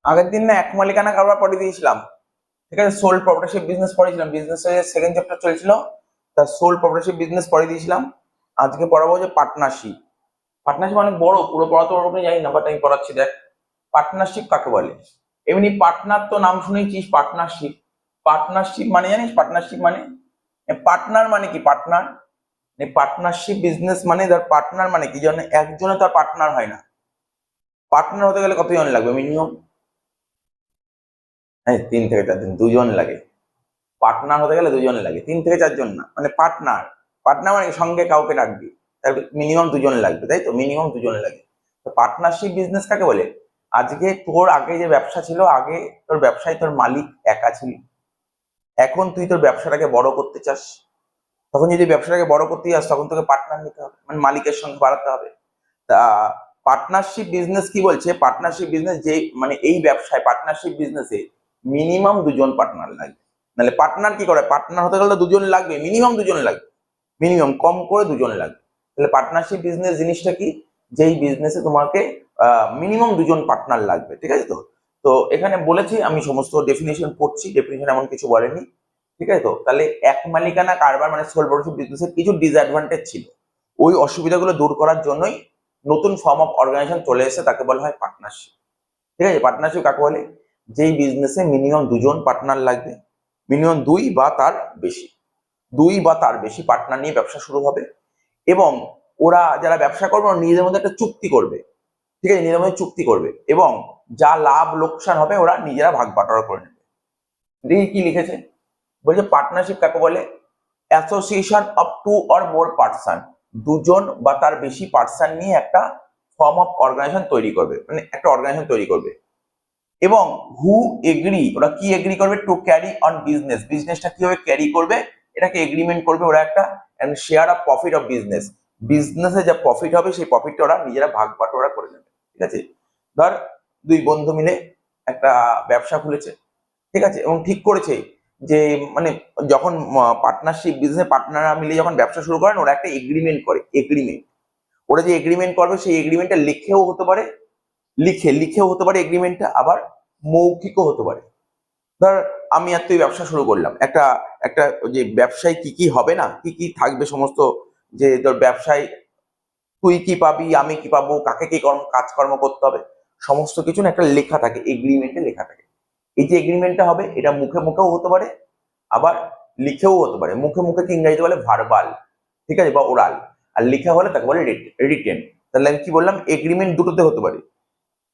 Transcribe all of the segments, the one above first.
আগের দিন না এক মালিকানা কারবার পড়ে দিয়েছিলাম, ঠিক আছে। সোল প্রপার্টনারশিপ বিজনেস পড়েছিলাম, বিজনেসের সেকেন্ড চ্যাপ্টার চলছিল, তার সোল প্রপার্টনারশিপ বিজনেস পড়ে দিয়েছিলাম। আজকে পড়াবো যে পার্টনারশিপ। পার্টনারশিপ অনেক বড়, পুরো পড়াতে পারবো কিনা জানি না, বাট আমি পড়াচ্ছি। দেখ, পার্টনারশিপ কাকে বলে। এমনি পার্টনার তো নাম শুনেছিস, পার্টনারশিপ। পার্টনারশিপ মানে জানিস পার্টনারশিপ মানে? পার্টনার মানে কি? পার্টনার পার্টনারশিপ বিজনেস মানে ধর পার্টনার মানে কি, যেন একজনে তার পার্টনার হয় না। পার্টনার হতে গেলে কতজন লাগবে মিনিমাম? হ্যাঁ, 3 থেকে 4 জন, দুজন লাগে। পার্টনার হতে গেলে দুজন লাগে, 3 থেকে 4 জন না। মানে পার্টনার, পার্টনার মানে সঙ্গে কাউকে রাখবি, তার মিনিমাম দুজন লাগবে, তাই তো? মিনিমাম দুজন লাগে। তো পার্টনারশিপ বিজনেস কাকে বলে? আজকে তোর আগে যে ব্যবসা ছিল, আগে তোর ব্যবসায় তোর মালিক একা ছিল। এখন তুই তোর ব্যবসাটাকে বড় করতে চাস, তখন যদি ব্যবসাটাকে বড় করতে যাস, তখন তোকে পার্টনার নিতে হবে, মানে মালিকের সঙ্গে বাড়াতে হবে। তা পার্টনারশিপ বিজনেস কি বলছে? পার্টনারশিপ বিজনেস যে মানে এই ব্যবসায় পার্টনারশিপ বিজনেসে মিনিমাম দুজন পার্টনার লাগবে। নাহলে পার্টনার কি করে? পার্টনার হতে গেলে দুজন লাগবে, মিনিমাম দুজন লাগবে, মিনিমাম কম করে দুজন লাগবে। তাহলে পার্টনারশিপ বিজনেস জিনিসটা কি? যেই বিজনেসে তোমাকে মিনিমাম দুজন পার্টনার লাগবে, ঠিক আছে তো? তো এখানে বলেছি, আমি সমস্ত ডেফিনেশন পড়ছি, ডেফিনেশন এমন কিছু বলেনি, ঠিক আছে তো? তাহলে এক মালিকানা কারবার মানে সোল প্রপার্টনারশিপ বিজনেসের কিছু ডিসঅ্যাডভান্টেজ ছিল, ওই অসুবিধাগুলো দূর করার জন্যই নতুন ফর্ম অফ অর্গানাইজেশন চলে এসে, তাকে বলা হয় পার্টনারশিপ। ঠিক আছে, পার্টনারশিপ কাকে বলে? যেই বিজনেসে মিনিমাম দুজন পার্টনার লাগবে, মিনিমাম 2 বা তার বেশি পার্টনার নিয়ে ব্যবসা শুরু হবে। এবং ওরা যারা ব্যবসা করবে, ওরা নিজেদের মধ্যে একটা চুক্তি করবে, ঠিক আছে, নিজেদের মধ্যে চুক্তি করবে, এবং যা লাভ লোকসান হবে ওরা নিজেরা ভাগ বাটোয়ারা করে নেবে। দেখি কি লিখেছে, বলছে পার্টনারশিপ কাকে বলে? Association of 2 or more person, দুজন বা তার বেশি পার্সন নিয়ে একটা ফর্ম অফ অর্গানাইজেশন তৈরি করবে, মানে একটা অর্গানাইজেশন তৈরি করবে। এবং হু এগ্রি, ওরা কি এগ্রি করবে? টু ক্যারি অন বিজনেস, বিজনেসটা কিভাবে ক্যারি করবে এটাকে এগ্রিমেন্ট করবে ওরা একটা। And share of profit of business, বিজনেসে যা প্রফিট হবে সেই প্রফিটটা ওরা নিজেরা ভাগ বাটোয়ারা করে নেবে, ঠিক আছে। ধর 2 বন্ধু মিলে একটা ব্যবসা খুলেছে, ঠিক আছে, এবং ঠিক করেছে যে মানে যখন পার্টনারশিপ বিজনেস পার্টনাররা মিলে যখন ব্যবসা শুরু করেন, ওরা একটা এগ্রিমেন্ট করে। এগ্রিমেন্ট, ওরা যে এগ্রিমেন্ট করবে সেই এগ্রিমেন্টটা লিখেও হতে পারে, লিখেও হতে পারে এগ্রিমেন্টটা, আবার মৌখিকও হতে পারে। ধর আমি আর তুই ব্যবসা শুরু করলাম, একটা একটা যে ব্যবসায় কি কি হবে না, কি কি থাকবে সমস্ত, যে তোর ব্যবসায় তুই কি পাবি, আমি কি পাবো, কাকে কি কাজকর্ম করতে হবে, সমস্ত কিছু না একটা লেখা থাকে, এগ্রিমেন্টে লেখা থাকে। এই যে এগ্রিমেন্টটা হবে, এটা মুখে মুখেও হতে পারে, আবার লিখেও হতে পারে। মুখে মুখে কি ইংরেজিতে বলে? ভার্বাল, ঠিক আছে, বা ওরাল। আর লিখা হলে তাকে বলে রিটেন। তাহলে আমি কি বললাম? এগ্রিমেন্ট দুটোতে হতে পারে,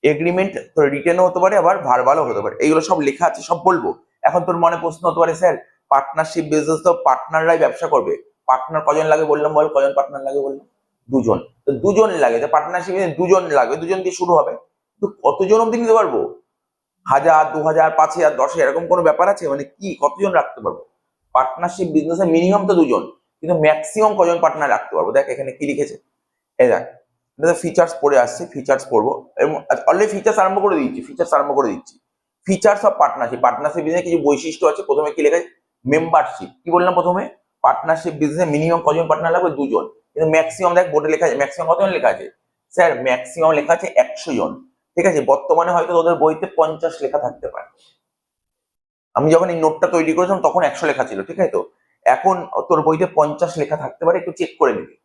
এগ্রিমেন্ট তোর রিটেনও হতে পারে, আবার ভার্বালও হতে পারে। এইগুলো সব লেখা আছে, সব বলবো। এখন তোর মনে প্রশ্ন হতে পারে, স্যার পার্টনারশিপ বিজনেস তো পার্টনাররাই ব্যবসা করবে, পার্টনার কজন লাগে বললাম? বল, কজন পার্টনার লাগে বললাম? দুজন। তো দুজন লাগে, তো পার্টনারশিপ দুজন লাগবে, দুজন দিয়ে শুরু হবে। তো কতজন অব্দি নিতে পারবো? 1000, 2000, 5000, 10,000, এরকম কোনো ব্যাপার আছে? মানে কি কতজন রাখতে পারবো? পার্টনারশিপ বিজনেসে মিনিমাম তো দুজন, কিন্তু ম্যাক্সিমাম কজন পার্টনার রাখতে পারবো? দেখ এখানে কি লিখেছে, এই দেখ, এটা ফিচার্স পড়ে আসছে, ফিচার্স পড়বো, এবং অলরেডি ফিচার্স আরম্ভ করে দিচ্ছি, ফিচার্স অফ পার্টনারশিপ। পার্টনারশিপ বিজনেসে কিছু বৈশিষ্ট্য আছে। প্রথমে কি লেখা আছে? মেম্বারশিপ। কি বললাম প্রথমে? পার্টনারশিপ বিজনেসে মিনিমাম কজন পার্টনার লাগবে? দুজন, কিন্তু ম্যাক্সিমাম দেখ বোর্ডে লেখা আছে, ম্যাক্সিমাম কতজন লেখা আছে? স্যার ম্যাক্সিমাম লেখা আছে 100 জন, ঠিক আছে। বর্তমানে হয়তো তোদের বইতে 50 লেখা থাকতে পারে, আমি যখন এই নোটটা তৈরি করেছিলাম তখন 100 লেখা ছিল, ঠিক আছে তো। এখন তোর বইতে 50 লেখা থাকতে পারে, একটু চেক করে নিবি,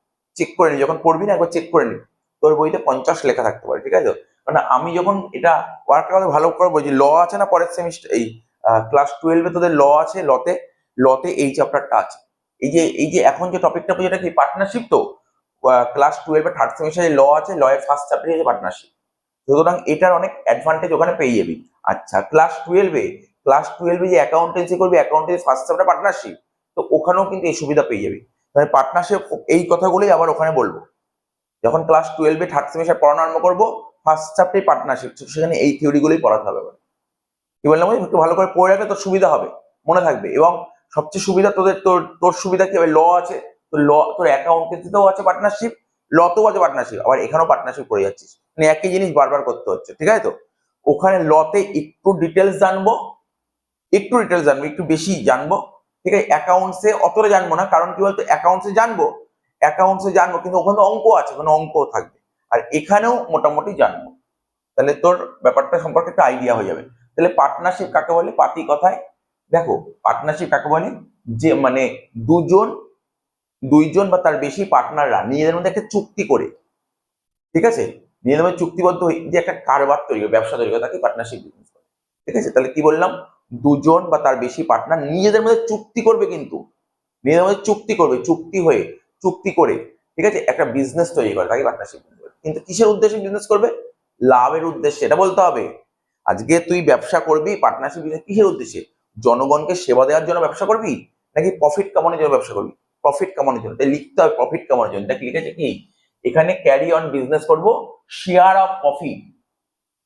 যখন পড়বি না একবার চেক করে নিবি, তোর বইতে 50 লেখা থাকতে পারে, ঠিক আছে তো। মানে আমি যখন এটা ওয়ার্কটা ভালো করে বলছি, ল আছে না পরের সেমিস্টার, এই ক্লাস 12-এ তোদের ল আছে, লতে এই চ্যাপ্টারটা আছে। এই যে এখন যে টপিকটা যেটা কি পার্টনারশিপ, তো ক্লাস 12-এ থার্ড সেমিস্টারে ল আছে, ল এর ফার্স্ট চ্যাপ্টারে আছে পার্টনারশিপ। সুতরাং এটার অনেক অ্যাডভান্টেজ ওখানে পেয়ে যাবি। আচ্ছা, ক্লাস টুয়েলভে যে অ্যাকাউন্টেন্সি করবি, অ্যাকাউন্টেন্সি ফার্স্ট চ্যাপ্টার পার্টনারশিপ, তো ওখানেও কিন্তু এই সুবিধা পেয়ে যাবি। মানে পার্টনারশিপ, এই কথাগুলোই আবার ওখানে বলবো। যখন ক্লাস 12-এ থার্ড সেমিস্টার পড়ানো আরম্ভ করবো, ফার্স্ট চ্যাপ্টারে পার্টনারশিপ, সেখানে এই থিওরিগুলোই পড়াতে হবে। কি বললাম? একটু ভালো করে পড়ে রাখলে তোর সুবিধা হবে, মনে থাকবে। এবং সবচেয়ে সুবিধা তোর সুবিধা কি হবে? ল আছে, তো ল তোর অ্যাকাউন্টেন্সিতেও আছে পার্টনারশিপ, লতেও আছে পার্টনারশিপ, আবার এখানেও পার্টনারশিপ করে যাচ্ছিস, মানে একই জিনিস বারবার করতে হচ্ছে, ঠিক আছে তো। ওখানে লতে একটু ডিটেলস জানবো, একটু বেশি জানবো, ঠিক আছে। অ্যাকাউন্টসে অতটা জানবো না, কারণ কি বলতো, অ্যাকাউন্টসে জানবো কিন্তু ওখানে তো অঙ্ক আছে, ওখানে অঙ্ক থাকবে। আর এখানেও মোটামুটি জানবো, তাহলে তোর ব্যাপারটা সম্পর্কে একটা আইডিয়া হয়ে যাবে। তাহলে পার্টনারশিপ কাকে বলে? পাতি কথায় দেখো, পার্টনারশিপ কাকে বলে? যে মানে দুইজন বা তার বেশি পার্টনাররা নিজেদের মধ্যে একটা চুক্তি করে, ঠিক আছে, নিজেদের মধ্যে চুক্তিবদ্ধ হয়ে যে একটা কারবার তৈরি করে, ব্যবসা তৈরি করে, তাকে পার্টনারশিপ বিজনেস বলে। ঠিক আছে, তাহলে কি বললাম? দুজন বা তার বেশি পার্টনার নিজেদের মধ্যে চুক্তি করবে, কিন্তু নিজেদের মধ্যে চুক্তি করে, ঠিক আছে, একটা বিজনেস তৈরি করে, তাকে পার্টনারশিপ বিজনেস বলে। কিন্তু কিসের উদ্দেশ্যে বিজনেস করবে? লাভের উদ্দেশ্যে, এটা বলতে হবে। আজকে তুই ব্যবসা করবি, পার্টনারশিপ বিজনেস কিসের উদ্দেশ্যে? জনগণকে সেবা দেওয়ার জন্য ব্যবসা করবি, নাকি প্রফিট কামানোর জন্য ব্যবসা করবি? প্রফিট কামানোর জন্য। তাই লিখতে হবে প্রফিট কামানোর জন্য। দেখ লিখেছে কি এখানে, ক্যারি অন বিজনেস করব, শেয়ার অফ প্রফিট।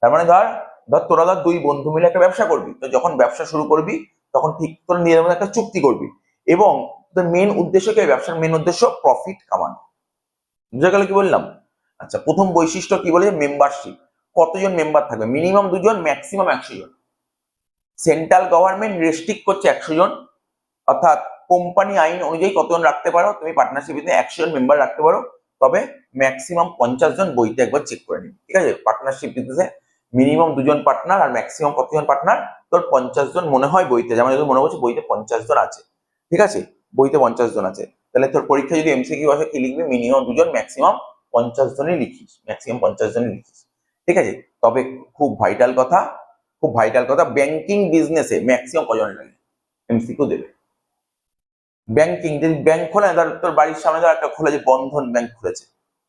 তার মানে ধর ধর তোরা ধর দুই বন্ধু মিলে একটা ব্যবসা করবি, তো যখন ব্যবসা শুরু করবি তখন ঠিক তোর নিজের মধ্যে একটা চুক্তি করবি, এবং তোর মেন উদ্দেশ্য কি? ব্যবসার মেন উদ্দেশ্য প্রফিট কামানো। বুঝা গেল কি বললাম? আচ্ছা, প্রথম বৈশিষ্ট্য কি বলে? মেম্বারশিপ। কতজন মেম্বার থাকবে? মিনিমাম 2 জন, ম্যাক্সিমাম 100 জন। সেন্ট্রাল গভর্নমেন্ট রেস্ট্রিক্ট করছে 100 জন, অর্থাৎ কোম্পানি আইন অনুযায়ী কতজন রাখতে পারো তুমি পার্টনারশিপে? 100 জন মেম্বার রাখতে পারো, তবে ম্যাক্সিমাম 50 জন। বইতে একবার চেক করে নিন, ঠিক আছে? পার্টনারশিপ বিজনেসে মিনিমাম 2 জন পার্টনার আর ম্যাক্সিমাম কতজন পার্টনার? তোর 50 জন মনে হয় বইতে, যেমন যদি মনে করছে বইতে 50 জন আছে, ঠিক আছে, বইতে 50 জন আছে। তাহলে তোর পরীক্ষা যদি এমসিকিউ আসে কি লিখবি? মিনিমাম 2 জন, ম্যাক্সিমাম 50 জনই লিখিস, ম্যাক্সিমাম 50 জনই লিখিস, ঠিক আছে? তবে খুব ভাইটাল কথা, ব্যাংকিং বিজনেসে ম্যাক্সিমাম কজন লাগে? এমসিকিউ দেবে। ব্যাংকিং, যদি ব্যাংক খোলে, ধর তোর বাড়ির সামনে ধর একটা খোলা, যে বন্ধন ব্যাংক খুলেছে,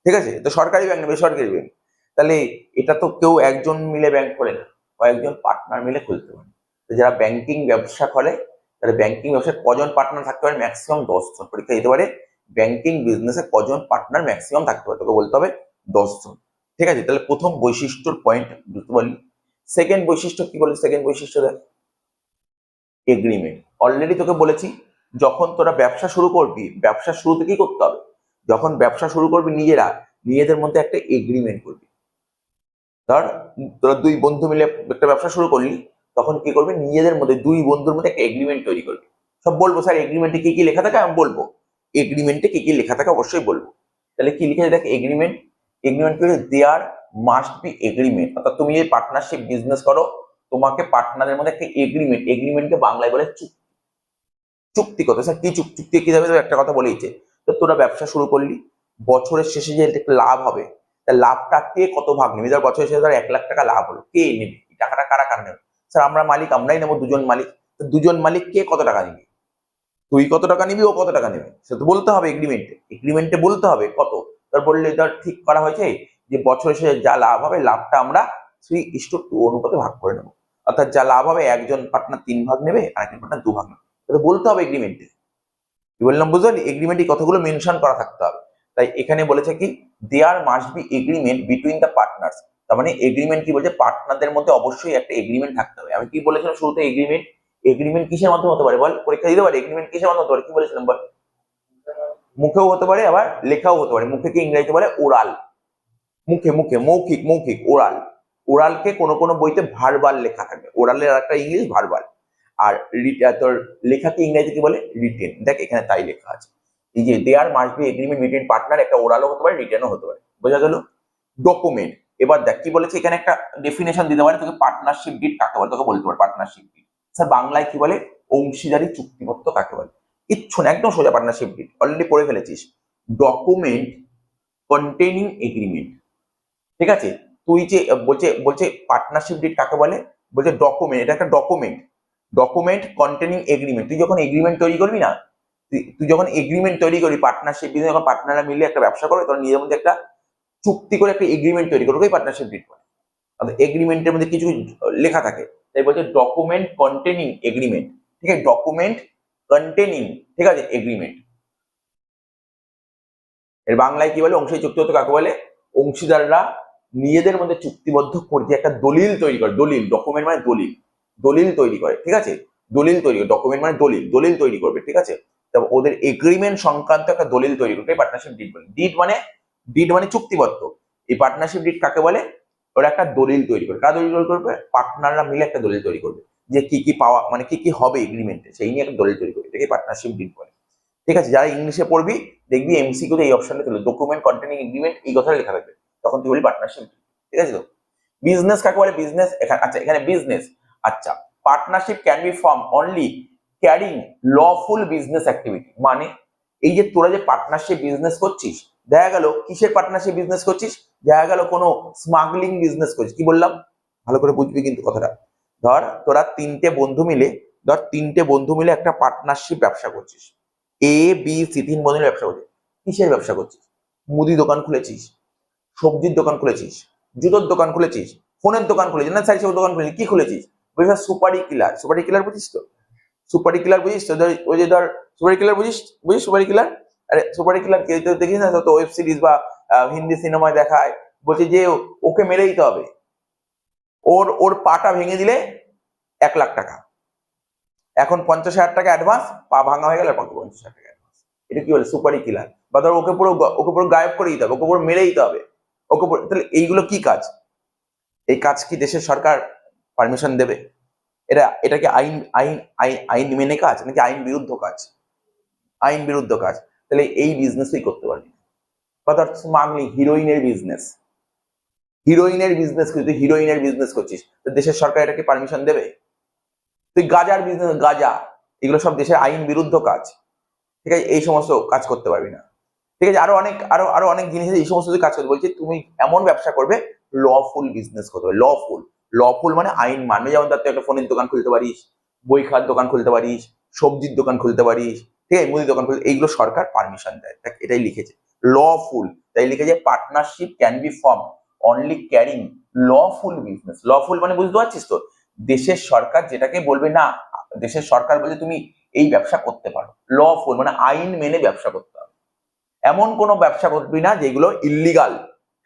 ঠিক আছে, তো সরকারি ব্যাংক না বেসরকারি ব্যাংক, তাহলে এটা তো কেউ একজন মিলে ব্যাংক খোলে না, কয়েকজন পার্টনার মিলে খুলতে পারে। তো যারা ব্যাংকিং ব্যবসা করে, তাহলে ব্যাংকিং ব্যবসায় কজন পার্টনার থাকতে পারে? ম্যাক্সিমাম 10 জন। পরীক্ষা দিতে পারে ব্যাংকিং বিজনেসে কজন পার্টনার ম্যাক্সিমাম থাকতে পারে, তোকে বলতে হবে 10 জন, ঠিক আছে? তাহলে প্রথম বৈশিষ্ট্যর পয়েন্ট বুঝতে পারলি। সেকেন্ড বৈশিষ্ট্য কি বলে? সেকেন্ড বৈশিষ্ট্য দেখ, এগ্রিমেন্ট। অলরেডি তোকে বলেছি, যখন তোরা ব্যবসা শুরু করবি, ব্যবসা শুরু থেকেই করতে হবে, যখন ব্যবসা শুরু করবি নিজেদের মধ্যে একটা এগ্রিমেন্ট করবি। ধর তোরা দুই বন্ধু মিলে একটা ব্যবসা শুরু করলি, তখন কি করবি? নিজেদের মধ্যে, দুই বন্ধুর মধ্যে একটা এগ্রিমেন্ট তৈরি করবি। সব বলবো স্যার এগ্রিমেন্টে কি কি লেখা থাকে, আমি বলবো এগ্রিমেন্টে কি কি লেখা থাকে, অবশ্যই বলবো। তাহলে কি লিখেছে দেখ, এগ্রিমেন্ট কি হলো? There must be agreement. অর্থাৎ তুমি যদি পার্টনারশিপ বিজনেস করো, তোমাকে পার্টনারের মধ্যে একটা এগ্রিমেন্টকে বাংলায় বলে চুক্তি। চুক্তি কত? স্যার কি চুক্তি কি যাবে? একটা কথা বলেইছে, তো তোরা ব্যবসা শুরু করলি, বছরের শেষে যে একটা লাভ হবে, তা লাভটা কে কত ভাগ নেবে? ধর বছরের শেষে ধর 1 লাখ টাকা লাভ হলো, কে নেবে এই টাকাটা? কারা নেবে? স্যার আমরা মালিক, আমরাই নেবো, 2 জন মালিক। তো 2 জন মালিক কে কত টাকা নিবি? তুই কত টাকা নিবি, ও কত টাকা নেবে, সে তো বলতে হবে এগ্রিমেন্টে বলতে হবে কত। ধর বললে ধর ঠিক করা হয়েছে যে বছরের শেষে যা লাভ হবে, লাভটা আমরা 3:2 অনুপাতে ভাগ করে নেবো। অর্থাৎ যা লাভ হবে, একজন পার্টনার 3 ভাগ নেবে আর একজন পার্টনার 2 ভাগ নেবে, এটা বলতে হবে এগ্রিমেন্টে। কি বললাম বুঝতে পারলি? এগ্রিমেন্ট এই কথাগুলো মেনশন করা থাকতে হবে। তাই এখানে বলেছে কি, there must be agreement between the partners. তার মানে এগ্রিমেন্ট কি বলছে? পার্টনারদের মধ্যে অবশ্যই একটা এগ্রিমেন্ট থাকতে হবে। আমি কি বলেছিলাম শুরুতে? এগ্রিমেন্ট কিসের মাধ্যমে হতে পারে বল? পরীক্ষা দিতে পারে এগ্রিমেন্ট কিসের মাধ্যমে হতে পারে? কি বলেছিলাম বল? মুখেও হতে পারে, আবার লেখাও হতে পারে। মুখে কি ইংরেজিতে বলে? ওরাল। মুখে মৌখিক ওরাল। ওরালকে কোনো বইতে ভার্বাল লেখা থাকবে, ওরালের একটা ইংলিশ ভার্বাল। আর তোর লেখাকে ইংরেজি কি বলে? রিটেন। দেখ এখানে তাই লেখা আছে, এই যে there must be agreement between partner, একটা ওরালও হতে পারে, রিটেনও হতে পারে। বোঝা গেল? ডকুমেন্ট। এবার দেখ কি বলেছে এখানে, একটা ডেফিনেশন দিতে পারে তোকে, পার্টনারশিপ ডিড কাকে বলে, তোকে বলতে পারে পার্টনারশিপ ডিড। স্যার বাংলায় কি বলে? অংশীদারি চুক্তিপত্র কাকে বলে? কিচ্ছু না, একদম সোজা, পার্টনারশিপ ডিড অলরেডি পড়ে ফেলেছিস। ডকুমেন্ট কন্টেনিং এগ্রিমেন্ট, ঠিক আছে? তুই যে বলছে পার্টনারশিপ ডিড কাকে বলে, বলছে ডকুমেন্ট, এটা একটা ডকুমেন্ট কন্টেনিং এগ্রিমেন্ট। তুই যখন এগ্রিমেন্ট তৈরি করবি না, তুই যখন এগ্রিমেন্ট তৈরি করবি, পার্টনারশিপ ডিড যখন পার্টনাররা মিলে একটা ব্যবসা করবে, তখন নিজের মধ্যে একটা চুক্তি করে একটা এগ্রিমেন্ট তৈরি করবে, পার্টনারশিপ ডিড বলে। অর্থাৎ এগ্রিমেন্টের মধ্যে কিছু লেখা থাকে, তাই বলছে ডকুমেন্ট কন্টেনিং এগ্রিমেন্ট, ঠিক আছে? ডকুমেন্ট কন্টেনিং, ঠিক আছে, এগ্রিমেন্ট। এর বাংলায় কি বলে? অংশীদারি চুক্তিপত্র কাকে বলে? অংশীদাররা নিজেদের মধ্যে চুক্তিবদ্ধ করে যে একটা দলিল তৈরি করে, দলিল, ডকুমেন্ট মানে দলিল তৈরি করে, ঠিক আছে? দলিল তৈরি করে, ডকুমেন্ট মানে দলিল তৈরি করবে, ঠিক আছে? তবে ওদের এগ্রিমেন্ট সংক্রান্ত একটা দলিল তৈরি করবে, পার্টনারশিপ ডিড বলে। ডিড মানে চুক্তিবদ্ধ। এই পার্টনারশিপ ডিড কাকে বলে? ওরা একটা দলিল তৈরি করে। কারা দলিল তৈরি করবে? পার্টনাররা মিলে একটা দলিল তৈরি করবে, যে কি কি পাওয়া, মানে কি কি হবে এগ্রিমেন্টে, সেই নিয়ে একটা দলিল তৈরি করবে, এটাকে পার্টনারশিপ ডিড বলে। ঠিক আছে, যারা ইংলিশে পড়বি দেখবি এমসিকিউতে এই অপশনটা তুলে ডকুমেন্ট কন্টেনিং এগ্রিমেন্ট এই কথাটা লেখা থাকবে, তখন তুই বলি পার্টনারশিপ। ঠিক আছে তো? বিজনেস কাকে বলে? বিজনেস এখানে, আচ্ছা এখানে বিজনেস, আচ্ছা partnership can be form only carrying lawful business activity. মানে এই যে তোরা যে পার্টনারশিপ বিজনেস করছিস, দেখা গেল কিসের পার্টনারশিপ বিজনেস করছিস, দেখা গেল কোনো স্মাগলিং বিজনেস করছিস। কি বললাম ভালো করে বুঝবি কিন্তু কথাটা। ধর তোরা তিনটে বন্ধু মিলে একটা পার্টনারশিপ ব্যবসা করছিস, এ বি সি, তিন বন্ধু মিলে ব্যবসা করছিস। কিসের ব্যবসা করছিস? মুদি দোকান খুলেছিস, সবজির দোকান খুলেছিস, জুতোর দোকান খুলেছিস, ফোনের দোকান খুলেছিস, না সাইড দোকান খুলেছিস, কি খুলেছিস? বলছিস সুপারি কিলার। সুপারি কিলার বুঝিস তো? সুপারি কিলার বুঝিস তো? ওই যে ধর সুপারি কিলার বুঝিস? সুপারি কিলার? আরে সুপারি কিলার কে তো দেখিস না তো, ওয়েব সিরিজ বা হিন্দি সিনেমায় দেখায়, বলছে যে ওকে মেরে দিতে হবে, ওর পাটা ভেঙে দিলে 1,00,000 টাকা। এখন 50,000 টাকা অ্যাডভান্স, পা ভাঙা হয়ে গেলে 50,000 টাকা অ্যাডভান্স। এটা কি বলে? সুপারি কিলার। বা ধর ওকে পুরো গায়েব করে দিতে হবে, ওকে পুরো মেরে দিতে হবে, তাহলে এইগুলো কি কাজ? এই কাজ কি দেশের সরকার পারমিশন দেবে? এটা কি আইন মেনে কাজ, নাকি আইন বিরুদ্ধ কাজ? আইন বিরুদ্ধ কাজ। তাহলে এই বিজনেসই করতে পারবি। বা ধর স্মাগলিং, হিরোইনের বিজনেস তুই হিরোইনের বিজনেস করছিস, তো দেশের সরকার এটাকে পারমিশন দেবে? তুই গাজার বিজনেস, গাজা, এগুলো সব দেশের আইন বিরুদ্ধ কাজ, ঠিক আছে? এই সমস্ত কাজ করতে পারবি না, ঠিক আছে? আরো অনেক জিনিস এই সমস্ত কাজ করতে বলছি। তুমি এমন ব্যবসা করবে, লফুল বিজনেস করতে হবে। লফুল মানে আইন মানবে। যেমন তার তুই একটা ফোনের দোকান খুলতে পারিস, বই খাওয়ার দোকান খুলতে পারিস, সবজির দোকান খুলতে পারিস, ঠিক আছে? মুদি দোকান খুলতে, এইগুলো সরকার পারমিশন দেয়, এটাই লিখেছে লফুল। তাই লিখেছে partnership can be form only carrying lawful business. Lawful মানে বুঝতে পারছিস তো? দেশের সরকার যেটাকে বলবে না, দেশের সরকার বলছে তুমি এই ব্যবসা করতে পারো। লফুল মানে আইন মেনে ব্যবসা করতে হবে। এমন কোনো ব্যবসা করবি না যেগুলো ইল্লিগাল,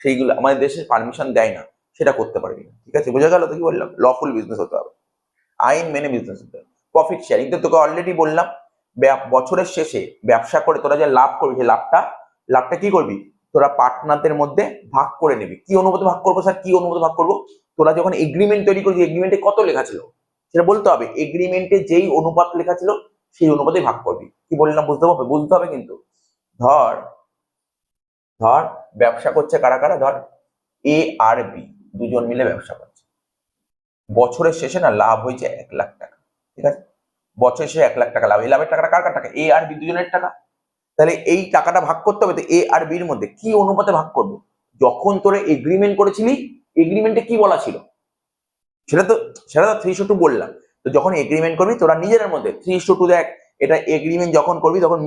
সেইগুলো আমাদের দেশের পারমিশন দেয় না, সেটা করতে পারবি না, ঠিক আছে? বোঝা গেল তো? কি বললাম? লফুল বিজনেস হতে হবে, আইন মেনে বিজনেস হতে হবে। প্রফিট শেয়ারিং তো তোকে অলরেডি বললাম, বছরের শেষে ব্যবসা করে তোরা যে লাভ করবি, সেই লাভটা কি করবি? তোরা পার্টনারদের মধ্যে ভাগ করে নিবি। কি অনুপাতে ভাগ করবো স্যার? কি অনুপাতে ভাগ করবো? তোরা যখন এগ্রিমেন্ট তৈরি করবি, এগ্রিমেন্টে কত লেখা ছিল সেটা বলতে হবে। এগ্রিমেন্টে যেই অনুপাত লেখা ছিল সেই অনুপাতে ভাগ করবি। কি বললাম বুঝতে হবে কিন্তু। ধর ধর ব্যবসা করছে কারা কারা? ধর এ আর বি দুজন মিলে ব্যবসা করছে, বছরের শেষে না লাভ হয়েছে 1,00,000 টাকা, ঠিক আছে? বছরের শেষে 1,00,000 টাকা লাভ। এই লাভের টাকাটা কার কার টাকা? এ আর বি দুজনের টাকা। তাহলে এই টাকাটা ভাগ করতে হবে, তো এ আর বির মধ্যে কি অনুপাতে ভাগ করবো? যখন তোরা এগ্রিমেন্ট করেছিলি, এগ্রিমেন্টে কি বলা ছিল সেটা তো 3:2 বললাম। তো যখন এগ্রিমেন্ট করবি তোরা নিজেদের মধ্যে 3:2, দেখ এটা এগ্রিমেন্ট যখন করবি তখন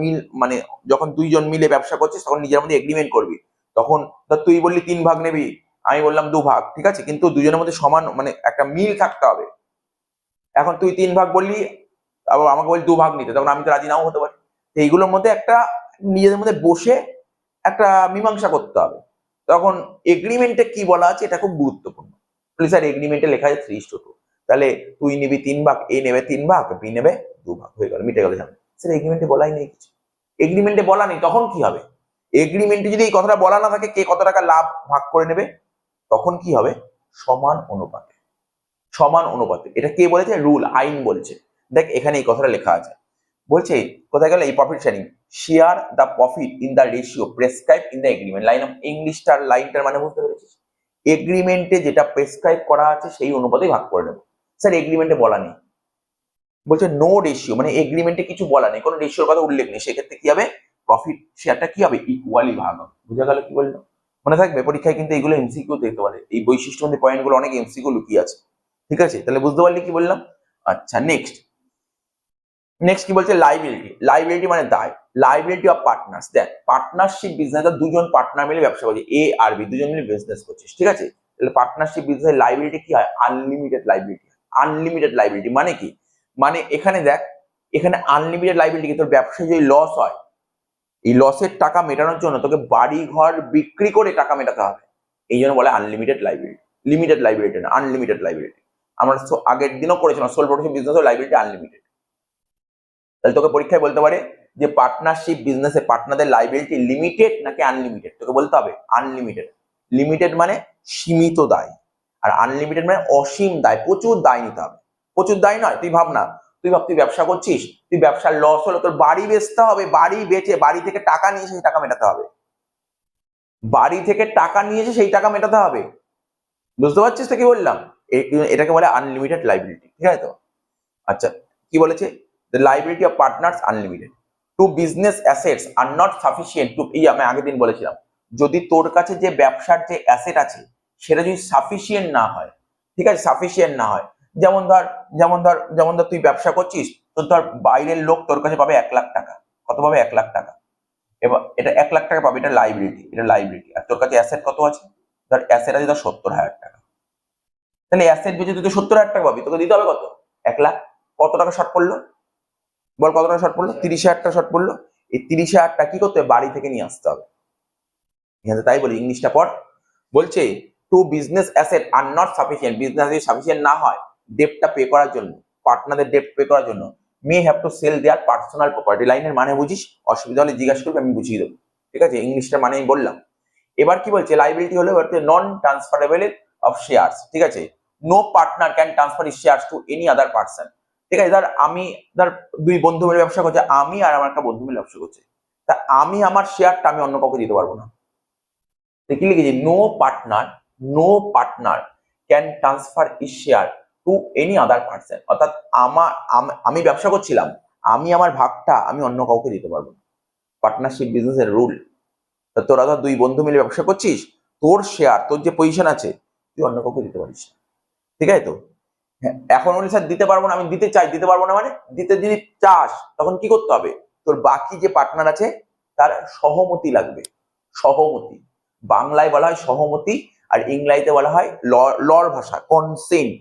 মানে যখন দুইজন মিলে ব্যবসা করছিস তখন নিজের মধ্যে এগ্রিমেন্ট করবি, তখন তুই বললি 3 ভাগ নেবি, আমি বললাম 2 ভাগ, ঠিক আছে? কিন্তু দুজনের মধ্যে সমান মানে একটা মিল থাকতে হবে। এখন তুই 3 ভাগ বললি, আবার আমাকে বললি 2 ভাগ নিতে, তখন আমি তো রাজি নাও হতে পারি। এইগুলোর মধ্যে একটা নিজেদের মধ্যে বসে একটা মীমাংসা করতে হবে। তখন এগ্রিমেন্টে কি বলা আছে এটা খুব গুরুত্বপূর্ণ। স্যার এগ্রিমেন্টে লেখা আছে 3:2, তাহলে তুই নিবি 3 ভাগ, এ নেবে 3 ভাগ, বি নেবে 2 ভাগ, হয়ে গেল, মিটে গেল ঝামেলা। স্যার এগ্রিমেন্টে বলাই নেই কিছু, এগ্রিমেন্টে বলা নেই, তখন কি হবে? এগ্রিমেন্টে যদি এই কথাটা বলা না থাকে কে কত টাকা লাভ ভাগ করে নেবে, তখন কি হবে? সমান অনুপাতে। এটা কে বলেছে? রুল, আইন বলছে। দেখ এখানে এই কথাটা লেখা আছে, বলছে কোথায় গেল এই profit sharing, share the profit in the ratio prescribe in the agreement. লাইনটার মানে বুঝতে পেরেছিস? এগ্রিমেন্টে যেটা প্রেসক্রাইব করা আছে সেই অনুপাতে ভাগ করে নেব। স্যার এগ্রিমেন্টে বলা নেই, বলছে নো রেশিও, মানে এগ্রিমেন্টে কিছু বলা নেই, কোনো রেশিওর কথা উল্লেখ নেই, সেক্ষেত্রে কি হবে? প্রফিট শেয়ারটা কি হবে? ইকুয়ালি ভাগ হবে। বুঝা গেল কি বললো? মনে থাকবে, পরীক্ষায় কিন্তু এগুলো এমসিকিউ দেখতে পারে, এই বৈশিষ্ট্যমন্ত্রী পয়েন্টগুলো অনেক এমসিকিউ লুকিয়ে আছে, ঠিক আছে? তাহলে বুঝতে পারলি কি বললাম? আচ্ছা নেক্সট কি বলছে? লাইবিলিটি মানে দায়। Liability of partners. দেখ পার্টনারশিপ বিজনেস, দুজন পার্টনার মিলে ব্যবসা করছে, এ আর বি দুজন মিলে বিজনেস করছিস, ঠিক আছে? তাহলে পার্টনারশিপ বিজনেসের লাইবিলিটি কি হয়? আনলিমিটেড লাইবিলিটি মানে কি? মানে এখানে দেখ, এখানে আনলিমিটেড লাইবিলিটি কি? তোর ব্যবসায় যদি লস হয়, এই লসের টাকা মেটানোর জন্য তোকে বাড়ি ঘর বিক্রি করে টাকা মেটাতে হবে, এই জন্য বলে আনলিমিটেড লাইবিলিটি। লিমিটেড লাইবিলিটি না, আনলিমিটেড লাইবিলিটি। আমরা আগের দিনও করেছিলাম, sole protection business liability unlimited. তাহলে তোকে পরীক্ষায় বলতে পারে যে পার্টনারশিপ বিজনেসে পার্টনারদের লাইবিলিটি লিমিটেড নাকি আনলিমিটেড, তোকে বলতে হবে আনলিমিটেড। লিমিটেড মানে সীমিত দায়, আর আনলিমিটেড মানে অসীম দায়, প্রচুর দায় নিতে হবে। প্রচুর দায় নয়, তুই ভাব না, তুই ব্যবসা করছিস, তুই ব্যবসার লস হলো, তোর বাড়ি বেচতে হবে, বাড়ি বেচে বাড়ি থেকে টাকা নিয়ে সেই টাকা মেটাতে হবে, বাড়ি থেকে টাকা নিয়েছে সেই টাকা মেটাতে হবে। বুঝতে পারছিস তো কি বললাম? এটাকে বলে আনলিমিটেড লাইবিলিটি, ঠিক আছে তো? আচ্ছা, কি বলেছে? The liability of partners unlimited to business assets are not sufficient to, এই আমি আগের দিন বলেছিলাম, যদি তোর কাছে যে ব্যবসার যে অ্যাসেট আছে সেটা যদি সাফিসিয়েন্ট না হয়, ঠিক আছে, সাফিসিয়েন্ট না হয়, যেমন ধর তুই ব্যবসা করছিস, তোর ধর বাইরের লোক তোর কাছে পাবে 1,00,000 টাকা। কত পাবে? 1,00,000 টাকা। এবার এটা 1,00,000 টাকা পাবে, এটা লাইবিলিটি, এটা লাইবিলিটি। আর তোর কাছে অ্যাসেট কত আছে? ধর অ্যাসেট আছে ধর 70,000 টাকা। তাহলে অ্যাসেট বেচে তুই তো 70,000 টাকা পাবি, তোকে দিতে হবে কত? 1,00,000। কত টাকা শর্ট পড়লো? বল কত টাকা শর্ট পড়লো? 30,000 টাকা শর্ট পড়লো। এই 30,000 টাকা কি করতে হবে? বাড়ি থেকে নিয়ে আসতে হবে। এখানে তাই বলি, ইংলিশটা পড়। বলছে to business asset are not sufficient, business যদি সাফিসিয়েন্ট না হয় ডেটটা পে করার জন্য, পার্টনারদের ডেট পে করার জন্য, may have to sell their personal property. লাইনের মানে বুঝিস? অসুবিধা হলে জিজ্ঞাসা করবি, আমি বুঝিয়ে দেবো, ঠিক আছে? ইংলিশটার মানে আমি বললাম। এবার কি বলছে? লাইবিলিটি হলো নন ট্রান্সফারেবল অফ শেয়ারস, ঠিক আছে? No partner can transfer his shares to any other person, ঠিক আছে? ধর দুই বন্ধু মিলে ব্যবসা করছে, আমি আর আমার একটা বন্ধু মিলে ব্যবসা করছে, তা আমি আমার শেয়ারটা আমি অন্য কাউকে দিতে পারবো না। কি লিখেছি? No partner can transfer his share to any other person, অর্থাৎ আমি ব্যবসা করছিলাম, আমি আমার ভাগটা আমি অন্য কাউকে দিতে পারবো না। পার্টনারশিপ বিজনেসের রুল। তোরা ধর দুই বন্ধু মিলে ব্যবসা করছিস, তোর শেয়ার, তোর যে পজিশন আছে, তুই অন্য কাউকে দিতে পারিস, ঠিক আছে তো? হ্যাঁ, এখন বলি স্যার দিতে পারবো না, আমি দিতে চাই, দিতে পারবো না মানে? দিতে যদি চাস তখন কি করতে হবে? তোর বাকি যে পার্টনার আছে তার সহমতি লাগবে। সহমতি, বাংলায় বলা হয় সহমতি, আর ইংরাজিতে বলা হয় লর ভাষা, কনসেন্ট।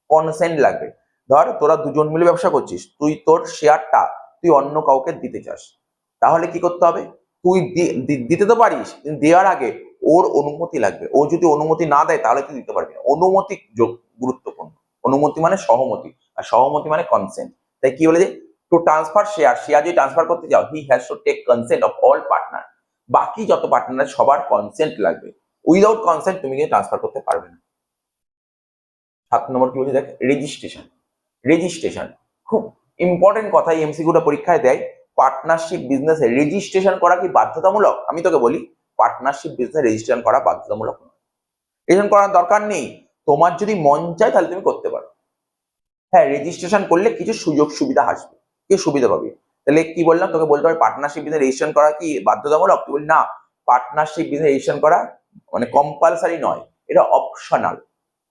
কনসেন্ট লাগবে। ধর তোরা দুজন মিলে ব্যবসা করছিস, তুই তোর শেয়ারটা তুই অন্য কাউকে দিতে চাস, তাহলে কি করতে হবে? তুই দিতে তো পারিস, কিন্তু দেওয়ার আগে ওর অনুমতি লাগবে। ও যদি অনুমতি না দেয় তাহলে তুই দিতে পারবি না। অনুমতি গুরুত্বপূর্ণ। অনুমতি মানে সহমতি, আর সহমতি মানে কনসেন্ট। তাই কি বলে যে টু ট্রান্সফার শেয়ার যদি ট্রান্সফার করতে যাও, he has to take consent of all partner, বাকি যত পার্টনার সবার কনসেন্ট লাগবে। উইদাউট কনসেন্ট তুমি কিন্তু ট্রান্সফার করতে পারবে না। 7 নম্বর কি বলছে দেখ, রেজিস্ট্রেশন। রেজিস্ট্রেশন খুব ইম্পর্টেন্ট কথা, এমসিকিউটা পরীক্ষায় দেয়। পার্টনারশিপ বিজনেসে রেজিস্ট্রেশন করা কি বাধ্যতামূলক? আমি তোকে বলি, পার্টনারশিপ বিজনেস রেজিস্ট্রেশন করা বাধ্যতামূলক নয়। রেজিস্ট্রেশন করার দরকার নেই। তোমার যদি মন চায় তাহলে তুমি করতে পারো। হ্যাঁ, রেজিস্ট্রেশন করলে কিছু সুযোগ সুবিধা আসবে, কিছু সুবিধা পাবি। তাহলে কি বললাম তোকে? বলতে পারি পার্টনারশিপ বিজনেস রেজিস্ট্রেশন করা কি বাধ্যতামূলক? তুই বলি না, পার্টনারশিপ বিজনেস রেজিস্ট্রেশন করা মানে কম্পালসারি নয়, এটা অপশনাল।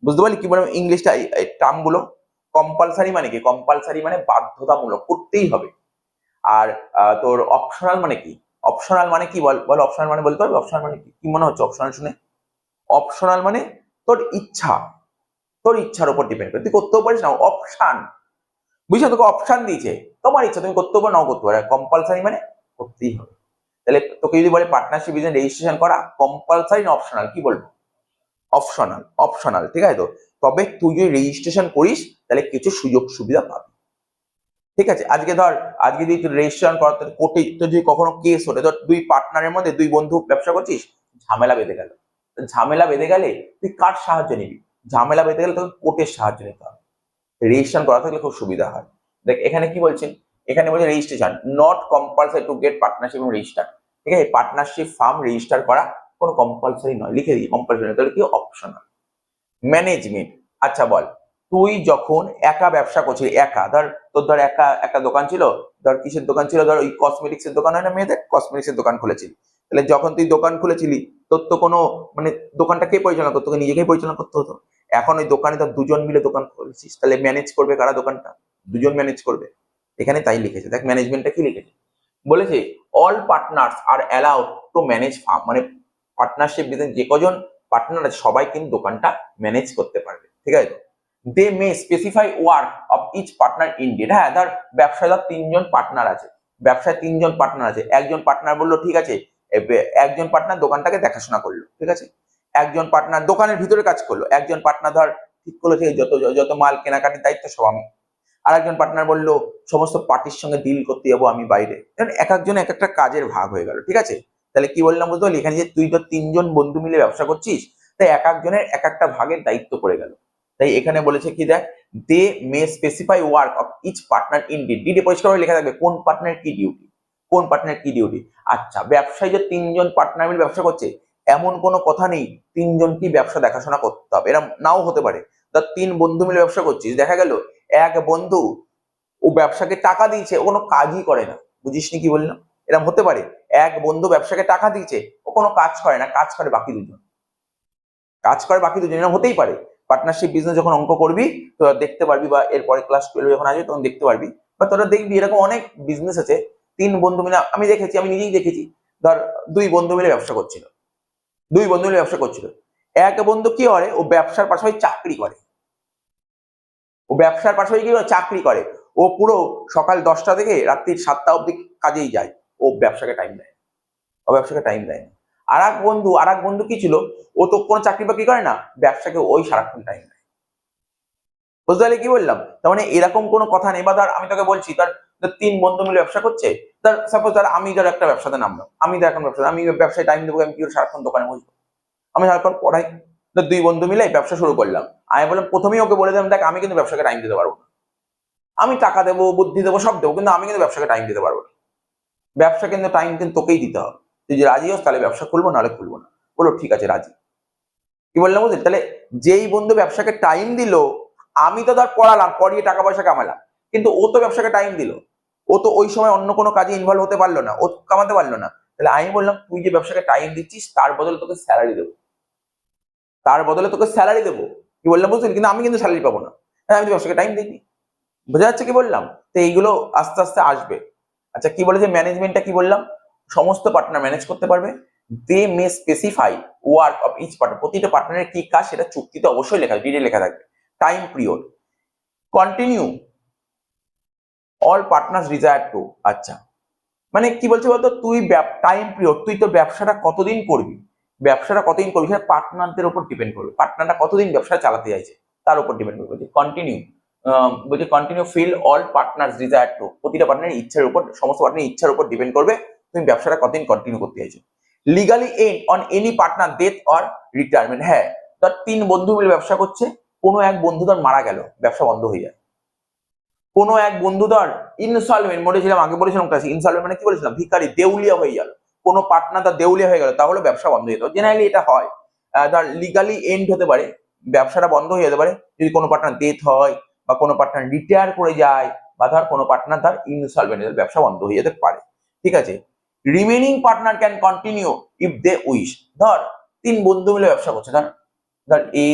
বুঝতে পারলি কি বললাম? ইংলিশটা এই টার্ম গুলো, কম্পালসারি মানে কি? কম্পালসারি মানে বাধ্যতামূলক, করতেই হবে। আর তোর অপশনাল মানে কি? অপশনাল মানে কি বল? বল অপশনাল মানে বলতে পারবি? অপশনাল মানে কি? কি মনে হচ্ছে অপশনাল শুনে? অপশনাল মানে তোর ইচ্ছা, তোর ইচ্ছার উপর ডিপেন্ড করে তুই করতেও পারিস না। অপশন, বুঝছো? তোকে অপশন দিয়েছে, তোমার ইচ্ছা, তুমি করতে পারো নাও করতে পারো। কম্পালসারি মানে করতেই হবে। তাহলে তোকে যদি বলে পার্টনারশিপ বিজনেস রেজিস্ট্রেশন করা কম্পালসারি না অপশনাল, কি বলবো? অপশনাল। অপশনাল, ঠিক আছে তো? তবে তুই যদি রেজিস্ট্রেশন করিস তাহলে কিছু সুযোগ সুবিধা পাবি, ঠিক আছে? আজকে যদি তুই রেজিস্ট্রেশন করার কোর্টে তোর যদি কখনো কেস ওঠে, ধর দুই পার্টনারের মধ্যে, দুই বন্ধু ব্যবসা করছিস, ঝামেলা বেঁধে গেল, ঝামেলা বেঁধে গেলে তুই কার সাহায্য নিবি? ঝামেলা বেঁধে গেলে তোকে কোর্টের সাহায্য নিতে হবে। রেজিস্ট্রেশন করা থাকলে খুব সুবিধা হয়। দেখ এখানে কি বলছে? এখানে বলছে registration not compulsory to get partnership register, ঠিক আছে? পার্টনারশিপ ফার্ম রেজিস্টার করা কোনো কম্পালসারি নয়, লিখে দিই কম্পালসারি, তাহলে কি অপশনাল। ম্যানেজমেন্ট। আচ্ছা বল, তুই যখন একা ব্যবসা করছিস, একা ধর একা একটা দোকান ছিল, ধর কিসের দোকান ছিল? ধর ওই কসমেটিক্স এর দোকান হয় না, মেয়েদের কসমেটিক্স এর দোকান খুলেছিলি। তাহলে যখন তুই দোকান খুলেছিলি, তোর তো কোনো মানে দোকানটা কে পরিচালনা করতো? তোকে নিজেকেই পরিচালনা করতে হতো। এখন ওই দোকানে ধর দুজন মিলে দোকান খুলেছিস, তাহলে ম্যানেজ করবে কারা দোকানটা? দুজন ম্যানেজ করবে। এখানে তাই লিখেছে, দেখ ম্যানেজমেন্টটা কি লিখেছে? বলেছে all partners R allowed to manage farm, মানে পার্টনারশিপ বিজনেস যে কজন পার্টনার আছে সবাই কিন্তু দোকানটা ম্যানেজ করতে পারবে, ঠিক আছে? They may specify work of each partner in deed. হ্যাঁ, ধর ব্যবসায় ধর 3জন পার্টনার আছে, ব্যবসায় 3জন পার্টনার আছে। একজন পার্টনার বললো ঠিক আছে, একজন পার্টনার দোকানটাকে দেখাশোনা করলো, ঠিক আছে? একজন পার্টনার দোকানের ভিতরে কাজ করলো। একজন পার্টনার ধর ঠিক করলো যে যত যত মাল কেনাকাটির দায়িত্ব সব আমি। আর একজন পার্টনার বললো সমস্ত পার্টির সঙ্গে ডিল করতে যাবো আমি বাইরে। এক একজন এক একটা কাজের ভাগ হয়ে গেল, ঠিক আছে? তাহলে কি বললাম বুঝতে পারলি? এখানে যে তুই তো 3জন বন্ধু মিলে ব্যবসা করছিস, তাই এক একজনের এক একটা ভাগের দায়িত্ব পড়ে গেল। তাই এখানে বলেছে কি দেখ, they may specify work of each partner in deed. ডিডে পরিষ্কার করে লেখা থাকবে কোন পার্টনার কি ডিউটি, কোন পার্টনার কি ডিউটি। আচ্ছা, ব্যবসায় যে 3জন পার্টনার মিলে ব্যবসা করছে, এমন কোনো কথা নেই তিনজনকেই ব্যবসা দেখাশোনা করতে হবে, এরা নাও হতে পারে। ধর 3 বন্ধু মিলে ব্যবসা করছিস, দেখা গেল এক বন্ধু ও ব্যবসাকে টাকা দিয়েছে, ও কোনো কাজই করে না। বুঝিসনি কি বললাম? এরকম হতে পারে, এক বন্ধু ব্যবসাকে টাকা দিয়েছে, ও কোনো কাজ করে না, কাজ করে বাকি দুজন, এরকম হতেই পারে। পার্টনারশিপ বিজনেস যখন অঙ্ক করবি তোরা দেখতে পারবি, বা এরপরে ক্লাস 12 যখন আসবে তখন দেখতে পারবি, বা তোরা দেখবি এরকম অনেক বিজনেস আছে 3 বন্ধু মিলে। আমি দেখেছি, আমি নিজেই দেখেছি। ধর 2 বন্ধু মিলে ব্যবসা করছিল, এক বন্ধু কি করে, ও ব্যবসার পাশাপাশি চাকরি করে, ও পুরো সকাল 10টা থেকে রাত্রি 7টা অবধি কাজেই যায়, ও ব্যবসাকে টাইম দেয় না। আর এক বন্ধু কি ছিল, ও তো কোনো চাকরি বাকরি করে না, ব্যবসাকে ওই সারাক্ষণ টাইম দেয়। বুঝতে পারলি কি বললাম? তার মানে এরকম কোনো কথা নেই। বা ধর আমি তোকে বলছি, ধর 3 বন্ধু মিলে ব্যবসা করছে, ধর সাপোজ ধর আমি একটা ব্যবসাতে নামলাম, আমি ব্যবসায় টাইম দেবো, আমি কি করে সারাক্ষণ দোকানে বসবো? আমি সারাক্ষণ পড়াই। 2 বন্ধু মিলে ব্যবসা শুরু করলাম, আমি বললাম প্রথমেই ওকে বলে দিলাম, দেখ আমি কিন্তু ব্যবসাকে টাইম দিতে পারবো না, আমি টাকা দেবো, বুদ্ধি দেবো, সব দেবো, কিন্তু আমি কিন্তু ব্যবসাকে টাইম দিতে পারবো না। ব্যবসা কিন্তু টাইম কিন্তু তোকেই দিতে হবে, তুই যদি রাজি হোস তাহলে ব্যবসা খুলবো, নাহলে খুলবো না। বলো ঠিক আছে, রাজি। কি বললাম বুঝলি? তাহলে যেই বন্ধু ব্যবসাকে টাইম দিল, আমি তো ধর পড়ালাম, পড়িয়ে টাকা পয়সা কামালাম, কিন্তু ও তো ব্যবসাকে টাইম দিল, ও তো ওই সময় অন্য কোনো কাজে ইনভলভ হতে পারলো না, ও কামাতে পারলো না। তাহলে আমি বললাম তুই যে ব্যবসাকে টাইম দিচ্ছিস, তার বদলে তোকে স্যালারি দেবো, কি বললাম বুঝলি? কিন্তু আমি কিন্তু স্যালারি পাবো না, আমি তো ব্যবসাকে টাইম দিইনি। বোঝা যাচ্ছে কি বললাম? তো এইগুলো আস্তে আস্তে আসবে। আচ্ছা, কি বলে যে ম্যানেজমেন্টটা কি বললাম? সমস্ত পার্টনার ম্যানেজ করতে পারবে। They may specify work of each partner, প্রতিটা পার্টনারের কি কাজ সেটা চুক্তিতে অবশ্যই ডিটেইল লেখা থাকবে। Time period continue all partners desire two. আচ্ছা, মানে কি বলছে বলতো, তুই টাইম পিরিয়ড, তুই তো ব্যবসাটা কতদিন করবি, সেটা পার্টনারদের উপর ডিপেন্ড করবে, পার্টনারটা কতদিন ব্যবসা চালাতে চাইছে তার উপর ডিপেন্ড করবে। Continue till all partners desire to, প্রতিটা পার্টনারের ইচ্ছার উপর, সমস্ত পার্টনারের ইচ্ছার উপর ডিপেন্ড করবে তুমি ব্যবসাটা কতদিন কন্টিনিউ করতে চাইছো। Legally end on any partner death or retirement. হ্যাঁ, ধর 3 বন্ধু মিলে ব্যবসা করছে, কোনো এক বন্ধু ধর মারা গেল, ব্যবসা বন্ধ হয়ে যায়। কোনো এক বন্ধু ধর ইনসলভেন্ট, বলেছিলাম আগে, বলেছিলাম ক্লাসে, ইনসলভেন্ট মানে কি বলেছিলাম, ভিখারি, দেউলিয়া হয়ে গেল, কোনো পার্টনার তার দেউলিয়া হয়ে গেল, তাহলে ব্যবসা বন্ধ হয়ে যেত। জেনারেলি এটা হয়, ধর লিগালি এন্ড হতে পারে, ব্যবসাটা বন্ধ হয়ে যেতে পারে যদি কোনো পার্টনার ডেথ হয়, বা কোনো পার্টনার রিটায়ার করে যায়, বা ধর কোনো পার্টনার তার ইনসলভেন্ট, ব্যবসা বন্ধ হয়ে যেতে পারে। ঠিক আছে, remaining partner can continue if they wish. ধর 3 বন্ধু মিলে ব্যবসা করছে, ধর ধর এ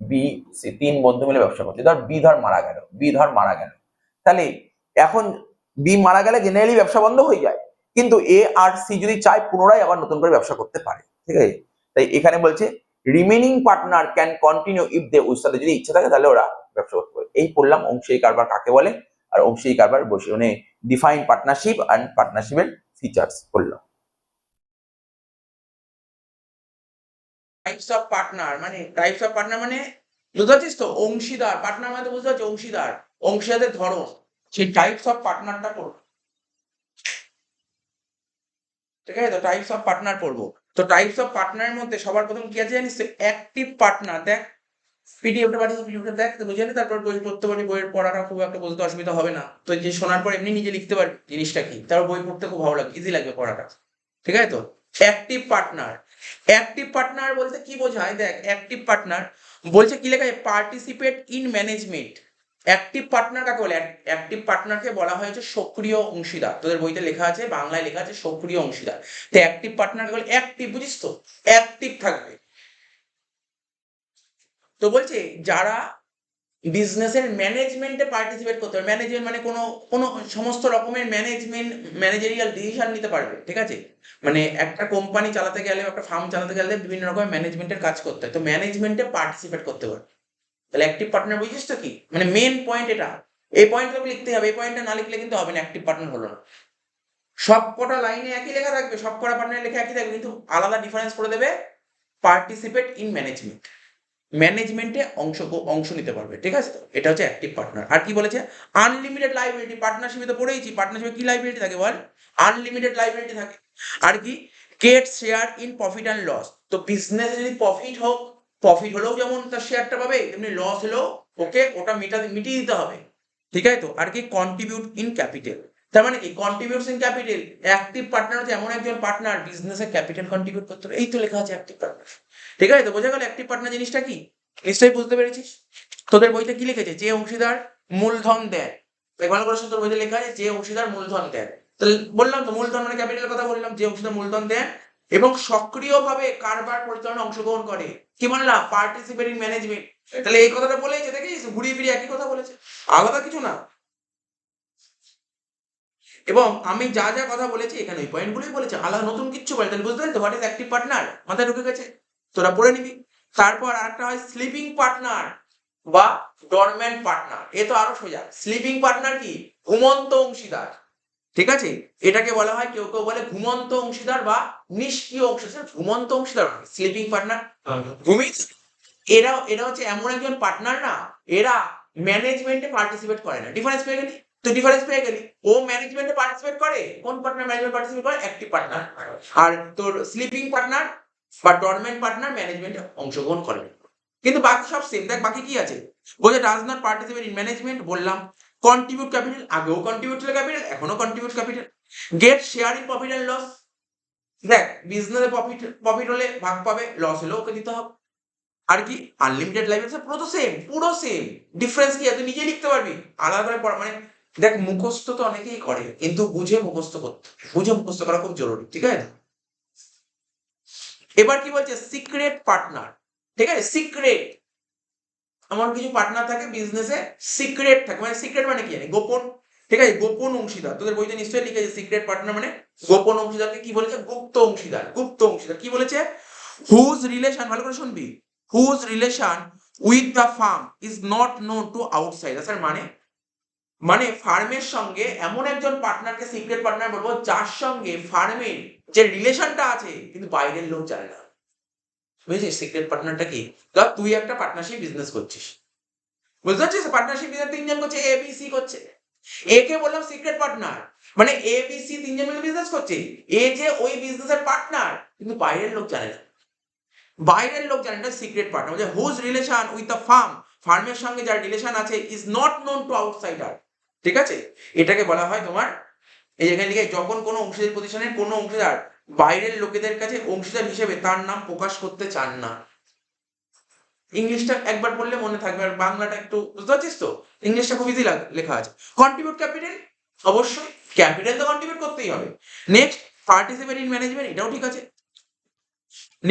বি সি, 3 বন্ধু মিলে ব্যবসা করছে, ধর বি ধর মারা গেল, তাহলে এখন বি মারা গেলে জেনারেলি ব্যবসা বন্ধ হয়ে যায়, কিন্তু এ আর সি যদি চায় পুনরায় আবার নতুন করে ব্যবসা করতে পারে। ঠিক আছে, তাই এখানে বলছে remaining partner can continue if they wish, তাদের যদি ইচ্ছা থাকে তাহলে ওরা ব্যবসা করতে পারে। এই পড়লাম অংশীদারি কারবার কাকে বলে, আর অংশীদারি কারবার বসে মানে ডিফাইন পার্টনারশিপ এন্ড পার্টনারশিপের ফিচার্স করলাম। টাইপস অফ পার্টনার মানে বুঝতে পারছিস তো, অংশীদার, পার্টনার মানে বুঝতে পারছি অংশীদারের ধরন, সেই টাইপস অফ পার্টনারটা পড়বো। ঠিক আছে, তো টাইপস অফ পার্টনার পড়বো। তো টাইপস অফ পার্টনারের মধ্যে সবার প্রথম কি আছে জানিস তো, অ্যাক্টিভ পার্টনার। দেখ পিডিএফটা পাঠিয়ে, পিডিএফটা দেখ তো বুঝে নি, তারপর বই পড়তে পারি, বইয়ের পড়াটা খুব একটা বলতে অসুবিধা হবে না, তো যে শোনার পর এমনি নিজে লিখতে পারবি জিনিসটা কি, তারপর বই পড়তে খুব ভালো লাগবে, ইজি লাগবে পড়াটা। ঠিক আছে, তো অ্যাক্টিভ পার্টনার বলতে কি বোঝায়? দেখ, অ্যাক্টিভ পার্টনার বলছে কি লেখা আছে, participate in management. Active partner কাকে বলে? অ্যাক্টিভ পার্টনারকে বলা হয়েছে সক্রিয় অংশীদার, তোদের বইতে লেখা আছে, বাংলায় লেখা আছে সক্রিয় অংশীদার। তো অ্যাক্টিভ পার্টনারকে বলে অ্যাক্টিভ, বুঝিস তো, অ্যাক্টিভ থাকবে। তো বলছে যারা বিজনেসের ম্যানেজমেন্টে পার্টিসিপেট করতে পারবে, ম্যানেজমেন্ট মানে কোনো কোনো সমস্ত রকমের ম্যানেজেরিয়াল ডিসিশন নিতে পারবে। ঠিক আছে, মানে একটা কোম্পানি চালাতে গেলে, একটা ফার্ম চালাতে গেলে বিভিন্ন রকমের ম্যানেজমেন্টের কাজ করতে হয়, তো ম্যানেজমেন্টে পার্টিসিপেট করতে পারবে। তাহলে অ্যাক্টিভ পার্টনার বুঝিস তো কি, মানে মেন পয়েন্ট এটা, এই পয়েন্ট তোকে লিখতে হবে, এই পয়েন্টটা না লিখলে কিন্তু হবে না, অ্যাক্টিভ পার্টনার হলো না। সব কটা লাইনে একই লেখা থাকবে, সব কটা পার্টনার লেখা একই থাকবে, কিন্তু আলাদা ডিফারেন্স করে দেবে, পার্টিসিপেট ইন ম্যানেজমেন্ট, ম্যানেজমেন্টে অংশ নিতে পারবে। ঠিক আছে, তো এটা হচ্ছে অ্যাক্টিভ পার্টনার। আর কি বলেছে, আনলিমিটেড লাইবিলিটি, পার্টনারশিপে তো পড়েইছি, পার্টনারশিপে কি লাইবিলিটি থাকে বল, আনলিমিটেড লাইবিলিটি থাকে। আর কি, get share in profit and loss, তো বিজনেস যদি প্রফিট হলেও যেমন তার শেয়ারটা পাবে, তেমনি লস হলেও ওকে ওটা মিটিয়ে দিতে হবে। ঠিক আছে, তো আর কি, কন্ট্রিবিউট ইন ক্যাপিটাল, তার মানে কি কন্ট্রিবিউশন ক্যাপিটাল, অ্যাক্টিভ পার্টনার হচ্ছে এমন একজন পার্টনার বিজনেসের ক্যাপিটাল কন্ট্রিবিউট করতে হবে। এই তো লেখা আছে অ্যাক্টিভ পার্টনার। ঠিক আছে, তো বোঝা গেল অ্যাক্টিভ পার্টনার জিনিসটা কি, নিশ্চয়ই বুঝতে পেরেছিস। তোদের বইতে কি লিখেছে, যে অংশীদার মূলধন দেয়, ভালো করে তোর বইতে লেখা আছে যে অংশীদার মূলধন দেয়। তাহলে বললাম তো মূলধন মানে ক্যাপিটালের কথা বললাম, যে অংশীদার মূলধন দেয় এবং সক্রিয়ভাবে কারবার পরিচালনায় অংশগ্রহণ করে, কি বললাম, পার্টিসিপেট ইন ম্যানেজমেন্ট। তাহলে এই কথাটা বলেছে, দেখিস ঘুরিয়ে ফিরিয়ে একই কথা বলেছে, আলাদা কিছু না। এবং আমি যা যা কথা বলেছি এখানে ওই পয়েন্টগুলোই বলেছে, আলাদা নতুন কিচ্ছু বলে। তাহলে বুঝতে পারলি তো হোয়াট ইজ অ্যাক্টিভ পার্টনার, মাথায় ঢুকে গেছে, তোরা পড়ে নিবি। তারপর আরেকটা হয় স্লিপিং পার্টনার বা ডরম্যান্ট পার্টনার। এ তো আরো সোজা। স্লিপিং পার্টনার কি, ঘুমন্ত অংশীদার। ঠিক আছে, এটাকে বলা হয়, কেউ কেউ বলে ঘুমন্ত অংশীদার বা নিষ্ক্রিয় অংশীদার। ঘুমন্ত অংশীদার স্লিপিং পার্টনার, ঘুমিয়ে এরা এরা হচ্ছে এমন একজন পার্টনার না, এরা ম্যানেজমেন্টে পার্টিসিপেট করে না। ডিফারেন্স পেয়ে গেলি, তো ডিফারেন্স পেয়ে গেলি। ও ম্যানেজমেন্টে পার্টিসিপেট করে, কোন পার্টনার ম্যানেজমেন্ট পার্টিসিপেট করে, অ্যাক্টিভ পার্টনার। আর তোর স্লিপিং পার্টনার বা ডরমেন্ট পার্টনার ম্যানেজমেন্টে অংশগ্রহণ করে না। কিন্তু বাকি সব সেম। দেখ বাকি কি আছে, বলছে does not participate in management, বললাম। কন্ট্রিবিউট ক্যাপিটাল, আগেও কন্ট্রিবিউট ছিল ক্যাপিটাল, এখনো contribute capital. Get share in profit and loss, দেখ বিজনেসে প্রফিট হলে ভাগ পাবে, লস হলে ওকে দিতে হবে। আর কি আনলিমিটেড লাইব্রেরি, পুরো তো সেম, পুরো সেম। ডিফারেন্স কি তুই নিজেই লিখতে পারবি, আলাদা করে পড়া মানে। দেখ মুখস্থ তো অনেকেই করে, কিন্তু বুঝে মুখস্থ করতে, বুঝে মুখস্থ করা খুব জরুরি। ঠিক আছে, এবার কি বলছে, সিক্রেট পার্টনার। ঠিক আছে, সিক্রেট, এমন কিছু পার্টনার থাকে বিজনেসে, সিক্রেট থাকে, মানে সিক্রেট মানে কি জানি, গোপন। ঠিক আছে, গোপন অংশীদার। তোদের বইতে নিশ্চয়ই লিখেছে সিক্রেট পার্টনার মানে গোপন অংশীদারকে কি বলেছে, গুপ্ত অংশীদার। গুপ্ত অংশীদার কি বলেছে, হুজ রিলেশন, ভালো করে শুনবি, whose relation with the firm is not known to outsiders. মানে মানে ফার্মের সঙ্গে এমন একজন পার্টনারকে সিক্রেট পার্টনার বলবো, যার সঙ্গে ফার্মের যে রিলেশনটা আছে কিন্তু বাইরের লোক জানে না। বুঝেছিস সিক্রেট পার্টনারটা কি? ধর তুই একটা পার্টনারশিপ বিজনেস করছিস, বুঝতে পারছিস, পার্টনারশিপ বিজনেস তিনজন করছে, এ বি সি করছে। এ কে বললাম সিক্রেট পার্টনার, মানে এ বি সি তিনজন মিলে বিজনেস করছে, এ যে ওই বিজনেসের পার্টনার, কিন্তু বাইরের লোক জানে না। বাইরের লোক জানে না, সিক্রেট পার্টনার। বলছে whose relation with the firm, ফার্মের সঙ্গে যার রিলেশন আছে, is not known to outsider. ঠিক আছে, এটাকে বলা হয় তোমার, এই যেখানে লিখে, যখন কোনো অংশীদার প্রতিষ্ঠানের কোনো অংশীদার বাইরের লোকেদের কাছে অংশীদার হিসেবে তার নাম প্রকাশ করতে চান না। ইংলিশটা একবার পড়লে মনে থাকবে, আর বাংলাটা একটু বুঝতে পারছিস তো, ইংলিশটা খুব ইজি লেখা আছে। কন্ট্রিবিউট ক্যাপিটাল, অবশ্যই ক্যাপিটাল তো কন্ট্রিবিউট করতেই হবে। নেক্সট পার্টিসিপেট ইন ম্যানেজমেন্ট, এটাও ঠিক আছে।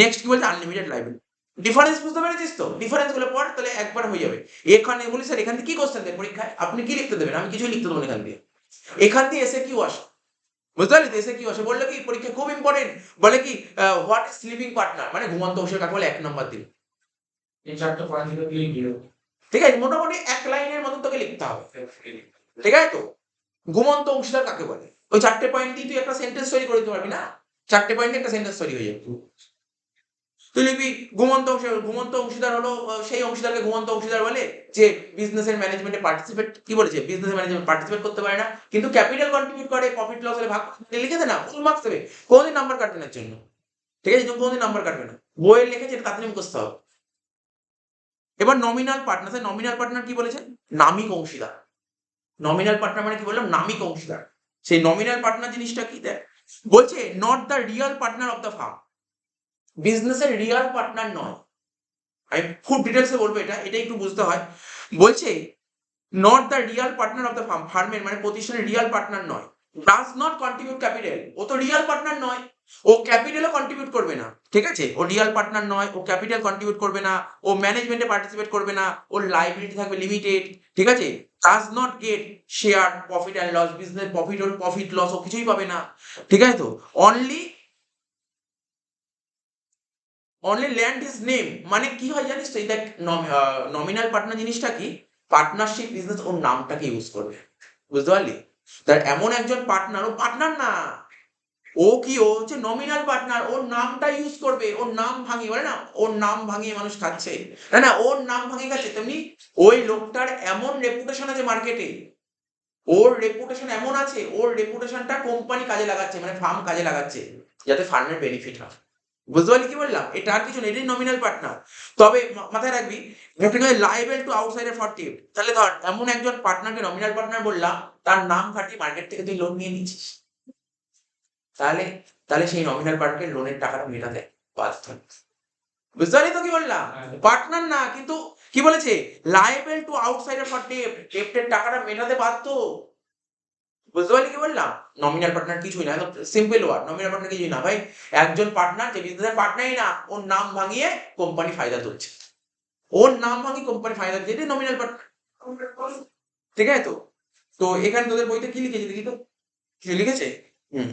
নেক্সট কি বলছে, আনলিমিটেড লাইব্রেরি। ডিফারেন্স বুঝতে পেরেছিস তো, ডিফারেন্স গুলো পড়, তাহলে একবার হয়ে যাবে। এখানে বলি স্যার এখান থেকে কি কোশ্চেন দেয় পরীক্ষায়, আপনি কি লিখতে দেবেন, আমি কিছুই লিখতে দেবো না এখান দিয়ে। এখান দিয়ে এসে কিউ আসে, বুঝতে পারলি, এসে কি আসে, বললো কি পরীক্ষা খুব ইম্পর্টেন্ট, বলে কি হোয়াট ইজ স্লিপিং পার্টনার, মানে ঘুমন্ত অংশের কাকে বলে, 1 নম্বর দিন। এই চারটা পয়েন্ট দিয়ে দিল, ঠিক আছে, মোটামুটি এক লাইনের মতন তোকে লিখতে হবে। ঠিক আছে, তো ঘুমন্ত অংশীদার কাকে বলে, ওই 4টে পয়েন্ট দিয়ে তুই একটা সেন্টেন্স তৈরি করে দিতে পারবি না, 4টে পয়েন্টে একটা সেন্টেন্স তৈরি হয়ে যাবে। তুই লিখবি ঘুমন্ত অংশীদার হলো সেই অংশীদারকে ঘুমন্ত অংশীদার বলে যে বিজনেসের ম্যানেজমেন্টে পার্টিসিপেট, কি বলেছে, বিজনেস ম্যানেজমেন্ট পার্টিসিপেট করতে পারে না, কিন্তু ক্যাপিটাল কন্ট্রিবিউট করে, প্রফিট লস হলে ভাগ লিখে দে না, ফুল মার্কস দেবে, কোনদিন নাম্বার কাটবে না জন্য। ঠিক আছে, তুমি কোনদিন নাম্বার কাটবে না, বইয়ের লিখেছে, এটা তাড়াতাড়ি মুখস্থ হবে। এবার নমিনাল পার্টনার, নমিনাল পার্টনার কি বলেছে, নামিক অংশীদার। নমিনাল পার্টনার মানে কি বললাম, নামিক অংশীদার। সেই নমিনাল পার্টনার জিনিসটা কি দেখ, বলছে not the Real partner of the farm, বিজনেসের রিয়াল পার্টনার নয়। আমি খুব ডিটেলসে বলবো, এটা একটু বুঝতে হয়। বলছে not the Real partner of the firm, ফার্মের মানে প্রতিষ্ঠানের রিয়াল পার্টনার নয়। ডাজ নট কন্ট্রিবিউট ক্যাপিটাল, ও তো রিয়াল পার্টনার নয়, ও ক্যাপিটালও কন্ট্রিবিউট করবে না। ঠিক আছে, ও রিয়াল পার্টনার নয়, ও ক্যাপিটাল কন্ট্রিবিউট করবে না, ও ম্যানেজমেন্টে পার্টিসিপেট করবে না, ওর লাইবিলিটি থাকবে লিমিটেড। ঠিক আছে, does not get share profit and loss, business profit loss ও কিছুই পাবে না। ঠিক আছে, তো অনলি ল্যান্ড হিজ নেম, মানে কি হয় জানিস তো, এই দেখ নমিনাল পার্টনার জিনিসটা কি, পার্টনারশিপ বিজনেস ওর নামটাকে ইউজ করবে, বুঝতে পারলি, তার এমন একজন পার্টনার, ও পার্টনার না, ও কি, ও হচ্ছে নমিনাল পার্টনার, ওর নামটা ইউজ করবে, ওর নাম ভাঙিয়ে, বলে না ওর নাম ভাঙিয়ে মানুষ খাচ্ছে, না না, ওর নাম ভাঙিয়ে খাচ্ছে, তেমনি ওই লোকটার এমন রেপুটেশন আছে মার্কেটে, ওর রেপুটেশন এমন আছে, ওর রেপুটেশনটা কোম্পানি কাজে লাগাচ্ছে, মানে ফার্ম কাজে লাগাচ্ছে, যাতে ফার্মের বেনিফিট হয়। বুঝতে পারলি কি বললাম? এটা আর কিছু না, এটাই নমিনাল পার্টনার। তবে মাথায় রাখবি একটা লায়েবল টু আউটসাইডার ফর টিপ। তাহলে ধর এমন একজন পার্টনারকে নমিনাল পার্টনার বললাম, তার নাম খাটিয়ে মার্কেট থেকে তুই লোন নিয়ে নিচ্ছিস, তাহলে তাহলে সেই নমিনাল পার্টনারকে লোনের টাকাটা মেটাতে বাধ্য। বুঝতে পারলি তো কি বললাম? পার্টনার না, কিন্তু কি বলেছে, liable to outsider for debt, ডেপ্টের টাকাটা মেটাতে বাধ্য। বুঝতে পারলি কি বললাম? নমিনাল পার্টনার কিছুই না, একদম সিম্পল ওয়ার্ড। নমিনাল পার্টনার কিছুই না ভাই, একজন পার্টনার যে বিজনেসের পার্টনারই না, ওর নাম ভাঙিয়ে কোম্পানি ফায়দা তুলছে, ওর নাম ভাঙিয়ে কোম্পানি ফায়দা তুলছে, এটাই নমিনাল পার্টনার। ঠিক আছে তো? তো এখানে তোদের বইতে কি লিখেছে দেখি তো, কি লিখেছে? হুম,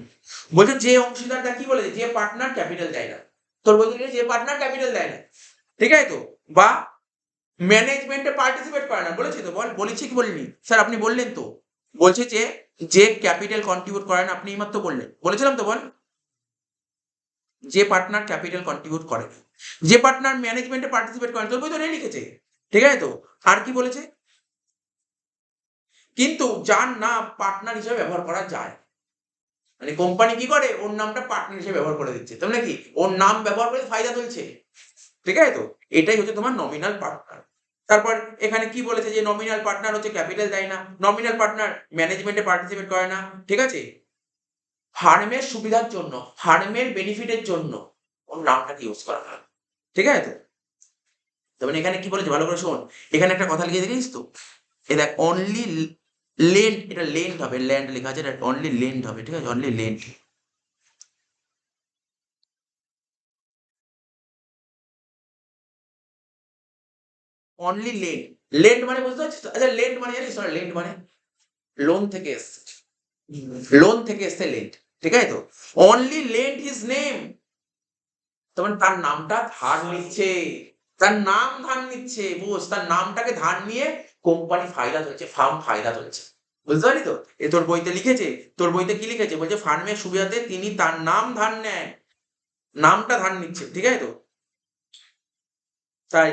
বলছে যে অংশীদারটা কি বলেছে, যে পার্টনার ক্যাপিটাল দেয় না। তোর বইতে লিখেছে যে পার্টনার ক্যাপিটাল দেয় না, ঠিক আছে তো, বা ম্যানেজমেন্টে পার্টিসিপেট করে না, বলেছি তো, বলেছি কি বলিনি স্যার? আপনি বললেন তো, বলছে যে যে ক্যাপিটাল কন্ট্রিবিউট করে না, আপনি এইমাত্র বললেন, বলেছিলাম তো, বল, যে পার্টনার ক্যাপিটাল কন্ট্রিবিউট করে, যে পার্টনার ম্যানেজমেন্টে পার্টিসিপেট করে, তোর বই তো লিখেছে, ঠিক আছে তো? আর কি বলেছে, কিন্তু যার নাম পার্টনার হিসেবে ব্যবহার করা যায়, মানে কোম্পানি কি করে, ওর নামটা পার্টনার হিসেবে ব্যবহার করে দিচ্ছে, তার মানে কি ওর নাম ব্যবহার করে ফায়দা তুলছে, ঠিক আছে তো? এটাই হচ্ছে তোমার নমিনাল পার্টনার। তারপর এখানে কি বলেছে, যে নমিনাল পার্টনার হচ্ছে ক্যাপিটাল দেয় না, নমিনাল পার্টনার ম্যানেজমেন্টে পার্টিসিপেট করে না, ঠিক আছে, ফার্মের সুবিধার জন্য, ফার্মের বেনিফিটের জন্য ওর নামটাকে ইউজ করা হয়, ঠিক আছে তো? তার মানে এখানে কি বলেছে ভালো করে শোন, এখানে একটা কথা লিখে দেখেছিস তো, এ দেখ, অনলি লেন্ড, এটা লেন্ড হবে, ল্যান্ড লেখা আছে, এটা অনলি লেন্ড হবে, ঠিক আছে, only lend. Only lend, lend মানে বুঝতে পারছিস তো? আচ্ছা, লেন্ড মানে জানিস, লেন্ড মানে লোন থেকে এসছে, লোন থেকে এসছে লেন্ড, ঠিক আছে তো? অনলি লেন্ড হিজ নেম, তার মানে তার নামটা ধার নিচ্ছে, তার নাম ধার নিচ্ছে, বুঝ, তার নামটাকে ধার নিয়ে কোম্পানি ফায়দা তুলছে, ফার্ম ফায়দা তুলছে, বুঝতে পারলি তো? এ তোর বইতে লিখেছে, তোর বইতে কি লিখেছে, বলছে ফার্মের সুবিধাতে তিনি তার নাম ধার নেন, নামটা ধার নিচ্ছে, ঠিক আছে তো? তাই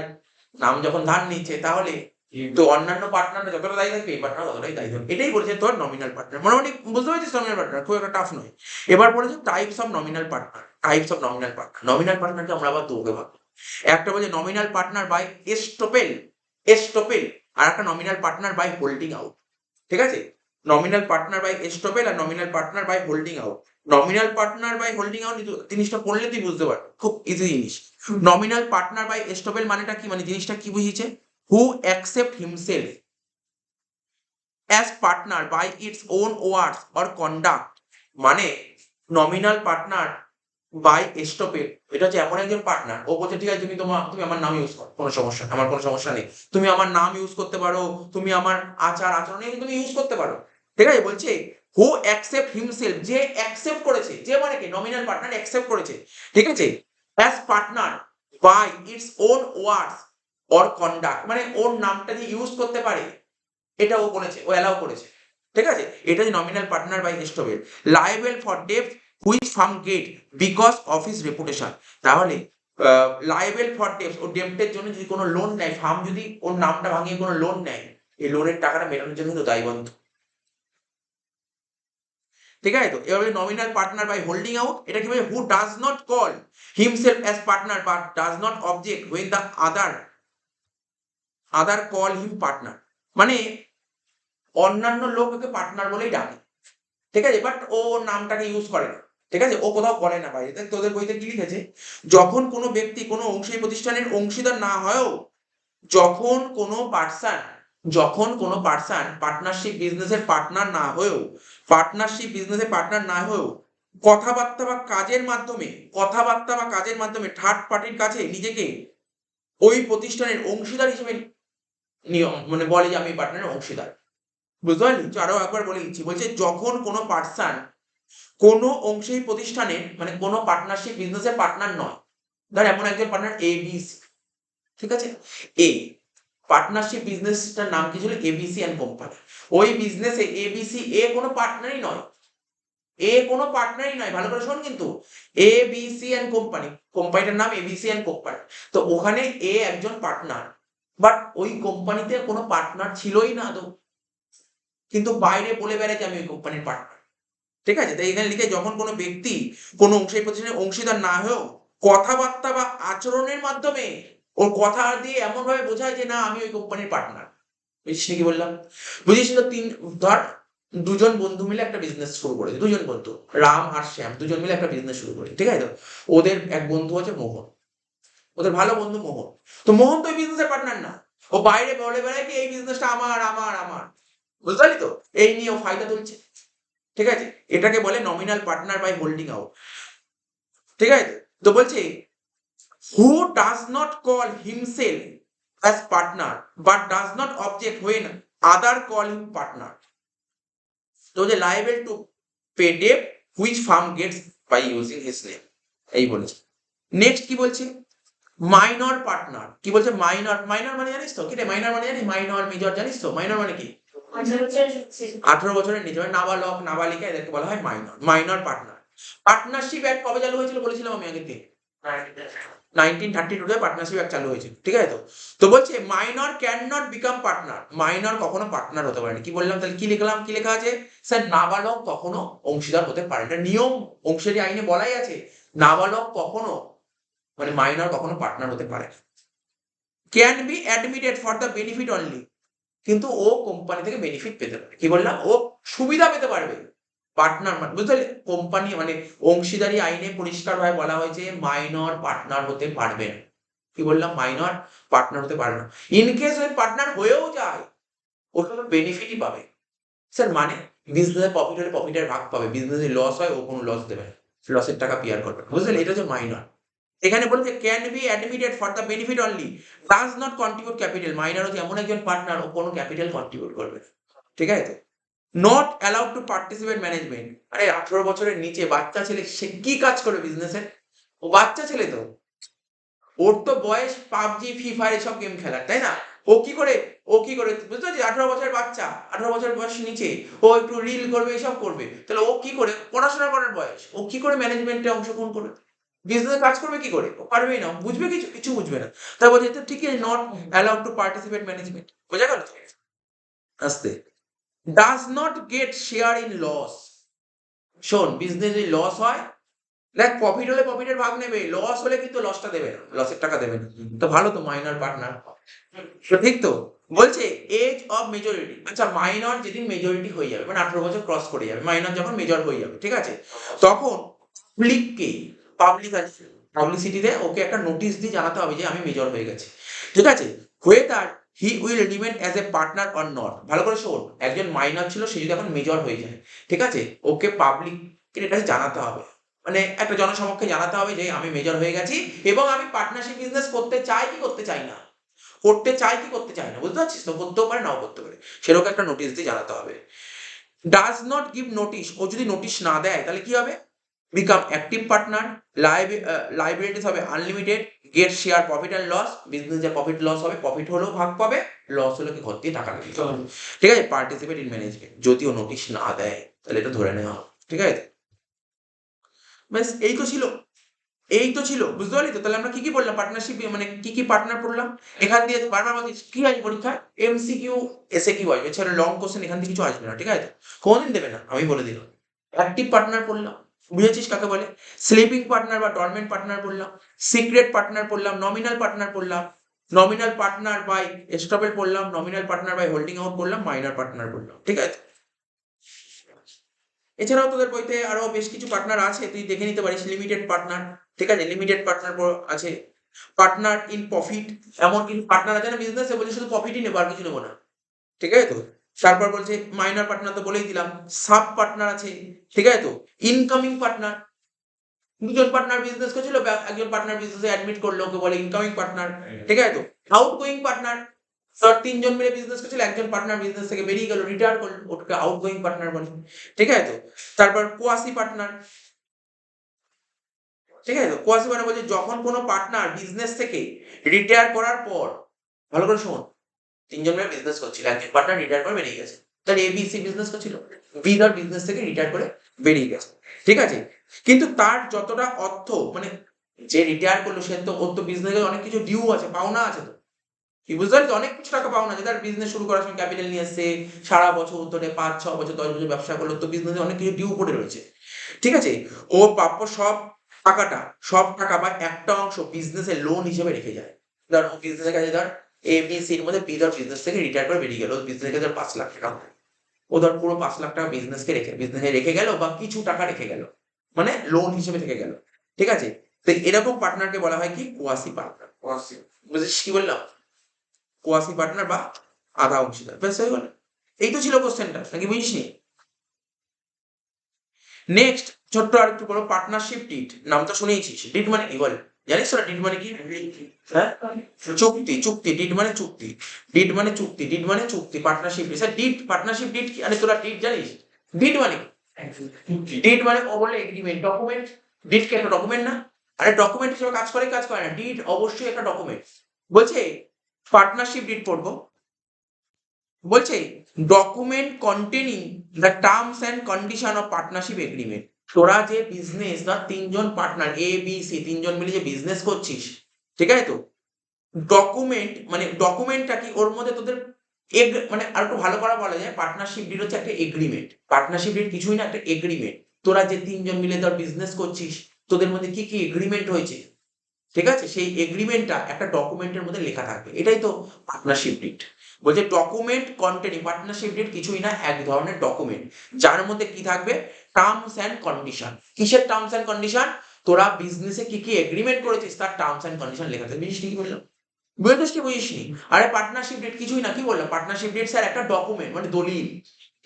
নাম যখন ধার নিচ্ছে, তাহলে তো অন্যান্য পার্টনাররা যতটা দায়ী থাকবে, এই পার্টনার ততটাই দায়ী থাকবে, এটাই বলেছে তোর নমিনাল পার্টনার। মোটামুটি বুঝতে পেরেছিস নমিনাল পার্টনার, খুব একটা টাফ নয়। এবার বলেছে types of nominal partner, types of nominal partner. Nominal পার্টনারকে আমরা আবার দুভাগে ভাগ, একটা বলছে nominal partner by estoppel, estoppel, আর একটা nominal partner by holding out, ঠিক আছে? নমিনাল পার্টনার বাই এস্টোপেল আর nominal partner by holding out. Nominal partner by holding out জিনিসটা পড়লে তুই বুঝতে পারবি, খুব ইজি জিনিস। নমিনাল পার্টনার বাই এস্টোপেল মানেটা কি, মানে জিনিসটা কি বুঝিয়েছে, who accept himself as partner by its own words or conduct, মানে নমিনাল পার্টনার বাই এস্টোপেল, এটা হচ্ছে এমন একজন পার্টনার, ও বলছে ঠিক আছে, তুমি আমার নাম ইউজ করো, কোনো সমস্যা, আমার কোনো সমস্যা নেই, তুমি আমার নাম ইউজ করতে পারো, তুমি আমার আচার আচরণে তুমি ইউজ করতে পারো, ঠিক আছে? বলছে হু অ্যাকসেপ্ট হিমসেলফ, যে অ্যাকসেপ্ট করেছে, যে মানে কি নমিনাল পার্টনার অ্যাকসেপ্ট করেছে, ঠিক আছে, as partner by its own words or conduct, মানে ওর নামটা যে ইউজ করতে পারে, এটা ও বলেছে, ও অ্যালাউ করেছে, ঠিক আছে? এটা হচ্ছে nominal partner by estoppel. Liable for ডেপ্ট which firm get because of his reputation, তাহলে লায়েবল ফর ডেপ্ট, ও ডেপ্টের জন্য যদি কোনো লোন নেয়, ফার্ম যদি ওর নামটা ভাঙিয়ে কোনো লোন নেয়, এই লোনের টাকাটা মেটানোর জন্য কিন্তু দায়বদ্ধ, ঠিক আছে তো? এবার nominal partner by holding out, এটা কি বলে, who does not call himself as partner but does not object when the other call him partner, মানে অন্যান্য লোক ওকে পার্টনার বলেই ডাকে, ঠিক আছে, বাট ও ওর নামটাকে ইউজ করে না, ঠিক আছে, ও কোথাও বলে না বাইরে। তোদের বইতে কি লিখেছে, যখন কোনো ব্যক্তি কোনো অংশী প্রতিষ্ঠানের অংশীদার না হয়েও, যখন কোনো পার্সন, যখন কোনো পার্সন পার্টনারশিপ বিজনেসের পার্টনার না হয়েও, পার্টনারশিপ বিজনেসের পার্টনার না হয়েও কথাবার্তা বা কাজের মাধ্যমে, কথাবার্তা বা কাজের মাধ্যমে থার্ড পার্টির কাছে নিজেকে ওই প্রতিষ্ঠানের অংশীদার হিসেবে নিয়ম মানে বলে যে আমি পার্টনারের অংশীদার, বুঝতে পারলি? আরো একবার বলে দিচ্ছি, বলছে যখন কোনো পার্সন কোনো অংশী প্রতিষ্ঠানে, মানে কোনো পার্টনারশিপ বিজনেসের পার্টনার নয়, ধর এমন একজন পার্টনার এ বি সি, ঠিক আছে, এ পার্টনারশিপ বিজনেসটার নাম কি ছিল, এবিসি এন্ড কোম্পানি, ওই বিজনেসে এবিসি, এ কোনো পার্টনারই নয়, এ কোনো পার্টনারই নয়, ভালো করে শোন কিন্তু, এবিসি এন্ড কোম্পানি, কোম্পানিটার নাম এবিসি এন্ড কোম্পানি, তো ওখানে এ একজন পার্টনার, বাট ওই কোম্পানিতে কোনো পার্টনার ছিলই না তো, কিন্তু বাইরে বলে বেড়াচ্ছে আমি ওই কোম্পানির পার্টনার, ঠিক আছে? তাই এখানে লিখে, যখন কোনো ব্যক্তি কোনো অংশী প্রতিষ্ঠানের অংশীদার না হয়েও কথাবার্তা বা আচরণের মাধ্যমে ওর কথা দিয়ে এমন ভাবে বোঝায় যে না আমি ওই কোম্পানির পার্টনার। বুঝিস কি বললাম? বুঝিস তো ধর দুজন বন্ধু মিলে একটা বিজনেস শুরু করেছে, দুজন বন্ধু রাম আর শ্যাম দুজন মিলে একটা বিজনেস শুরু করে, ঠিক আছে তো? ওদের এক বন্ধু আছে মোহন, ওদের ভালো বন্ধু মোহন। তো মোহন তো ওই বিজনেসের পার্টনার না, ও বাইরে বলে বেড়ায় কি এই বিজনেসটা আমার আমার আমার, বুঝতে পারলি তো? এই নিয়ে ও ফায়দা তুলছে, ঠিক আছে? এটাকে বলে nominal partner by holding out, ঠিক আছে? তো বলছে who does not call himself as partner but does not object when other call him partner, so they liable to pay debt which firm gets by using his name, এই বলেছে। Next কি বলছে? Minor partner. কি বলছে? Minor, minor মানে জানিস তো? কি রে মাইনর মানে? জানিস মাইনর মেজর জানিস তো? মাইনর মানে কি? 18 বছরের নিচে, মানে নাবালক নাবালিকা এদেরকে বলা হয় minor, minor partner. Partnership act কবে চালু হয়েছিল বলেছিলাম আমি আগের দিন? 1932 পার্টনারশিপ অ্যাক্ট চালু হয়েছে, ঠিক আছে তো? তো বলছে minor can not become partner, minor কখনো পার্টনার হতে পারে না। কি বললাম তাহলে? কি লিখলাম? কি লেখা আছে? স্যার নাবালক কখনো অংশীদার হতে পারে না, নিয়ম অংশীদারি আইনে বলাই আছে নাবালক কখনো, মানে মাইনর কখনো পার্টনার হতে পারে। Can be admitted for the benefit only, কিন্তু ও কোম্পানি থেকে বেনিফিট পেতে পারে। কি বললাম? ও সুবিধা পেতে পারবে। পার্টনার মানে বুঝতে পারলে? কোম্পানি মানে অংশীদারি আইনে পরিষ্কারভাবে বলা হয়েছে মাইনর পার্টনার হতে পারবে না। কি বললাম? মাইনর পার্টনার হতে পারবে না। ইন কেস ওই পার্টনার হয়েও যায়, ও শুধু বেনিফিটই পাবে। স্যার মানে বিজনেসে প্রফিট হলে প্রফিটের ভাগ পাবে, বিজনেসে লস হয় ও কোনো লস দেবে না, লসের টাকা পিয়ার করবে না, বুঝলেন? এটা হচ্ছে মাইনর। এখানে বলেছে can be admitted for the benefit only, does not contribute capital. Minor হচ্ছে এমন একজন পার্টনার ও কোনো ক্যাপিটাল কন্ট্রিবিউট করবে না, ঠিক আছে তো? Not allowed to participate management. আরে 18 বছরের নিচে বাচ্চা ছেলে সে কি কাজ করবে বিজনেসে? ও বাচ্চা ছেলে তো, ওর তো বয়স পাবজি ফ্রি ফায়ার এসব গেম খেলার, তাই না? ও কি করে, ও কি করে বুঝতে পারছিস? 18 বছরের বাচ্চা, 18 বছর বয়স নিচে, ও একটু রিল করবে এসব করবে, তাহলে ও কি করে পড়াশোনা করার বয়স, ও কি করে ম্যানেজমেন্টে অংশগ্রহণ করবে? বিজনেস কাজ করবে কি করে? ও পারবেই না, বুঝবে কিছু? কিছু বুঝবে না। তাই বলছে তো ঠিক আছে, not allowed to participate management, বোঝা গেল তো? আস্তে, does not get share in loss. শোন, বিজনেস যদি লস হয়, দেখ প্রফিট হলে প্রফিটের ভাগ নেবে, লস হলে কিন্তু লসটা দেবে না, লসের টাকা দেবে না। তো ভালো তো, মাইনর পার্টনার, ঠিক তো? বলছে এজ অফ মেজরিটি, আচ্ছা মাইনর যেদিন মেজরিটি হয়ে যাবে, মানে 18 বছর ক্রস করে যাবে, মাইনর যখন মেজর হয়ে যাবে, ঠিক আছে? তখন পাবলিককে, পাবলিক আছে, পাবলিসিটিতে ওকে একটা নোটিশ দিয়ে জানাতে হবে যে আমি মেজর হয়ে গেছি, ঠিক আছে? Whether he will remain as a partner or not. ভালো করে শোন, একজন মাইনর ছিল, সে যদি এখন মেজর হয়ে যায়, ঠিক আছে, ওকে পাবলিকের এটা জানাতে হবে, মানে একটা জনসমক্ষে জানাতে হবে যে আমি মেজর হয়ে গেছি এবং আমি পার্টনারশিপ বিজনেস করতে চাই কি করতে চাই না, করতে চাই কি করতে চাই না, বুঝতে পারছিস তো? করতেও পারে নাও করতে পারে, সেরকম একটা নোটিশ দিয়ে জানাতে হবে। ডাজ নট গিভ নোটিশ, ও যদি নোটিশ না দেয় তাহলে কি হবে? বিকাম অ্যাক্টিভ পার্টনার, লাইবিলিটিস হবে unlimited, get share profit and loss, business যে প্রফিট লস হবে, প্রফিট হলেও ভাগ পাবে, লস হলে কি ঘর দিয়ে টাকা দিতে হবে, ঠিক আছে? পার্টিসিপেট ইন ম্যানেজমেন্ট, যদিও নোটিশ না দেয় তাহলে এটা ধরে নেওয়া হবে, ঠিক আছে? ব্যাস এই তো ছিল, এই তো ছিল, বুঝতে পারলি তো? তাহলে আমরা কি কি বললাম? পার্টনারশিপ মানে কি কি পার্টনার পড়লাম। এখান দিয়ে বারবার বলছিস কি হয় পরীক্ষায়? এমসিকিউ এসে কিউ আসবে, এছাড়া লং কোশ্চেন এখান থেকে কিছু আসবে না, ঠিক আছে? কোনদিন দেবে না, আমি বলে দিলাম। অ্যাক্টিভ পার্টনার পড়লাম, বুঝেছিস কাকে বলে? স্লিপিং পার্টনার বা ডরমেন্ট পার্টনার পড়লাম, সিক্রেট পার্টনার পড়লাম, নমিনাল পার্টনার পড়লাম, নমিনাল পার্টনার বাই এস্টপেল পড়লাম, nominal partner by holding out পড়লাম, মাইনর পার্টনার পড়লাম, ঠিক আছে? এছাড়াও তোদের বইতে আরো বেশ কিছু পার্টনার আছে, তুই দেখে নিতে পারিস। লিমিটেড পার্টনার, ঠিক আছে, লিমিটেড পার্টনার আছে। পার্টনার ইন প্রফিট, এমন কিছু পার্টনার আছে না বিজনেসে, বলছে শুধু প্রফিটই নেবো আর কিছু নেবো না, ঠিক আছে তো? তারপর বলছে মাইনর পার্টনার তো বলেই দিলাম। সাব পার্টনার আছে, ঠিক আছে তো? ইনকামিং পার্টনার, দুজন পার্টনার বিজনেস করছিল, একজন পার্টনার বিজনেসে অ্যাডমিট করলো, ওকে বলে ইনকামিং পার্টনার, ঠিক আছে তো? আউটগোয়িং পার্টনার, ধর তিনজন মিলে বিজনেস করছিল, একজন পার্টনার বিজনেস থেকে বেরিয়ে গেল, রিটায়ার করলো, ওটাকে আউটগোয়িং পার্টনার বলে, ঠিক আছে তো? তারপর কোয়াসি পার্টনার, ঠিক আছে তো? কোয়াসি মানে বলছে যখন কোনো পার্টনার বিজনেস থেকে রিটায়ার করার পর, ভালো করে শোন, তিনজন মিলে বিজনেস করছিল, একজন পার্টনার রিটায়ার করে বেরিয়ে গেছে, তার এবিসি বিজনেস করছিল, বি ধর বিজনেস থেকে রিটায়ার করে বেরিয়ে গেছে, ঠিক আছে? কিন্তু তার যতটা অর্থ, মানে যে রিটায়ার করলো সে তো, ওর তো বিজনেসে অনেক কিছু ডিউ আছে, পাওনা আছে তো, কি বুঝতে পারছিস? অনেক কিছু টাকা পাওনা আছে, তার বিজনেস শুরু করার সময় ক্যাপিটাল নিয়ে এসছে, সারা বছর ধরে 5-6 বছর 10 বছর ব্যবসা করলো, তো বিজনেসে অনেক কিছু ডিউ পড়ে রয়েছে, ঠিক আছে? ও প্রাপ্য সব টাকাটা সব টাকা বা একটা অংশ বিজনেসের লোন হিসেবে রেখে যায়। ধর বিজনেসের কাছে ধর এবিসির মধ্যে বি ধর বিজনেস থেকে রিটায়ার করে বেরিয়ে গেল, বিজনেসের কাছে ধর 5 লাখ টাকা, ও ধর পুরো 5 লাখ টাকা বিজনেসকে রেখে গেল বা কিছু টাকা রেখে গেল, মানে লোন হিসেবে থেকে গেল, ঠিক আছে? তো এরকম পার্টনারকে বলা হয় কি কোয়াসি পার্টনার। বুঝেছিস কি বললাম? কোয়াসি পার্টনার বা আধা অংশীদার, ব্যাস হয়ে গেল। এই তো ছিল কোশ্চেনটা, নাকি বুঝিসনি? নেক্সট ছোট্ট আর একটু বড়, পার্টনারশিপ ডিড, নাম তো শুনেইছিস। ডিড মানে কি বল? জানিস তোরা ডিড মানে কি? হ্যাঁ, চুক্তি। চুক্তি, ডিড মানে চুক্তি। ডিড মানে চুক্তি, ডিড মানে চুক্তি। Partnership did, sir did partnership deed কি? আরে তোরা ডিড জানিস? ডিড মানে কি? ডিড মানে ও বলে এগ্রিমেন্ট, ডকুমেন্ট। ডিড কি একটা ডকুমেন্ট না? আরে ডকুমেন্ট হিসেবে কাজ করে না, ডিড অবশ্যই একটা ডকুমেন্ট। বলছে পার্টনারশিপ ডিড পড়বো, বলছে document containing the terms and condition of partnership agreement. তোরা যে বিজনেস বা তিনজন পার্টনার এ বি সি তিনজন মিলে যে বিজনেস করছিস, ঠিক আছে তো, ডকুমেন্ট মানে ডকুমেন্টটা কি ওর মধ্যে তোদের মানে আর একটু ভালো করা বলা যায়, পার্টনারশিপ ডিড হচ্ছে একটা এগ্রিমেন্ট। পার্টনারশিপ ডিড কিছুই না, একটা এগ্রিমেন্ট। তোরা যে তিনজন মিলে ধর বিজনেস করছিস, তোদের মধ্যে কি কি এগ্রিমেন্ট হয়েছে, ঠিক আছে, সেই এগ্রিমেন্টটা একটা ডকুমেন্টের মধ্যে লেখা থাকবে, এটাই তো পার্টনারশিপ ডিড। বলছে ডকুমেন্ট কন্টেনিং, পার্টনারশিপ ডিড কিছুই না, এক ধরনের ডকুমেন্ট যার মধ্যে কি থাকবে, টার্মস অ্যান্ড কন্ডিশন। কিসের টার্মস অ্যান্ড কন্ডিশন? তোরা বিজনেসে কি কি এগ্রিমেন্ট করেছিস তার টার্মস অ্যান্ড কন্ডিশন লেখা থাকবে। বুঝিস কি বললাম? বুঝেছিস কি বুঝিসনি? আরে পার্টনারশিপ ডিড কিছুই না, কি বললাম, পার্টনারশিপ ডিড স্যার একটা ডকুমেন্ট মানে দলিল।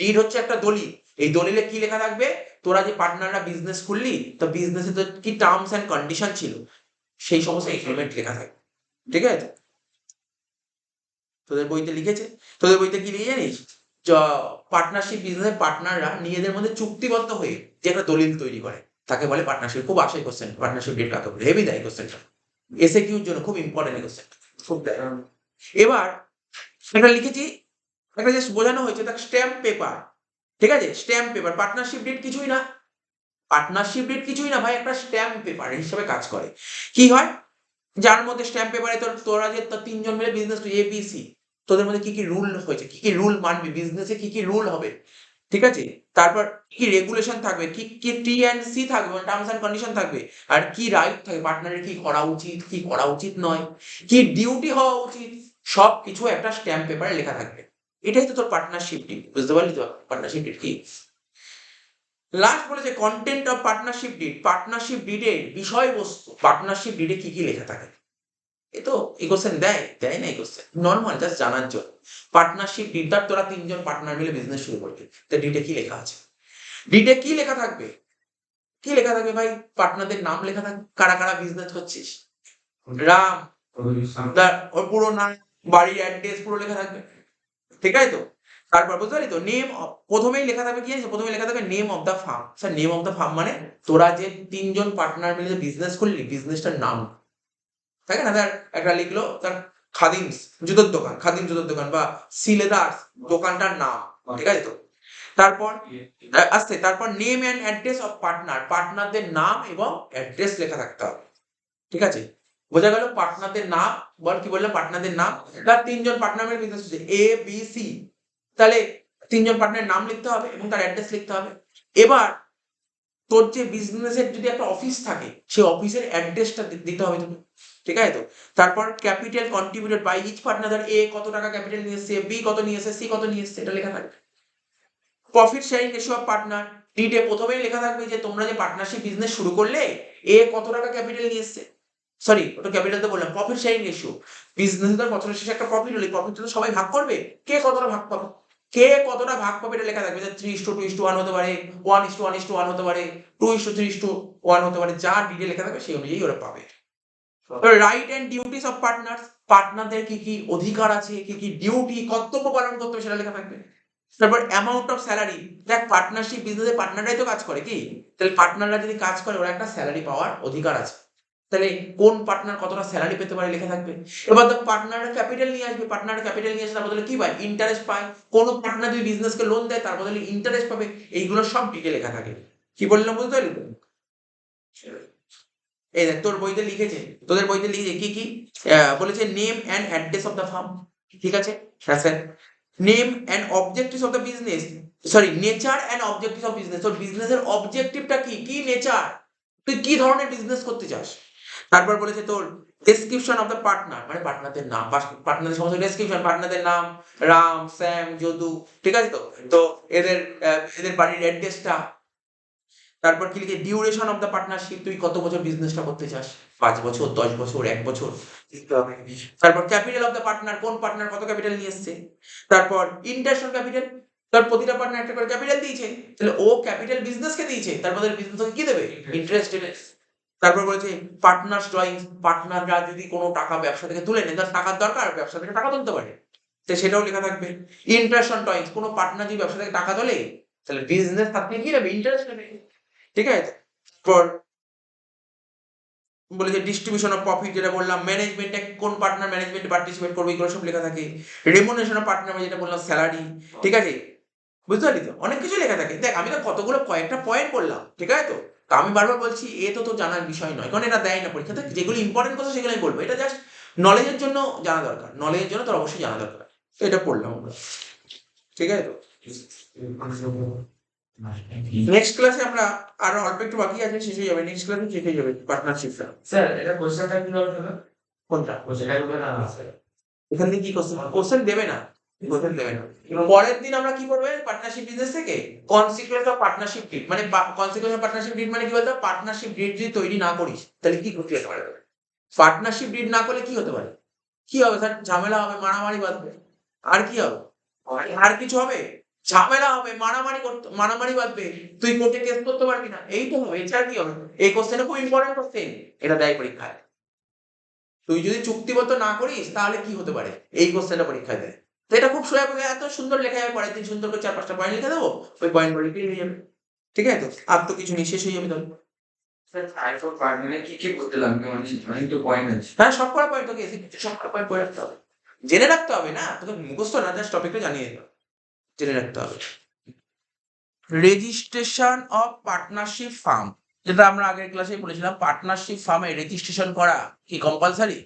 ডিড হচ্ছে একটা দলিল। এই দলিলে কি লেখা থাকবে, তোরা যে পার্টনাররা বিজনেস খুললি, তো বিজনেসে তো কি টার্মস অ্যান্ড কন্ডিশন ছিল, সেই সমস্ত এগ্রিমেন্ট লেখা থাকে, ঠিক আছে? তোদের বইতে লিখেছে, তোদের বইতে কি লিখে জানিস? পার্টনারশিপ বিজনেসের পার্টনাররা নিজেদের মধ্যে চুক্তিবদ্ধ হয়ে যে একটা দলিল তৈরি করে, তাকে বলে পার্টনারশিপ। খুব আসে কোশ্চেন, পার্টনারশিপ ডিড কাকে বলে, হেভি দেয় কোশ্চেনটা, এসে কিউর জন্য খুব ইম্পর্টেন্ট কোশ্চেন, খুব দেয়। এবার এটা লিখেছি, একটা জাস্ট বোঝানো হয়েছে, তার স্ট্যাম্প পেপার, ঠিক আছে, স্ট্যাম্প পেপার। পার্টনারশিপ ডিড কিছুই না, পার্টনারশিপ ডিড কিছুই না ভাই, একটা স্ট্যাম্প পেপার হিসেবে কাজ করে। কি হয়, যার মধ্যে স্ট্যাম্প পেপারে তোরা যে তিনজন মিলে বিজনেস এবিসি, তোদের মধ্যে কি কি রুল হয়েছে, কি কি রুল মানবি বিজনেসে, কি কি রুল হবে, ঠিক আছে, তারপর কি রেগুলেশন থাকবে, কি কি টি অ্যান্ড সি থাকবে, মানে টার্মস অ্যান্ড কন্ডিশন থাকবে, আর কি রাইট থাকবে, পার্টনারের কি করা উচিত কি করা উচিত নয়, কি ডিউটি হওয়া উচিত, সব কিছু একটা স্ট্যাম্প পেপারে লেখা থাকবে। এটাই তো তোর পার্টনারশিপ ডিড। বুঝতে পারলি তো পার্টনারশিপ ডিড কি? লাস্ট বলেছে content of partnership deed, partnership ডিডের বিষয়বস্তু, পার্টনারশিপ ডিডে কি কি লেখা থাকে। এ তো এই কোশ্চেন দেয় না, এই কোশ্চেন নর্মাল জাস্ট জানার জন্য। পার্টনারশিপ ডিড, তোরা তিনজন পার্টনার মিলে বিজনেস শুরু করবি, তো ডিডে কি লেখা আছে? ডিডে কি লেখা থাকবে? কি লেখা থাকবে ভাই? পার্টনারদের নাম লেখা থাকবে, কারা কারা বিজনেস করছিস, রাম, ওর পুরো নাম, বাড়ির অ্যাড্রেস পুরো লেখা থাকবে, ঠিক আছে তো? তারপর বুঝতে পারলি তো, নেম, প্রথমেই লেখা থাকবে কি জানিস, প্রথমে লেখা থাকবে name of the farm. Sir name of the farm মানে তোরা যে তিনজন পার্টনার মিলে যে বিজনেস করলি, বিজনেসটার নাম, তাই না? তার একটা লিখলো তার খাদিমস জুতোর দোকান, খাদিম জুতোর দোকান বা সিলেদার্স দোকানটার নাম, ঠিক আছে তো? তারপর তারপর name and address of partner, পার্টনারদের নাম এবং অ্যাড্রেস লেখা থাকতে হবে, ঠিক আছে? বোঝা গেল পার্টনারদের নাম। বল কি বললাম, পার্টনারদের নাম। তার তিনজন পার্টনার মিলে বিজনেস হচ্ছে এ বি সি, তাহলে তিনজন পার্টনারের নাম লিখতে হবে এবং তার অ্যাড্রেস লিখতে হবে। এবার তোর যে বিজনেসের যদি একটা অফিস থাকে, সেই অফিসের অ্যাড্রেসটা দিতে হবে তুমি, ঠিক আছে তো? তারপর capital contributed by each partner, ধর এ কত টাকা ক্যাপিটাল নিয়ে এসছে, বি কত নিয়ে এসছে, সি কত নিয়ে এসছে, এটা লেখা থাকবে। Profit sharing ratio of partner, ডিডে প্রথমেই লেখা থাকবে যে তোমরা যে পার্টনারশিপ বিজনেস শুরু করলে, এ কত টাকা ক্যাপিটাল নিয়ে এসছে, সরি ওটা ক্যাপিটাল তো বললাম। প্রফিট শেয়ারিং রেশিও, বিজনেস ধর বছরের শেষে একটা প্রফিট হলে, প্রফিট তো সবাই ভাগ করবে, কে কতটা ভাগ পাবে, কে কতটা ভাগ পাবে এটা লেখা থাকবে। 3:2:1 হতে পারে, 1:1:1 হতে পারে, 2:3:1 হতে পারে, যা ডিটেল লেখা থাকবে সেই অনুযায়ী ওরা পাবে। Right and duties of partners, পার্টনারদের কি কি অধিকার আছে, কি কি ডিউটি কর্তব্য পালন করতে হবে সেটা লেখা থাকবে। তারপর অ্যামাউন্ট অফ স্যালারি, দেখ পার্টনারশিপ বিজনেসে পার্টনাররাই তো কাজ করে, কি তাহলে পার্টনাররা যদি কাজ করে ওরা একটা স্যালারি পাওয়ার অধিকার আছে, তাহলে কোন পার্টনার কতটা স্যালারি পেতে পারে লেখা থাকবে। এবার তো পার্টনাররা ক্যাপিটাল নিয়ে আসবে, পার্টনাররা ক্যাপিটাল নিয়ে আসে তার বদলে কি পায়, ইন্টারেস্ট পায়। কোন পার্টনার যদি বিজনেসকে লোন দেয় তার বদলে ইন্টারেস্ট পাবে, এইগুলো সব ডিটেল লেখা থাকে। কি বললাম বুঝতে পারলি তো? এই দেখ তোর বইতে লিখেছে, তোদের বইতে লিখেছে কি কি বলেছে, name and address of the farm, ঠিক আছে? হ্যাঁ sir. Name and objectives of the business, sorry nature and objectives of business, তোর বিজনেসের অবজেক্টিভটা কি, কি নেচার, তুই কি ধরনের বিজনেস করতে চাস। তারপর বলেছে তোর ডেসক্রিপশন অফ দ্য পার্টনার, মানে পার্টনারদের নাম, পার্টনারদের সমস্ত ডেসক্রিপশন, পার্টনারদের নাম রাম, শ্যাম, যদু, ঠিক আছে তো। তো এদের এদের বাড়ির অ্যাড্রেসটা। তারপর কি লিখে ডিউরেশন অফ দ্য পার্টনারশিপ, তুই কত বছর বিজনেসটা করতে চাস, 5 বছর, 10 বছর, 1 বছর লিখতে হবে। তারপর ক্যাপিটাল অফ দ্য পার্টনার, কোন পার্টনার কত ক্যাপিটাল নিয়ে এসছে। তারপর ইন্টারন্যাশনাল ক্যাপিটাল, তার প্রতিটা পার্টনার একটা করে ক্যাপিটাল দিয়েছে, তাহলে ও ক্যাপিটাল বিজনেসকে দিয়েছে, তারপর বিজনেস কি দেবে, ইন্টারেস্ট দেবে। তারপর বলেছে পার্টনার ড্রয়িং, পার্টনাররা যদি কোনো টাকা ব্যবসা থেকে তুলে নেয়, তার টাকার দরকার, ব্যবসা থেকে টাকা তুলতে পারে, তো সেটাও লেখা থাকবে। ইন্টারেস্ট ড্রয়িং, কোনো পার্টনার যদি ব্যবসা থেকে টাকা তোলে, তাহলে বিজনেস থাকতে কি নেবে, ইন্টারেস্ট নেবে, ঠিক আছে। তারপর বলেছে ডিস্ট্রিবিউশন অফ প্রফিট, যেটা বললাম, ম্যানেজমেন্টে কোন পার্টনার ম্যানেজমেন্টে পার্টিসিপেট করবে, এগুলো সব লেখা থাকে। রেমুনারেশন অফ পার্টনার, যেটা বললাম স্যালারি, ঠিক আছে, বুঝতে পারলি তো, অনেক কিছু লেখা থাকে। দেখ আমি তো কতগুলো কয়েকটা পয়েন্ট বললাম, ঠিক আছে তো। তো আমি বারবার বলছি এ তো তোর জানার বিষয় নয়, কারণ এটা দেয় না পরীক্ষাতে, যেগুলো ইম্পর্টেন্ট কথা সেগুলো আমি বলবো, এটা জাস্ট নলেজের জন্য জানা দরকার, নলেজের জন্য তোর অবশ্যই জানা দরকার। তো এটা পড়লাম আমরা, ঠিক আছে তো। নেক্সট ক্লাসে আমরা আরো অল্প একটু বাকি আছে, শেষ হয়ে যাবে, নেক্সট ক্লাসে শেষ হয়ে যাবে পার্টনারশিপটা। স্যার এটা কোশ্চেনটা কি হবে দাদা? কোনটা? কোশ্চেনটা হবে না স্যার? এখান থেকে কি কোশ্চেন দেবে না, কোশ্চেন দেবে না। পরের দিন আমরা কি করবে, পার্টনারশিপ বিজনেস থেকে কনসিকুয়েন্স অফ পার্টনারশিপ ডিড, মানে কনসিকুয়েন্স অফ পার্টনারশিপ ডিড মানে কি বলতো, পার্টনারশিপ ডিড যদি তৈরি না করিস তাহলে কি ক্ষতি হতে পারে। পার্টনারশিপ ডিড না করলে কি হতে পারে, কি হবে স্যার, ঝামেলা হবে, মারামারি বাঁধবে, আর কি হবে, আর কিছু হবে, ঝামেলা হবে, মারামারি বাঁধবে, তুই কোর্টে কেস করতে পারবি না, এই তো হবে, এছাড়া কি হবে। এই কোশ্চেনটা খুব ইম্পর্টেন্ট কোশ্চেন, এটা দেয় পরীক্ষায়। তুই যদি চুক্তিবদ্ধ না করিস তাহলে কি হতে পারে, এই কোশ্চেনটা পরীক্ষায় দেয়। তো এটা খুব সোজা, এত সুন্দর লেখা যাবে, পরের দিন সুন্দর করে 4-5টা পয়েন্ট লিখে দেবো, ওই পয়েন্ট গুলো লিখে নিয়ে যাবে, ঠিক আছে তো। আর তো কিছু নেই, শেষ হয়ে যাবে তাহলে। স্যার আইফোন পার্টনারে কি কি করতে লাগবে, মানে অনেক তো পয়েন্ট আছে। হ্যাঁ, সব কটা পয়েন্ট তোকে এসে সব কটা পয়েন্ট পড়ে রাখতে হবে, জেনে রাখতে হবে না, তোকে মুখস্থ না, জাস্ট টপিকটা জানিয়ে দিতে হবে, জেনে রাখতে হবে। রেজিস্ট্রেশন অফ পার্টনারশিপ ফার্ম, যেটা আমরা আগের ক্লাসে বলেছিলাম, পার্টনারশিপ ফার্মে রেজিস্ট্রেশন করা কি কম্পালসারি?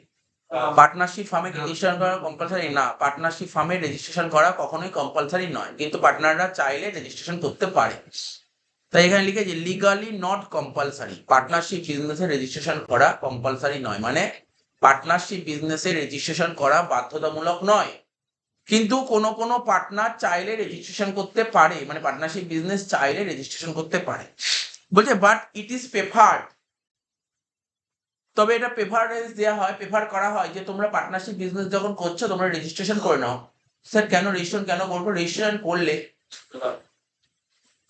পার্টনারশিপ ফার্মে রেজিস্ট্রেশন করা কম্পালসারি না, পার্টনারশিপ ফার্মে রেজিস্ট্রেশন করা কখনোই কম্পালসারি নয়, কিন্তু পার্টনাররা চাইলে রেজিস্ট্রেশন করতে পারে। তাই এখানে লিখেছি লিগালি নট কম্পালসারি, পার্টনারশিপ বিজনেসে রেজিস্ট্রেশন করা কম্পালসারি নয়, মানে পার্টনারশিপ বিজনেসে রেজিস্ট্রেশন করা বাধ্যতামূলক নয়, কিন্তু কোনো পার্টনার চাইলে রেজিস্ট্রেশন করতে পারে, মানে পার্টনারশিপ বিজনেস চাইলে রেজিস্ট্রেশন করতে পারে। বলছে বাট ইট ইজ প্রেফার্ড, তবে এটা প্রেফারেন্স দেওয়া হয়, প্রেফার করা হয় যে তোমরা পার্টনারশিপ বিজনেস যখন করছো তোমরা রেজিস্ট্রেশন করে নাও। স্যার কেন রেজিস্ট্রেশন কেন করবো, রেজিস্ট্রেশন করলে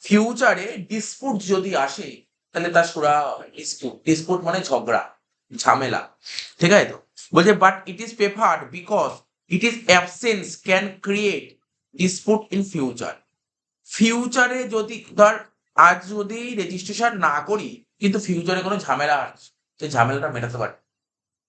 ফিউচারে ডিসপুট যদি আসে তাহলে তার সুরা, ডিসপুট মানে ঝগড়া, ঝামেলা, ঠিক আছে তো। বলছে but it is preferred because it is absence can create dispute in future. ফিউচারে যদি ধর আজ যদি রেজিস্ট্রেশন না করি কিন্তু ফিউচারে কোনো ঝামেলা আসছে, তো ঝামেলাটা মেটাতে পারি,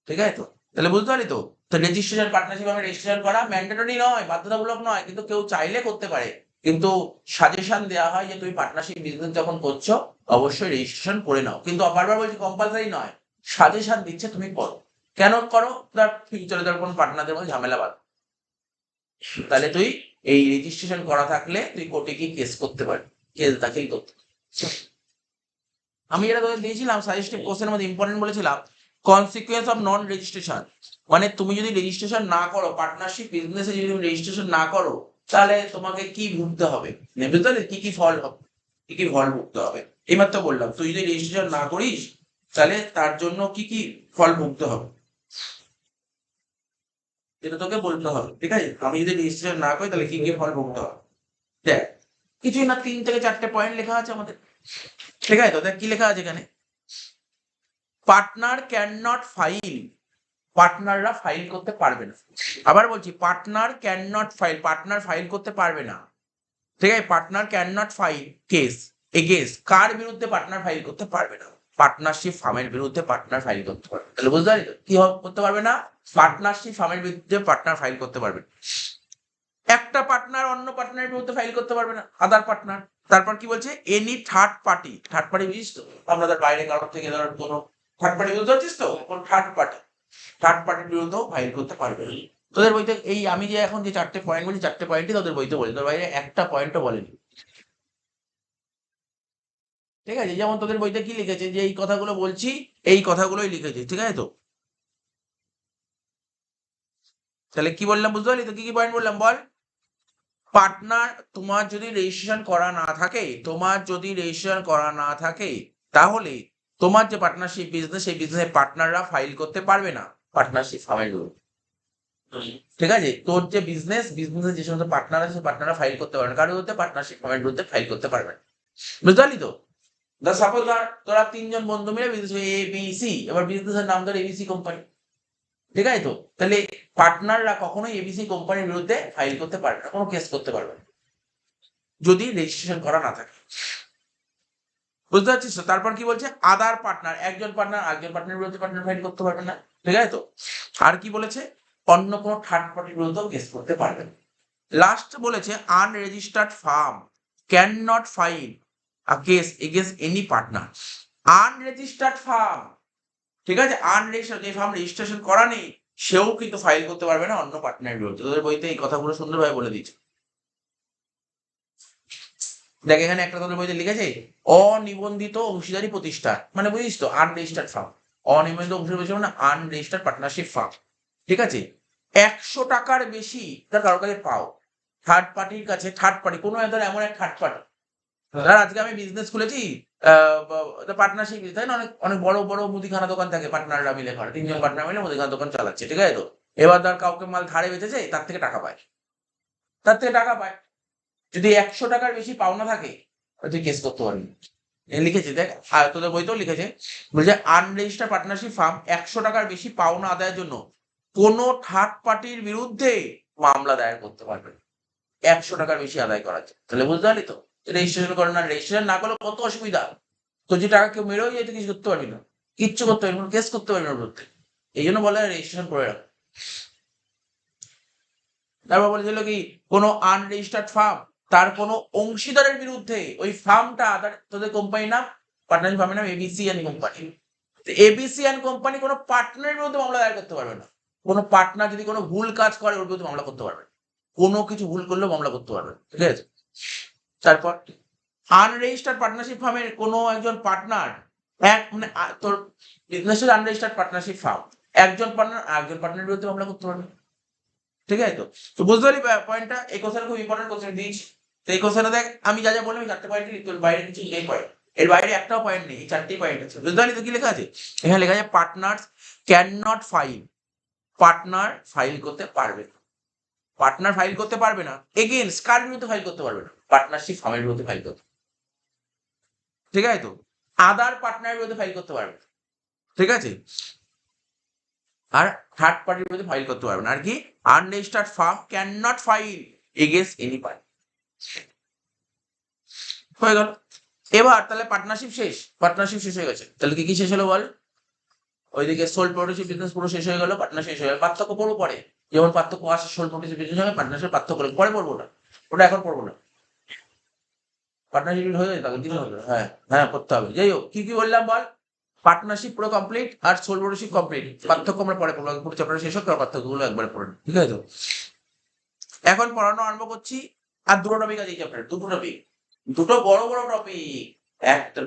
ঠিক আছে তো। তাহলে বুঝতে পারি তো। তো রেজিস্ট্রেশন, পার্টনারশিপ আমি রেজিস্ট্রেশন করা ম্যান্ডেটরি নয়, বাধ্যতামূলক নয়, কিন্তু কেউ চাইলে করতে পারে, কিন্তু সাজেশন দেওয়া হয় যে তুমি পার্টনারশিপ বিজনেস যখন করছো অবশ্যই রেজিস্ট্রেশন করে নাও, কিন্তু বারবার বলছি কম্পালসারি নয়, সাজেশন দিচ্ছে তুমি করো। কেন করো, তার ফিউচারে ধর কোনো পার্টনারদের মধ্যে ঝামেলা বাদ, তাহলে তুই এই রেজিস্ট্রেশন করা থাকলে তুই কোর্টে গিয়ে কেস করতে পারবি, কেস দাখিল করতে পারবি। আমি যেটা তোদের দিয়েছিলাম সাজেস্টিভ কোশ্চেনের মধ্যে ইম্পর্টেন্ট বলেছিলাম কনসিকুয়েন্স অফ নন রেজিস্ট্রেশন, মানে তুমি যদি রেজিস্ট্রেশন না করো, পার্টনারশিপ বিজনেসে যদি তুমি রেজিস্ট্রেশন না করো তাহলে তোমাকে কি ভুগতে হবে, বুঝতে পারলে কি কি ফল হবে, কি কি ফল ভুগতে হবে। এইমাত্র বললাম তুই যদি রেজিস্ট্রেশন না করিস তাহলে তার জন্য কি কি ফল ভুগতে হবে, এটা তোকে বলতে হবে, ঠিক আছে। আমি যদি রেজিস্ট্রেশন না করি তাহলে কি কি ফল ভুগতে হবে। দেখ কিছুই না, 3 থেকে 4টে পয়েন্ট লেখা আছে আমাদের, ঠিক আছে তো। দেখ কি লেখা আছে এখানে, পার্টনার ক্যান নট ফাইল, পার্টনাররা ফাইল করতে পারবে না। আবার বলছি partner can not file, partner file করতে পারবে না, ঠিক আছে। Partner can not file case against, কার বিরুদ্ধে পার্টনার ফাইল করতে পারবে না, পার্টনারশিপ ফার্মের বিরুদ্ধে পার্টনার ফাইল করতে পারবে, তাহলে বুঝতে পারি তো কি করতে পারবে না, পার্টনারশিপ ফার্মের বিরুদ্ধে পার্টনার ফাইল করতে পারবে না। একটা পার্টনার অন্য পার্টনারের বিরুদ্ধে ফাইল করতে পারবে না, আদার পার্টনার। তারপর কি বলছে, any third party, third party বুঝিস তো, আপনাদের বাইরে কারোর থেকে ধর কোনো থার্ড পার্টি বুঝতে পারছিস তো, কোন থার্ড পার্টি, থার্ড পার্টির বিরুদ্ধেও ফাইল করতে পারবে না। তোদের বইতে এই আমি যে এখন যে 4টে পয়েন্ট বলছি, 4টে পয়েন্টই তোদের বইতে বলে, তোর বাইরে একটা পয়েন্টও বলেনি। ঠিক আছে, যেমন তোদের বইতে কি লিখেছে, যে এই কথাগুলো বলছি এই কথাগুলোই লিখেছে, ঠিক আছে। তো তাহলে কি বললাম বুঝতে পারলি তো, কি কি পয়েন্ট বললাম বল। পার্টনার, তোমার যদি রেজিস্ট্রেশন করা না থাকে, তাহলে তোমার যে পার্টনারশিপ বিজনেস, সেই বিজনেসের পার্টনাররা ফাইল করতে পারবে না পার্টনারশিপ ফার্মের বিরুদ্ধে। ঠিক আছে, তোর যে বিজনেসের যে সমস্ত পার্টনার আছে, পার্টনাররা ফাইল করতে পারবে না, কারোর বিরুদ্ধে পার্টনারশিপ ফার্মের বিরুদ্ধে ফাইল করতে পারবে না, বুঝতে পারলি তো। সাপোজ তোরা তিনজন বন্ধু মিলে বিজনেস ABC, এবার বিজনেসের নাম ধর ABC কোম্পানি, ঠিক আছে। তো তাহলে পার্টনাররা কখনোই ABC কোম্পানির বিরুদ্ধে ফাইল করতে পারবে না, কোনো কেস করতে পারবে না, যদি রেজিস্ট্রেশন করা না থাকে, বুঝতে পারছিস তো। তারপর কি বলছে, আদার পার্টনার, একজন পার্টনার আরেকজন পার্টনারের বিরুদ্ধে পার্টনার ফাইল করতে পারবে না, ঠিক আছে। তো আর কি বলেছে, অন্য কোনো থার্ড পার্টির বিরুদ্ধেও কেস করতে পারবে না। লাস্ট বলেছে unregistered farm can not file a case against any partner. Unregistered farm, ঠিক আছে, আনরেজিস্টার্ড, যে ফার্ম রেজিস্ট্রেশন করা নেই, সেও কিন্তু ফাইল করতে পারবে না অন্য পার্টনারের বিরুদ্ধে। তোদের বইতে এই কথাগুলো সুন্দরভাবে বলে দিয়েছে। দেখ এখানে একটা তোদের বইতে লিখেছে অনিবন্ধিত অংশীদারি প্রতিষ্ঠান, মানে বুঝিস তো, আনরেজিস্টার্ড ফার্ম। অনিবন্ধিত অংশীদারি প্রতিষ্ঠান মানে আনরেজিস্টার্ড পার্টনারশিপ ফার্ম, ঠিক আছে। 100 টাকার বেশি তার কারোর কাছে পাও, থার্ড পার্টির কাছে, থার্ড পার্টি কোনো ধর এমন এক থার্ড পার্টি, ধর আজকে আমি বিজনেস খুলেছি, পার্টনারশিপ, তাই না, অনেক অনেক বড় বড় মুদিখানা দোকান থাকে, পার্টনাররা মিলে করে, তিনজন পার্টনার মিলে মুদিখানা দোকান চালাচ্ছে, ঠিক আছে। তো এবার ধর কাউকে মাল ধারে বেচেছে, তার থেকে টাকা পায়, যদি 100 টাকার বেশি পাওনা থাকে, তুই কেস করতে পারবি। লিখেছে দেখ, আর তোদের বইতেও লিখেছে, বলছে আনরেজিস্টার্ড পার্টনারশিপ ফার্ম 100 টাকার বেশি পাওনা আদায়ের জন্য কোনো থার্ড পার্টির বিরুদ্ধে মামলা দায়ের করতে পারবে 100 টাকার বেশি আদায় করার জন্য। তাহলে বুঝতে পারলি তো, রেজিস্ট্রেশন করে না, রেজিস্ট্রেশন না করলে কত অসুবিধা। তো যে টাকা কেউ মেরেও যায়, তুই কিছু করতে পারবি না, কিচ্ছু করতে পারবি না, কেস করতে পারবি না বিরুদ্ধে। এই জন্য বলে রেজিস্ট্রেশন করে রাখ। তারপর বলেছিল কি, কোনো আনরেজিস্টার্ড ফার্ম তার কোনো অংশীদারের বিরুদ্ধে, ওই ফার্মটা তোদের কোম্পানির নাম, পার্টনারশিপ ফার্মের নাম ABC and company, ABC and company কোনো পার্টনারের বিরুদ্ধে মামলা দায়ের করতে পারবে না। কোনো পার্টনার যদি কোনো ভুল কাজ করে, ওর বিরুদ্ধে মামলা করতে পারবে, কোনো কিছু ভুল করলেও মামলা করতে পারবে, ঠিক আছে। তারপর আনরেজিস্টার্ড পার্টনারশিপ ফার্মের কোনো একজন পার্টনার, মানে তোর বিজনেসের আনরেজিস্টার্ড পার্টনারশিপ ফার্ম, একজন পার্টনারের বিরুদ্ধে মামলা করতে পারবে, ঠিক আছে। তো তো বুঝতে পারলি পয়েন্টটা, এই কোশ্চেন খুব ইম্পর্টেন্ট কোশ্চেন দিয়েছি। তো এই কোশ্চেনে দেখ, আমি যা যা বললাম, 4টে পয়েন্ট লিখতে, বাইরে কিছু নেই পয়েন্ট, এর বাইরে একটাও পয়েন্ট নেই, 4টেই পয়েন্ট আছে, বুঝতে পারলি তো কি লেখা আছে। এখানে লেখা আছে partners can not file, partner file করতে পারবে না, পার্টনার ফাইল করতে পারবে না এগেইনস্ট কার বিরুদ্ধে ফাইল করতে পারবে না, পার্টনারশিপ ফার্মের বিরুদ্ধে ফাইল করতে, ঠিক আছে। তো আদার পার্টনারের বিরুদ্ধে ফাইল করতে পারবে, ঠিক আছে। আর থার্ড পার্টির বিরুদ্ধে ফাইল করতে পারবে না। আর কি, unregistered farm can not file against any party, হয়ে গেল। এবার তাহলে পার্টনারশিপ শেষ হয়ে গেছে। তাহলে কি কি শেষ হলো বল, ওইদিকে সোল প্রোপ্রাইটারশিপ বিজনেস পুরো শেষ হয়ে গেল, পার্টনার শেষ হয়ে গেল। পার্থক্য পড়বো পরে, যেমন পার্থক্য আসে সোল প্রোপ্রাইটারশিপ বিজনেস সঙ্গে পার্টনারশিপ পার্থক্য পরে পড়বো না, ওটা এখন পড়বো না, পার্টনারশিপ হয়ে যায় তাহলে দিন হবে, হ্যাঁ হ্যাঁ করতে হবে। যাই হোক, কি কি বললাম বল, পার্টনারশিপ পুরো কমপ্লিট আর সোল প্রোপ্রাইটারশিপ কমপ্লিট, পার্থক্য আমরা পরে পড়বো, পুরো চ্যাপ্টার শেষ হোক, পার্থক্যগুলো একবার পড়ে, ঠিক আছে। তো এখন পড়ানো আরম্ভ করছি। আর দুটো টপিক আছে এই চ্যাপ্টারে, দুটো বড় বড় টপিক,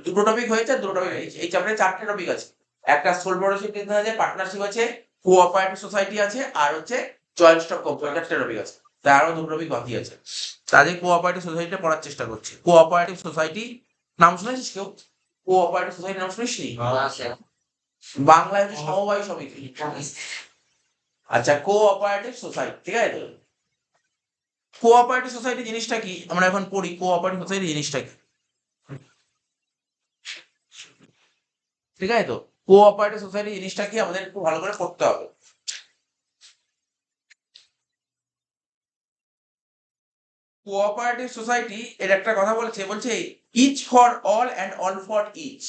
দুটো টপিক হয়েছে, দুটো টপিক হয়েছে এই চ্যাপ্টারে, 4টে টপিক আছে। একটা সোল প্রোপ্রাইটারশিপ বিজনেস আছে, পার্টনারশিপ আছে, কোঅপারেটিভ সোসাইটি আছে, আর হচ্ছে জয়েন্ট স্টক কোম্পানি, 4টে টপিক আছে। তাই আরো দুটো টপিক বাকি আছে। তাদের কোঅপারেটিভ সোসাইটিটা পড়ার চেষ্টা করছি। কোঅপারেটিভ সোসাইটি নাম শুনেছিস কেউ? কোঅপারেটিভ সোসাইটি নাম শুনিস নি? বাংলায় হচ্ছে সমবায় সমিতি। আচ্ছা, কোঅপারেটিভ সোসাইটি, ঠিক আছে। কোঅপারেটিভ সোসাইটি জিনিসটা কি আমরা এখন পড়ি, কোঅপারেটিভ সোসাইটি জিনিসটা কি, ঠিক আছে। তো কোঅপারেটিভ সোসাইটি জিনিসটা কি আমাদের একটু ভালো করে পড়তে হবে। কোঅপারেটিভ সোসাইটি এর একটা কথা বলছে each for all and all for each.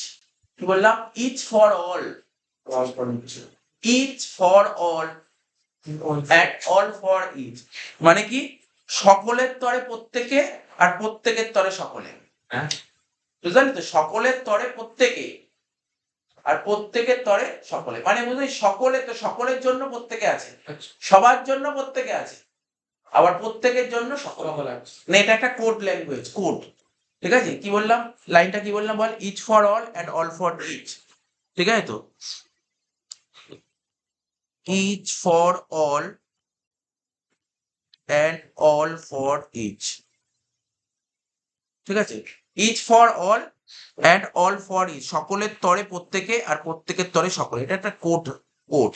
কি বললাম? Each for all, each for all and all for each, মানে কি সকলের তরে প্রত্যেকে আর প্রত্যেকের তরে সকলে, বুঝলি তো, সকলের তরে প্রত্যেকে আর প্রত্যেকের তরে সকলে, মানে বুঝলি সকলে তো সকলের জন্য প্রত্যেকে আছে, সবার জন্য প্রত্যেকে আছে, আবার প্রত্যেকের জন্য সকলে আছে, মানে এটা একটা কোড ল্যাঙ্গুয়েজ, কোড, ঠিক আছে, কি বললাম লাইনটা, কি বললাম বল, each for all and all for each, ঠিক আছে তো, each for all and all for each, ঠিক আছে, each for all and all for each, সকলের তরে প্রত্যেকে আর প্রত্যেকের তরে সকলে, এটা একটা কোড।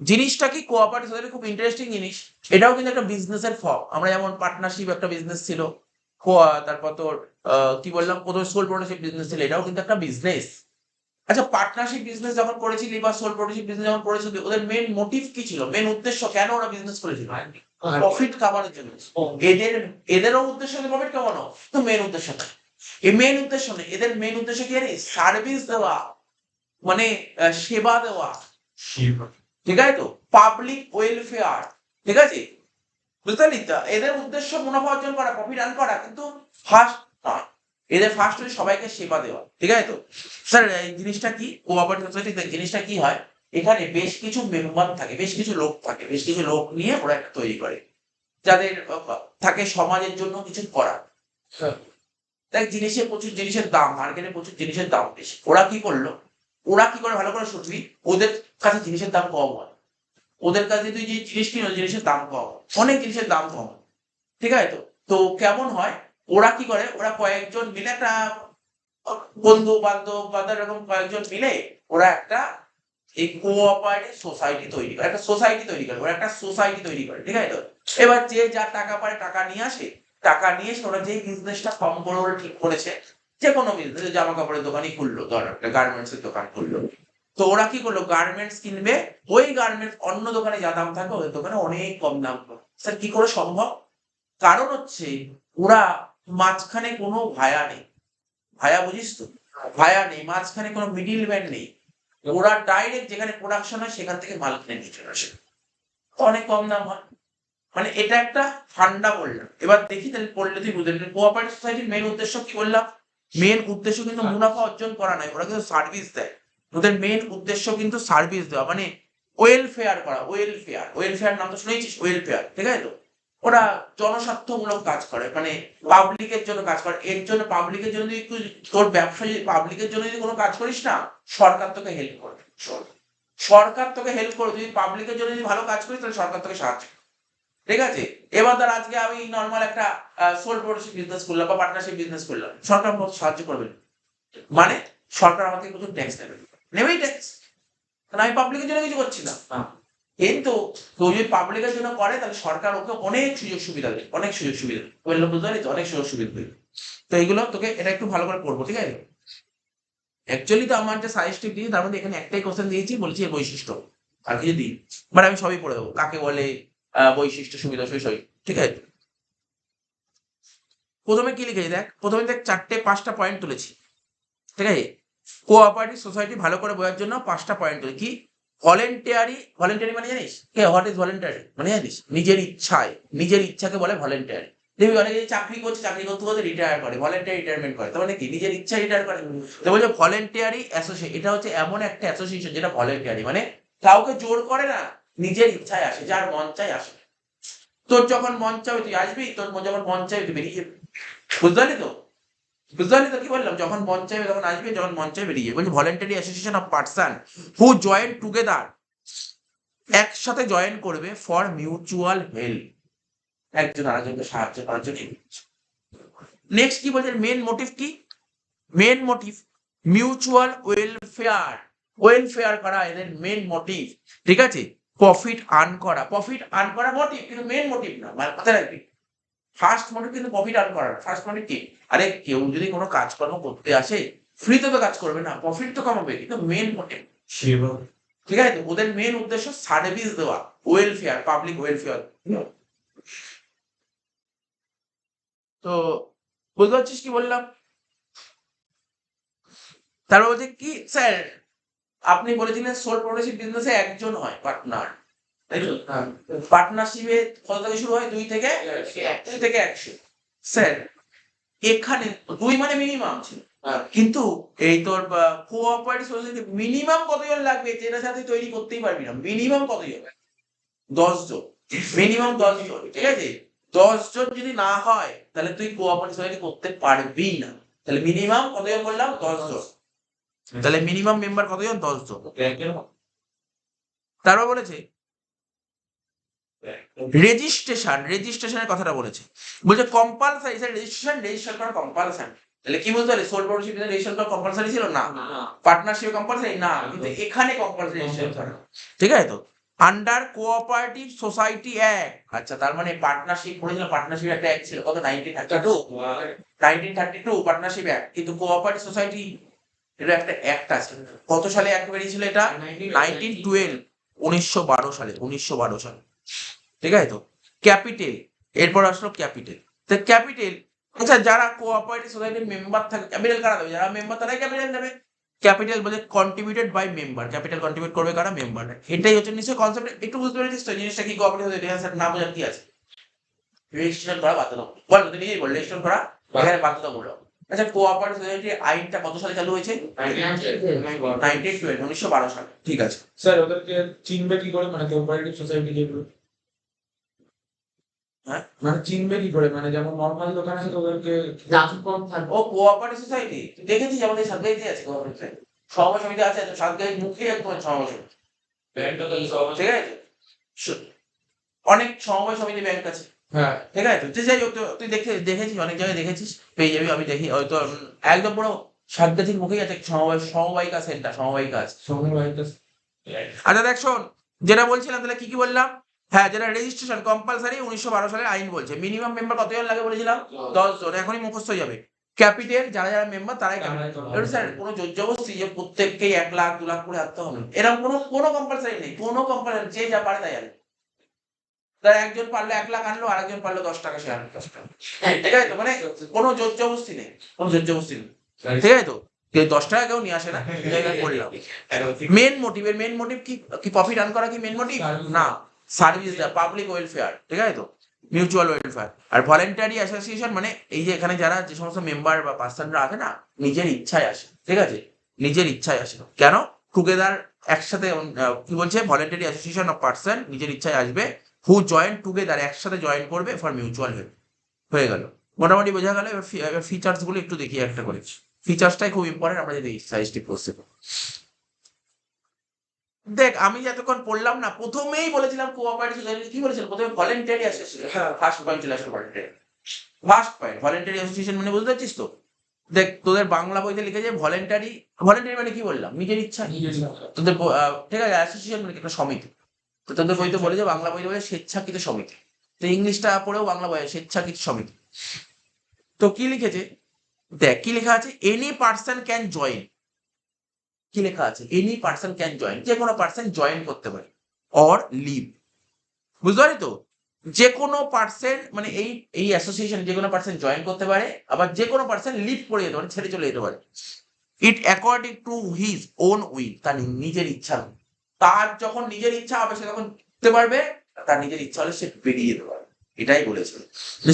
জিনিসটা কি, কোঅপারেটিভ সোসাইটি খুব ইন্টারেস্টিং জিনিস, এটাও কিন্তু একটা বিজনেসের ফর্ম। আমরা যেমন পার্টনারশিপ একটা বিজনেস ছিল, তারপর তোর কি বললাম প্রথমে সোল প্রোপ্রাইটারশিপ বিজনেস ছিল, এটাও কিন্তু একটা বিজনেস। আচ্ছা, পার্টনারশিপ বিজনেস যখন করেছিলি বা সোল প্রোপ্রাইটারশিপ বিজনেস যখন করেছিলি, ওদের মেন মোটিভ কি ছিল, মেন উদ্দেশ্য, কেন ওরা বিজনেস করেছিল? প্রফিট কামানোর জন্য। এদেরও উদ্দেশ্য প্রফিট কামানো, তো মেন উদ্দেশ্য না, এই মেন উদ্দেশ্য নেই, এদের মেন উদ্দেশ্য কি জানিস, সার্ভিস দেওয়া, মানে সেবা দেওয়া, ঠিক আছে তো, পাবলিক ওয়েলফেয়ার, ঠিক আছে, বুঝতে পারলি তো? এদের উদ্দেশ্য মুনাফা অর্জন করা, প্রফিট আর্ন করা, কিন্তু ফার্স্ট নয়, এদের ফার্স্ট হচ্ছে সবাইকে সেবা দেওয়া, ঠিক আছে তো। স্যার এই জিনিসটা কি, কোঅপারেটিভ সোসাইটিতে জিনিসটা কি হয়, এখানে বেশ কিছু মেম্বার থাকে, বেশ কিছু লোক থাকে, বেশ কিছু লোক নিয়ে ওরা একটা তৈরি করে, যাদের থাকে সমাজের জন্য কিছু করা। দেখ প্রচুর জিনিসের দাম, মার্কেটে প্রচুর জিনিসের দাম বেশি, ওরা কি করলো, ওরা কি করে ভালো করে শুনবি, ওদের কাছে জিনিসের দাম কম হয়, ওদের কাছে তুই যে জিনিস কিনো জিনিসের দাম কম, অনেক জিনিসের দাম কম, ঠিক আছে তো। তো কেমন হয়, ওরা কি করে, ওরা কয়েকজন মিলে একটা বন্ধু বান্ধব বা এরকম কয়েকজন মিলে ওরা একটা এই কোঅপারেটিভ সোসাইটি তৈরি করে, একটা সোসাইটি তৈরি করে, ওরা একটা সোসাইটি তৈরি করে, ঠিক আছে তো। এবার যে যা টাকা পারে টাকা নিয়ে আসে, টাকা নিয়ে এসে ওরা যেই বিজনেসটা ফর্ম করে ওরা ঠিক করেছে, যে কোনো বিজনেস, জামা কাপড়ের দোকানই খুললো, ধর একটা গার্মেন্টস এর দোকান খুললো, তো ওরা কি করলো, গার্মেন্টস কিনবে, ওই গার্মেন্টস অন্য দোকানে যা দাম থাকে ওদের দোকানে অনেক কম দাম পাবে। স্যার কি করে সম্ভব? কারণ হচ্ছে ওরা মাঝখানে কোনো ভায়া নেই, ভায়া বুঝিস তো, ভায়া নেই, মাঝখানে কোনো মিডিল ম্যান নেই, ওরা ডাইরেক্ট যেখানে প্রোডাকশন হয় সেখান থেকে মাল কিনে নিয়ে চলে আসে, তো অনেক কম দাম হয়। মানে এটা একটা ফান্ডা বললাম। এবার দেখি তাহলে পড়লে তুই বুঝে নিবি কোঅপারেটিভ সোসাইটির মেন উদ্দেশ্য কি বললাম, মেন উদ্দেশ্য কিন্তু মুনাফা অর্জন করা নয়, ওরা কিন্তু সার্ভিস দেয়, ওদের মেন উদ্দেশ্য কিন্তু সার্ভিস দেওয়া, মানে ওয়েলফেয়ার করা, ওয়েলফেয়ার নাম তো শুনেছিস, ওয়েলফেয়ার, ঠিক আছে তো। ওরা জনস্বার্থমূলক কাজ করে, মানে পাবলিকের জন্য কাজ করে, এর জন্য পাবলিকের জন্য যদি তোর ব্যবসা যদি পাবলিকের জন্য যদি কোনো কাজ করিস না, সরকার তোকে হেল্প করবে, সরকার তোকে হেল্প করবে, তুই পাবলিকের জন্য যদি ভালো কাজ করিস তাহলে সরকার তোকে সাহায্য করবে, ঠিক আছে। এবার ধর আজকে আমি নর্মাল একটা সোল প্রোপ্রাইটারশিপ বিজনেস করলাম বা পার্টনারশিপ বিজনেস করলাম, সরকার আমাকে সাহায্য করবে না। মানে সরকার আমাকে প্রচুর ট্যাক্স নেবে, নেবেই ট্যাক্স, কারণ আমি পাবলিকের জন্য কিছু করছি না। কিন্তু কেউ যদি পাবলিকের জন্য করে তাহলে সরকার ওকে অনেক সুযোগ সুবিধা দেবে, অনেক সুযোগ সুবিধা দেবে, বললো বুঝতে পারি তো, অনেক সুযোগ সুবিধা দেবে। তো এইগুলো তোকে এটা একটু ভালো করে পড়বো, ঠিক আছে। অ্যাকচুয়ালি তো আমার যে সাজেস্টিভ দিয়েছি তার মধ্যে এখানে একটাই কোশ্চেন দিয়েছি, বলছি এর বৈশিষ্ট্য, আর কিছু দিই, বাট আমি সবই পড়ে দেবো, কাকে বলে, বৈশিষ্ট্য, সুবিধা, সবই, ঠিক আছে। প্রথমে কি লিখেছি দেখ, প্রথমে দেখ 4-5টা পয়েন্ট তুলেছি, ঠিক আছে। কোঅপারেটিভ সোসাইটি ভালো করে বোঝার জন্য 5টা পয়েন্ট তুলে, কি ভলেন্টারি মানে জানিস, কে হোয়াট ইজ ভলেন্টারি মানে জানিস, নিজের ইচ্ছায়, নিজের ইচ্ছাকে বলে ভলেন্টারি। দেখবি অনেকে চাকরি করছে, চাকরি করতে করতে রিটায়ার করে, ভলেন্টারি রিটায়ারমেন্ট করে, তার মানে কি নিজের ইচ্ছা রিটায়ার করে। তো বলছে ভলেন্টারি অ্যাসোসিয়েশন, এটা হচ্ছে এমন একটা অ্যাসোসিয়েশন যেটা ভলেন্টারি, মানে কাউকে জোর করে না, নিজের ইচ্ছায় আসে, যার মন চাই আসে। তোর যখন মন চাবে তুই আসবি, তোর যখন মন চাই তুই বেরিয়ে যাবি, বুঝতে পারলি তো, বুঝতে পারলি তো কি বললাম, যখন মন চাইবে তখন আসবে, যখন মন চাইবে বেরিয়ে যাবে। বলছি voluntary association of person who join together, একসাথে জয়েন করবে ফর মিউচুয়াল হেল্প, একজন আরেকজনকে সাহায্য করার জন্য। নেক্সট কি বলছে, মেন মোটিভ কি, main motive mutual welfare, welfare করা এদের মেন মোটিভ, ঠিক আছে। প্রফিট আর্ন করা, প্রফিট আর্ন করা মোটিভ, কিন্তু মেন মোটিভ না, মানে মাথায় রাখবি, ফার্স্ট মোটিভ কিন্তু প্রফিট আর্ন করার, ফার্স্ট মোটিভ কি, আরে কেউ যদি কোনো কাজকর্ম করতে আসে ফ্রিতে তো কাজ করবে না, প্রফিট তো কামাবে, কিন্তু মেন মোটিভ, ঠিক আছে তো, ওদের মেন উদ্দেশ্য সার্ভিস দেওয়া, ওয়েলফেয়ার, পাবলিক ওয়েলফেয়ার। তো বুঝতে পারছিস কি বললাম? তারপর বলছে কি স্যার, আপনি বলেছিলেন সোল প্রোপ্রাইটারশিপ বিজনেসে একজন হয় পার্টনার, তাই তো, পার্টনারশিপে কত থেকে শুরু হয়, 2 থেকে 100। স্যার এখানে 2 মানে মিনিমাম ছিল, কিন্তু এই তোর কোঅপারেটিভ সোসাইটি মিনিমাম কতজন লাগবে, যেটার সাথে তৈরি করতেই পারবি না, মিনিমাম কতজন, 10 জন, মিনিমাম 10 জন, ঠিক আছে। 10 জন যদি না হয় তাহলে তুই কোঅপারেটিভ সোসাইটি করতে পারবি না। তাহলে মিনিমাম কতজন বললাম? 10 জন। তাহলে মিনিমাম মেম্বার কতজন? 10 জন। তারপর বলেছে রেজিস্ট্রেশনের কথাটা বলেছে, বলছে কম্পালসারি রেজিস্ট্রেশন করা কম্পালসারি। তাহলে কি বলতে পারি? সোল প্রপার্টি রেজিস্ট্রেশন করা কম্পালসারি ছিল না? পার্টনারশিপ কম্পালসারি না, কিন্তু এখানে কম্পালসারি রেজিস্ট্রেশন করা, ঠিক আছে তো? আন্ডার কোঅপারেটিভ সোসাইটি অ্যাক্ট, আচ্ছা তার মানে পার্টনারশিপ পড়েছিল, পার্টনারশিপ একটা অ্যাক্ট ছিল কত? 1932 পার্টনারশিপ অ্যাক্ট, কিন্তু কোঅপারেটিভ সোসাইটি এটা একটা অ্যাক্ট আছে। কত সালে অ্যাক্ট বেরিয়েছিল এটা? 1912, 1912 সালে, 1912 সালে, ঠিক আছে তো? ক্যাপিটাল, এরপর আসলো ক্যাপিটাল। তো ক্যাপিটাল, আচ্ছা যারা কোঅপারেটিভ সোসাইটির মেম্বার থাকে ক্যাপিটাল কারা দেবে? যারা মেম্বার তারাই ক্যাপিটাল দেবে। ক্যাপিটাল বলে contributed by member, capital contribute করবে কারা? মেম্বার। এটাই হচ্ছে নিশ্চয়ই কনসেপ্ট, একটু বুঝতে পেরেছিস তো জিনিসটা কি? কোঅপারেটিভ সোসাইটি না বোঝার কি আছে? রেজিস্ট্রেশন করা বাধ্যতামূলক, বল তুই নিজেই বল, রেজিস্ট্রেশন করা এখানে বাধ্যতামূলক। আচ্ছা কোঅপারেটিভ সোসাইটির আইনটা কত সালে চালু হয়েছে? 1912, 1912 সালে, ঠিক আছে। স্যার ওদেরকে চিনবে কি করে, মানে কোঅপারেটিভ সোসাইটি যেগুলো, হ্যাঁ মানে চিনবে কি করে, মানে যেমন নর্মাল দোকান আছে তো ওদেরকে ও কোঅপারেটিভ সোসাইটি তুই দেখেছিস? আমাদের সাতগাঁইতে আছে কোঅপারেটিভ সোসাইটি, সমবায় সমিতি আছে, তো সাতগাঁই মুখে একদম সমবায় সমিতি, ঠিক আছে? অনেক সমবায় সমিতি ব্যাংক আছে, হ্যাঁ ঠিক আছে? তুই যাই হোক, তুই দেখেছিস, অনেক জায়গায় দেখেছিস, পেয়ে যাবি। আমি দেখি হয়তো একদম পুরো সাতগাছির মুখেই আছে সমবায়িকা সেন্টার, সমবায়িকা আছে। সমবায়। আচ্ছা দেখ শোন, যেটা বলছিলাম তাহলে কি কি বললাম? হ্যাঁ, যেটা রেজিস্ট্রেশন কম্পালসারি 1912 সালের আইন বলছে। মিনিমাম মেম্বার কতজন লাগে বলেছিলাম? 10 জন। এখনই মুখস্থ হয়ে যাবে। ক্যাপিটাল, যারা যারা মেম্বার তারাই ক্যাপিটাল। এবার স্যার কোনো জোর জবরদস্তি যে প্রত্যেককেই 1 লাখ 2 লাখ করে রাখতে হবে এরকম কোনো কম্পালসারি নেই, কোনো কম্পালসারি, যে যা পারে তাই আনবে। তার একজন পারলো 1 লাখ আনলো, আরেকজন পারলো 10 টাকা, সে আনলো 10 টাকা, ঠিক আছে তো? মানে কোনো জোর জবরদস্তি নেই, কোনো জোর জবরদস্তি নেই, ঠিক আছে তো? কেউ 10 টাকা কেউ নিয়ে আসে না, বললাম। মেন মোটিভ, এর মেন মোটিভ কি প্রফিট আর্ন করা কি মেন মোটিভ? না, সার্ভিস দেওয়া, পাবলিক ওয়েলফেয়ার, ঠিক আছে তো? Mutual welfare. আর ভলেন্টারি অ্যাসোসিয়েশন মানে এই যে এখানে যারা যে সমস্ত মেম্বার বা পার্সনরা আছে না, নিজের ইচ্ছায় আসে, ঠিক আছে? নিজের ইচ্ছায় আসে। কেন? টুগেদার, একসাথে, কি বলছে? ভলেন্টারি অ্যাসোসিয়েশন অফ পার্সন নিজের ইচ্ছায় আসবে, হু জয়েন টুগেদার, একসাথে জয়েন করবে ফর মিউচুয়াল হেল্প। হয়ে গেল, মোটামুটি বোঝা গেল। এবার ফিচার্স গুলো একটু দেখি একটা করে। ফিচার্সটাই খুব ইম্পর্টেন্ট, আমরা যদি সাজেস্টিভ করতে। দেখ আমি যতক্ষণ পড়লাম না, প্রথমেই বলেছিলাম কোঅপারেটিভ সোসাইটি কি বলেছিলাম? প্রথমে ভলেন্টারি অ্যাসোসিয়েশন, ফার্স্ট পয়েন্ট চলে আসলো voluntary. First point voluntary association মানে বুঝতে পারছিস তো? দেখ তোদের বাংলা বইতে লিখেছে ভলেন্টারি, ভলেন্টারি মানে কি বললাম? নিজের ইচ্ছা। তোদের ঠিক আছে, অ্যাসোসিয়েশন মানে একটা সমিতি। তো তোদের বইতে বলেছে, বাংলা বইতে বলে স্বেচ্ছাকৃত সমিতি। তো ইংলিশটা পড়েও বাংলা বই স্বেচ্ছাকৃত সমিতি। তো কি লিখেছে দেখ, কি লেখা আছে? Any person can join. কি লেখা আছে? এনি পার্সন ক্যান জয়েন, যে কোনো পার্সন জয়েন করতে পারে, অর লিভ। বুঝতে পারি তো? যে কোনো পার্সন মানে এই অ্যাসোসিয়েশন যে কোনো পার্সন জয়েন করতে পারে, আবার যে কোনো পার্সন লিভ করে যেতে পারে, ছেড়ে চলে যেতে পারে। It according to his own will, তার নিজের ইচ্ছা। তার যখন নিজের ইচ্ছা হবে সে তখন করতে পারবে, তার নিজের ইচ্ছা হলে সে বেরিয়ে যেতে পারবে। এটাই বলেছে।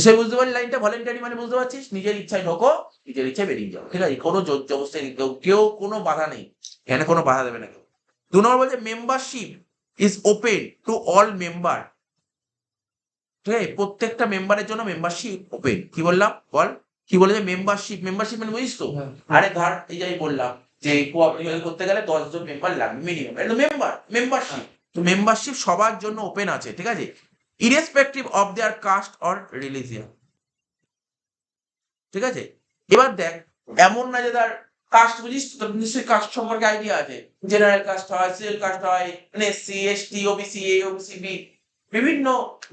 সে বুঝতে পারলি লাইনটা? ভলেন্টারি মানে বুঝতে পারছিস? নিজের ইচ্ছায় ঢোকো, নিজের ইচ্ছায় বেরিয়ে যাও, ঠিক আছে? কোনো জোর জবরদস্তি নেই, কেউ কোনো বাধা নেই, এখানে কোনো বাধা দেবে না কেউ। 2 নম্বর বলছে membership is open to all member, ঠিক আছে? প্রত্যেকটা মেম্বারের জন্য মেম্বারশিপ ওপেন। কি বললাম বল? কি বলেছে? মেম্বারশিপ মানে বুঝিস তো? আরে ধর এই যে আমি বললাম যে কোঅপারেটিভ করতে গেলে 10 জন মেম্বার লাগবে মিনিমাম, এটা মেম্বারশিপ। তো মেম্বারশিপ সবার জন্য ওপেন আছে, ঠিক আছে? Irrespective of their caste or religion, ঠিক আছে? এবার দেখ, এমন না যে তার কাস্ট, বুঝিস তো? তোর নিশ্চয়ই কাস্ট সম্পর্কে আইডিয়া আছে। জেনারেল কাস্ট হয়, সিভিল কাস্ট হয়, মানে SC ST OBC A OBC B, বিভিন্ন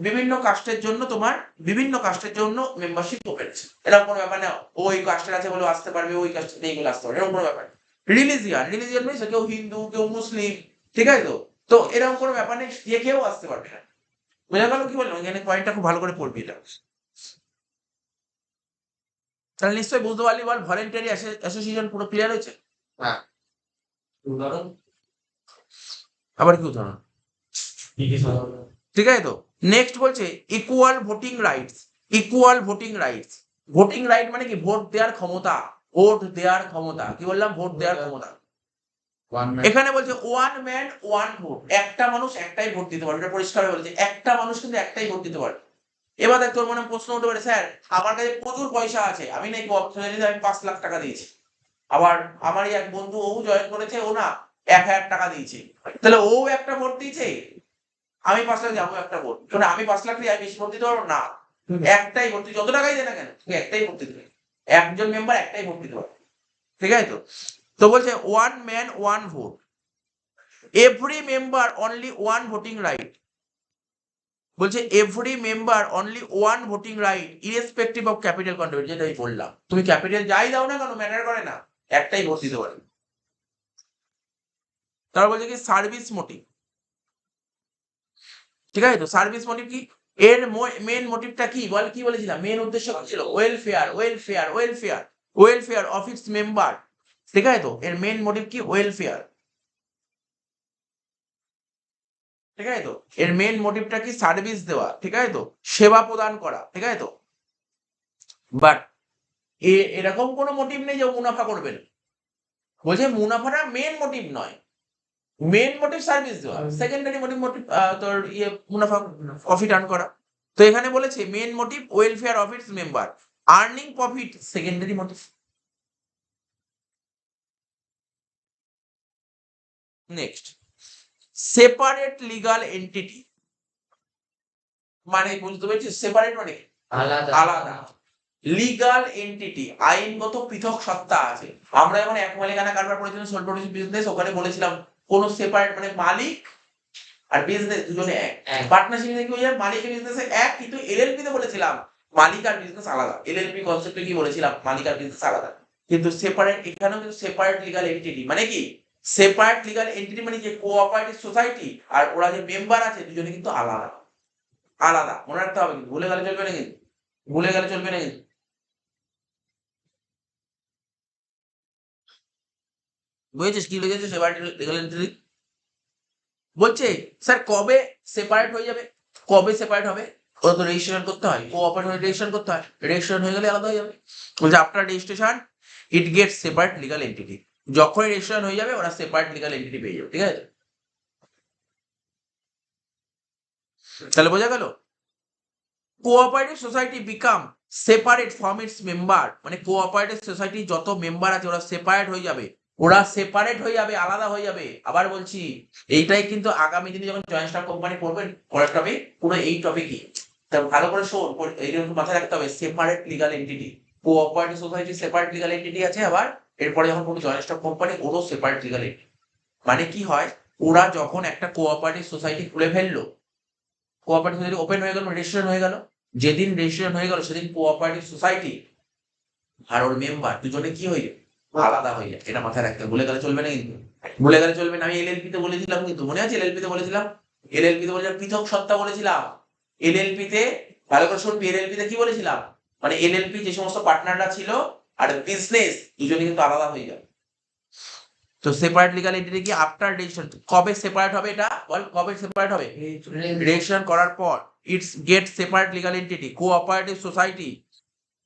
বিভিন্ন কাস্টের জন্য তোমার বিভিন্ন কাস্টের জন্য মেম্বারশিপ ওপেন আছে। এরকম কোনো ব্যাপার না ওই কাস্টের আছে বলে আসতে পারবে, ওই কাস্টের নেই বলে আসতে পারবে, এরকম কোনো ব্যাপার। রিলিজিয়ন মানে কেউ হিন্দু, কেউ মুসলিম, ঠিক আছে তো? তো এরকম কোনো ব্যাপার নেই, যে কেউ আসতে পারবে না। বোঝা গেল কি বললাম? এখানে পয়েন্টটা খুব ভালো করে পড়বি এটা। তাহলে নিশ্চয়ই বুঝতে পারলি, বল ভলেন্টারি অ্যাসোসিয়েশন পুরো ক্লিয়ার হয়েছে? হ্যাঁ। উদাহরণ আবার কি উদাহরণ? ঠিক আছে তো? নেক্সট বলছে equal voting rights. Voting right মানে কি? ভোট দেওয়ার ক্ষমতা, কি বললাম? ভোট দেওয়ার ক্ষমতা। এখানে বলছে ওয়ান ম্যান ওয়ান ভোট, একটা মানুষ একটাই ভোট দিতে পারবে। এটা পরিষ্কার বলেছে, একটা মানুষ কিন্তু একটাই ভোট দিতে পারবে। এবার দেখ তোর মনে প্রশ্ন হতে পারে, স্যার আমার কাছে প্রচুর পয়সা আছে, আমি নাকি অপরচুনিটিতে আমি 5 লাখ টাকা দিয়েছি, আবার আমারই এক বন্ধু ও জয়েন করেছে, ও না 1,000 টাকা দিয়েছে, তাহলে ও একটা ভোট দিয়েছে, আমি 5 লাখ যাবো একটা ভোট, শোনে আমি 5 লাখ দিয়ে বেশি ভোট দিতে পারবো না, একটাই ভোট, তুই যত টাকাই দে না কেন তুই একটাই ভোট দিতে পারবি, একজন মেম্বার একটাই ভোট দিতে পারবে, ঠিক আছে তো? তো বলছে one man one vote, every member only one voting right, বলছে every member only one voting right irrespective of capital contribute, যেটা আমি বললাম, তুমি ক্যাপিটাল যাই দাও না কেন ম্যাটার করে না, একটাই ভোট দিতে পারে। তারপর বলছে কি সার্ভিস মোটিভ, ঠিক আছে তো? সার্ভিস মোটিভ কি, এর মেন মোটিভটা কি বল, কি বলেছিলাম মেন উদ্দেশ্য কি ছিল, welfare welfare welfare welfare of its member, ঠিক আছে তো? এর মেন মোটিভ কি, ওয়েলফেয়ার, ঠিক আছে তো? এর মেন মোটিভটা কি, সার্ভিস দেওয়া, ঠিক আছে তো? সেবা প্রদান করা, ঠিক আছে তো? বাট এরকম কোনো মোটিভ নেই যে ও মুনাফা করবে না, বলছে মুনাফাটা মেন মোটিভ নয়, মেন মোটিভ সার্ভিস দেওয়া, সেকেন্ডারি মোটিভ তোর মুনাফা প্রফিট আর্ন করা। তো এখানে বলেছে main motive welfare of its member, earning profit secondary motive. Next, separate legal entity, মানে বুঝতে পেরেছিস সেপারেট মানে কি? আলাদা। লিগাল এন্টিটি, আইনগত পৃথক সত্তা আছে। আমরা যখন এক মালিকানা কারবার করেছিলাম সোল প্রডিউস বিজনেস, ওখানে বলেছিলাম কোন সেপারেট মানে মালিক আর বিজনেস দুজনে এক, পার্টনারশিপ কি হয়ে যায়, মালিক আর বিজনেস এক, কিন্তু এলএলপি তে বলেছিলাম মালিক আর বিজনেস আলাদা, এলএলপি কনসেপ্টে কি বলেছিলাম মালিক আর বিজনেস আলাদা, কিন্তু সেপারেট এখানেও কিন্তু সেপারেট লিগাল এন্টিটি মানে কি, সেপারেট লিগাল এন্টিটি মানে যে কোঅপারেটিভ সোসাইটি আর ওরা যে মেম্বার আছে দুজনে কিন্তু আলাদা আলাদা, মনে রাখতে হবে, কিন্তু ভুলে গেলে চলবে না, কিন্তু ভুলে গেলে চলবে না, কিন্তু বুঝেছিস কি লিখেছে সেপারেট লিগাল এন্টিটি? বলছে স্যার কবে সেপারেট হয়ে যাবে, কবে সেপারেট হবে, ওরা তো রেজিস্ট্রেশন করতে হয়, কোঅপারেট হয়ে রেজিস্ট্রেশন করতে হয়, রেজিস্ট্রেশন হয়ে গেলে আলাদা হয়ে যাবে। বলছে after registration it gets separate legal entity, যখনই রেজিস্ট্রেশন হয়ে যাবে ওরা সেপারেট লিগাল এন্টিটি পেয়ে যাবে, ঠিক আছে? তাহলে বোঝা গেল, cooperative society become separate from its member, মানে কোঅপারেটিভ সোসাইটি যত মেম্বার আছে ওরা সেপারেট হয়ে যাবে, ওরা সেপারেট হয়ে যাবে, আলাদা হয়ে যাবে। আবার বলছি এইটাই কিন্তু আগামী দিনে যখন জয়েন্ট স্টক কোম্পানি করবেন পরের টপিক পুরো এই টপিকই, তা ভালো করে শোন, এইরকম মাথায় রাখতে হবে, separate legal entity, cooperative society separate legal entity আছে, আবার এরপরে যখন কোনো জয়েন্ট স্টক কোম্পানি ওরও সেপারেট লিগাল এন্টিটি, মানে কি হয়, ওরা যখন একটা কোঅপারেটিভ সোসাইটি খুলে ফেললো, কোঅপারেটিভ সোসাইটি ওপেন হয়ে গেল, রেজিস্ট্রেশন হয়ে গেল, যেদিন রেজিস্ট্রেশন হয়ে গেল সেদিন কোঅপারেটিভ সোসাইটি আর ওর মেম্বার দুজনে কি হয়ে যাবে, আলাদা হয়ে যায়, এটা মাথায় রাখতে হবে, ভুলে গেলে চলবে না, কিন্তু ভুলে গেলে চলবে না। আমি এলএলপি তে বলেছিলাম, কিন্তু মনে আছে এলএলপি তে বলেছিলাম, এলএলপি তে বলেছিলাম পৃথক সত্তা বলেছিলাম, এলএলপি তে ভালো করে শুনবি, এলএলপি তে কি বলেছিলাম, মানে এলএলপি যে সমস্ত পার্টনাররা ছিল আর বিজনেস দুজনে কিন্তু আলাদা হয়ে যাবে। তো সেপারেট লিগাল এন্টিটি কি আফটার রেজিস্ট্রেশন, কবে সেপারেট হবে এটা বল, কবে সেপারেট হবে, রেজিস্ট্রেশন করার পর its get separate legal entity, cooperative society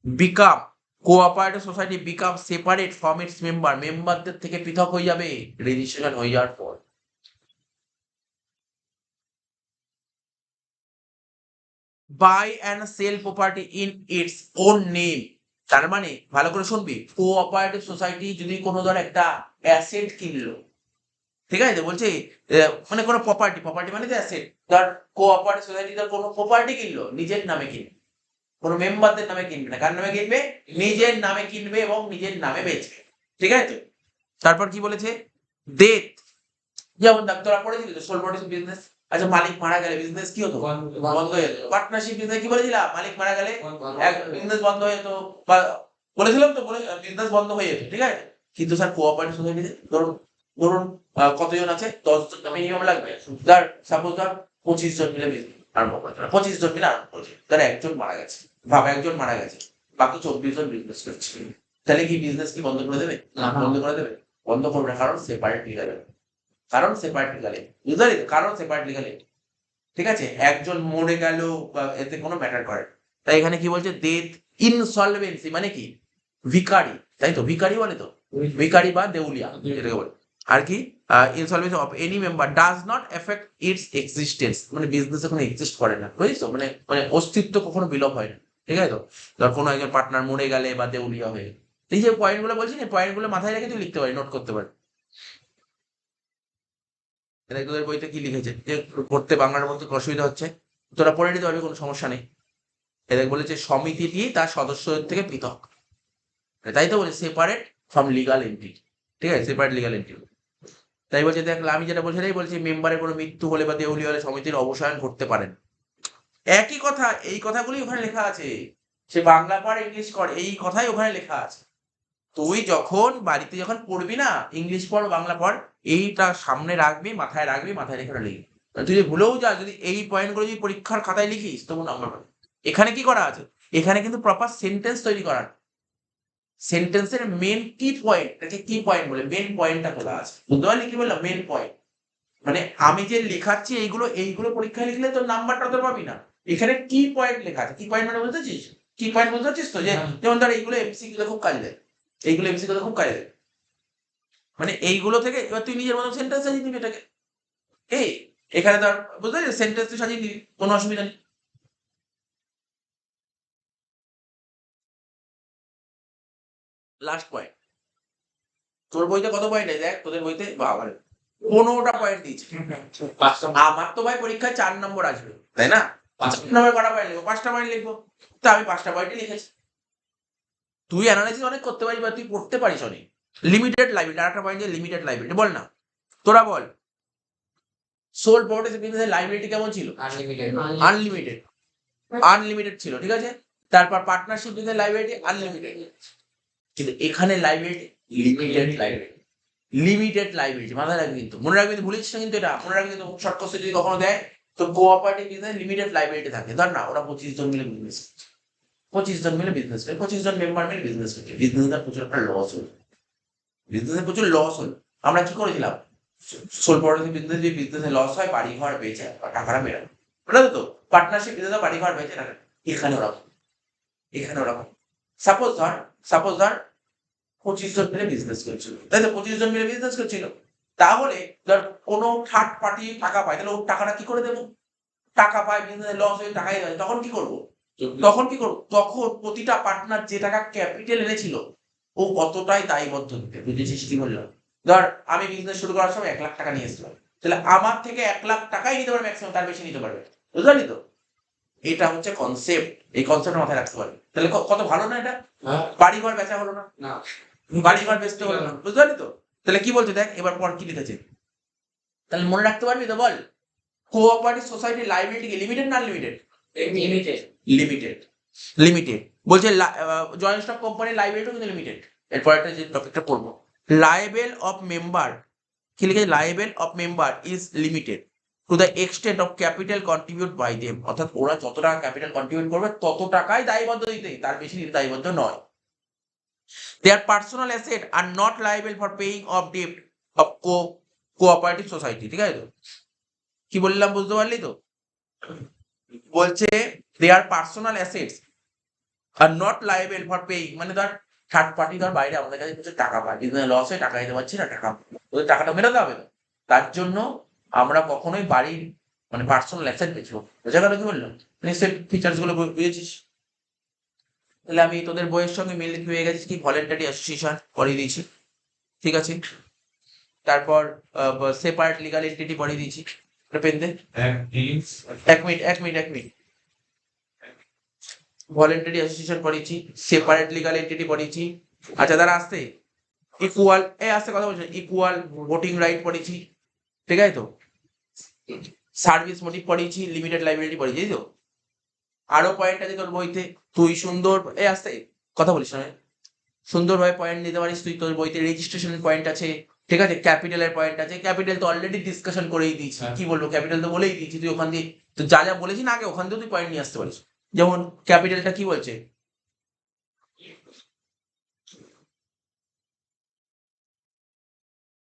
become, cooperative society become separate from its member, মেম্বারদের থেকে পৃথক হয়ে যাবে রেজিস্ট্রেশন হয়ে যাওয়ার পর। Buy and sell property in its own name, তার মানে ভালো করে শুনবি, কোঅপারেটিভ সোসাইটি যদি কোনো ধর একটা অ্যাসেট কিনলো, ঠিক আছে, বলছে মানে কোনো প্রপার্টি, প্রপার্টি মানে অ্যাসেট, ধর কোঅপারেটিভ সোসাইটি ধর কোনো প্রপার্টি কিনলো, নিজের নামে কিনবে, কোনো মেম্বারদের নামে কিনবে না, কার নামে কিনবে, নিজের নামে কিনবে এবং নিজের নামে বেচবে, ঠিক আছে? তারপর কি বলেছে, ডেথ, যেমন তোরা পড়েছিলি তো সোল প্রডিউস বিজনেস, আচ্ছা মালিক মারা গেলে বিজনেস কি হতো, বন্ধ হয়ে যেত। পার্টনারশিপ বিজনেস কি বলেছিলাম, মালিক মারা গেলে এক বিজনেস বন্ধ হয়ে যেত, বা বলেছিলাম তো বিজনেস বন্ধ হয়ে যেত, ঠিক আছে? কিন্তু স্যার কোঅপারেটিভ সোসাইটিতে ধরুন ধরুন কতজন আছে, 10 জন মিনিমাম লাগবে, ধর সাপোজ ধর 25 জন মিলে বিজনেস আরম্ভ করছে, 25 জন মিলে আরম্ভ করছে, ধর একজন মারা গেছে, বাবা একজন মারা গেছে, বাকি 24 জন বিজনেস করছে, তাহলে কি বিজনেস কি বন্ধ করে দেবে, বন্ধ করে দেবে, বন্ধ করবে না, কারণ সেপারেট লিগাল, কারণ সেপারেট লিগালি, বুঝতে পারলি, কারণ সেপারেট লিগালি, ঠিক আছে? একজন মরে গেল বা এতে কোনো ম্যাটার করে, তাই এখানে কি বলছে, ডেথ, ইনসলভেন্সি মানে কি, ভিখারি, তাই তো ভিখারি বলে তো, ভিখারি বা দেউলিয়া যেটাকে বলে, আর কি insolvency of any member does not effect it's existence, মানে বিজনেস কোনো এক্সিস্ট করে না, বুঝিস তো, মানে মানে অস্তিত্ব কখনো বিলোপ হয় না, ঠিক আছে তো। ধর কোনো একজন পার্টনার মরে গেলে বা দেউলিয়া হয়ে, এই যে পয়েন্টগুলো বলছি না, পয়েন্টগুলো মাথায় রেখে তুই লিখতে পারি, নোট করতে পারি। দেখ তোদের বইতে কি লিখেছে, যে পড়তে বাংলার মধ্যে অসুবিধা হচ্ছে, তোরা পড়ে নিতে পারবি, কোনো সমস্যা নেই। এদের বলেছে সমিতিটি তার সদস্যদের থেকে পৃথক, তাই তো বলে সেপারেট ফ্রম লিগাল এন্টিটি, ঠিক আছে, সেপারেট লিগাল এন্টিটি। তাই বলছে দেখ, আমি যেটা বলছি তাই বলছি, মেম্বারের কোনো মৃত্যু হলে বা দেউলিয়া হলে সমিতির অবসান করতে পারেন। একই কথা, এই কথাগুলি ওখানে লেখা আছে, সে বাংলা পড় ইংলিশ কর, এই কথাই ওখানে লেখা আছে। তুই যখন বাড়িতে যখন পড়বি না, ইংলিশ পড় বাংলা পড়, এইটা সামনে রাখবি, মাথায় রাখবি, মাথায় রেখে লিখবি। তুই যদি ভুলেও যা, যদি এই পয়েন্টগুলো যদি পরীক্ষার খাতায় লিখিস তবু নাম্বার পাবি। এখানে কি করা আছে, এখানে কিন্তু প্রপার সেন্টেন্স তৈরি করা, সেন্টেন্সের মেন কি পয়েন্ট, এটাকে কি পয়েন্ট বলে, মেন পয়েন্টটা তোলা আছে, বুঝতে পারলি কি বললাম, মেন পয়েন্ট। মানে আমি যে লেখাচ্ছি এইগুলো এইগুলো পরীক্ষায় লিখলে তোর নাম্বারটা তো পাবি না, এখানে কি পয়েন্ট লেখা আছে, কি পয়েন্ট মানে বুঝতে পারছিস, কি পয়েন্ট বুঝতে পারছিস তো, যে যেমন ধর এইগুলো এমসিকিউ খুব কাজে দেয়, এইগুলো এমসিকিউ খুব কাজে দেয়, মানে এইগুলো থেকে এবার তুই নিজের মতো সেন্টেন্স সাজিয়ে নিবি এটাকে, এই এখানে ধর বুঝতে পারছিস, সেন্টেন্স তুই সাজিয়ে নিবি, কোনো অসুবিধা নেই। লাস্ট পয়েন্ট, তোর বইতে কত পয়েন্ট আছে দেখ, তোদের বইতে বাবা 15টা পয়েন্ট দিয়েছে, আমার তো ভাই পরীক্ষায় 4 নম্বর আসবে, তাই না, 4 নম্বর কটা পয়েন্ট লিখবো, 5টা পয়েন্ট লিখবো, তা আমি 5টা পয়েন্টই লিখেছি। তুই অ্যানালাইসিস অনেক করতে পারিস বা তুই পড়তে পারিস অনেক। লিমিটেড লাইব্রেরি, আরেকটা পয়েন্ট যে লিমিটেড লাইব্রেরি, বল না, তোরা বল। সোল প্রপার্টি বিজনেসের লাইব্রেরিটি কেমন ছিল, আনলিমিটেড। আনলিমিটেড, আনলিমিটেড ছিল, ঠিক আছে। তারপর পার্টনারশিপ বিজনেস লাইব্রেরিটি আনলিমিটেড, কিন্তু এখানে library limited library, limited library, মাথায় রাখবি কিন্তু, মনে রাখবি, ভুলিস না কিন্তু, এটা মনে রাখবি কিন্তু, শর্ট কোশ্চেন যদি কখনো দেয় তো কোঅপারেটিভ বিজনেস লিমিটেড লাইব্রেরিটি থাকে, ধর না ওরা 25 জন মিলে বিজনেস, 25 জন মিলে বিজনেস করে, 25 জন মেম্বার মিলে বিজনেস করছে, বিজনেসটা প্রচুর একটা লস হলো, বিজনেসে প্রচুর লস হলো। আমরা কি করেছিলাম, সোল প্রপার্টি বিজনেস, যে বিজনেসে লস হয় বাড়ি ঘর বেচে টাকাটা মেরানো, বুঝলো তো, পার্টনারশিপ বিজনেসে বাড়ি ঘর বেচে টাকা, এখানে ওরকম, এখানে ওরকম। সাপোজ ধর 25 জন মিলে বিজনেস করছিল, তাই তো, 25 জন মিলে বিজনেস করছিল, তাহলে ধর কোনো থার্ড পার্টি টাকা পায়, তাহলে ওর টাকাটা কি করে দেবো, টাকা পায় বিজনেসে লস হয়ে টাকাই দেয়, তখন কি করবো, তখন প্রতিটা পার্টনার যে টাকা ক্যাপিটাল এনেছিল ও কতটাই দায়বদ্ধ দিতে, বুঝেছিস কি বললাম। ধর আমি বিজনেস শুরু করার সময় 1 লাখ টাকা নিয়ে এসেছিলাম, তাহলে আমার থেকে 1 লাখ টাকাই নিতে পারবে ম্যাক্সিমাম, তার বেশি নিতে পারবে, বুঝতে পারলি তো, এটা হচ্ছে কনসেপ্ট, এই কনসেপ্ট মাথায় রাখতে পারবে, তাহলে কত ভালো না এটা, বাড়ি ঘর বেচা হলো না, না, বাড়ি ঘর বেচতে হলো না, বুঝতে পারলি তো। তাহলে কি বলছে দেখ, এবার পর কি লিখেছে, তাহলে মনে রাখতে পারবি তো, বল। কোঅপারেটিভ সোসাইটি লাইবিলিটি কি লিমিটেড না আনলিমিটেড, লিমিটেড। লিমিটেড, লিমিটেড বলছে, জয়েন্ট স্টক কোম্পানির লাইবিলিটিও কিন্তু লিমিটেড। এরপর একটা যে টপিকটা পড়বো, লায়েবেল অফ মেম্বার, কি লিখেছে, liable of member is limited to the extent of capital contribute by them, অর্থাৎ ওরা যত টাকা ক্যাপিটাল কন্ট্রিবিউট করবে তত টাকাই দায়বদ্ধ দিতে, তার বেশি দিতে দায়বদ্ধ নয়। Their personal asset are not liable for paying off debt of cooperative society, ঠিক আছে তো, কি বললাম বুঝতে পারলি তো, বলছে their personal assets are not liable for paying, মানে ধর থার্ড পার্টি ধর বাইরে আমাদের কাছে কিছু টাকা পায়, বিজনেস লস হয়ে টাকা দিতে পারছি না, টাকা ওদের টাকাটা মেটাতে হবে, তার জন্য আমরা কখনোই বাড়ির মানে পার্সোনাল অ্যাসেট বেচবো, বোঝা গেল কি বললাম, নিশ্চয়ই ফিচার্স গুলো বুঝেছিস। তাহলে আমি তোদের বইয়ের সঙ্গে মিল হয়ে গেছিস কি, ভলেন্টারি অ্যাসোসিয়েশন করিয়ে দিয়েছি, ঠিক আছে। তারপর সেপারেট লিগাল এন্টিটি পড়িয়ে দিয়েছি, পেন দে, এক মিনিট, ভলেন্টারি অ্যাসোসিয়েশন পড়িয়েছি, সেপারেট লিগাল এন্টিটি পড়িয়েছি, আচ্ছা দাঁড়া আসতে, ইকুয়াল আসতে কথা বলছি, ইকুয়াল ভোটিং রাইট পড়িয়েছি, ঠিক আছে তো, সার্ভিস মোটিভ পড়িয়েছি, লিমিটেড লাইবিলিটি পড়িয়েছি, তো আরো পয়েন্ট আছে তোর বইতে, তুই সুন্দর আসতে কথা বলিস না, সুন্দরভাবে পয়েন্ট নিতে পারিস তুই, তোর বইতে রেজিস্ট্রেশনের পয়েন্ট আছে, ঠিক আছে, ক্যাপিটালের পয়েন্ট আছে, ক্যাপিটাল তো অলরেডি ডিসকাশন করেই দিয়েছি, কি বলবো, ক্যাপিটাল তো বলেই দিয়েছি, তুই ওখান দিয়ে তো যা যা বলেছি না আগে ওখান থেকে তুই পয়েন্ট নিয়ে আসতে পারিস, যেমন ক্যাপিটালটা কি বলছে,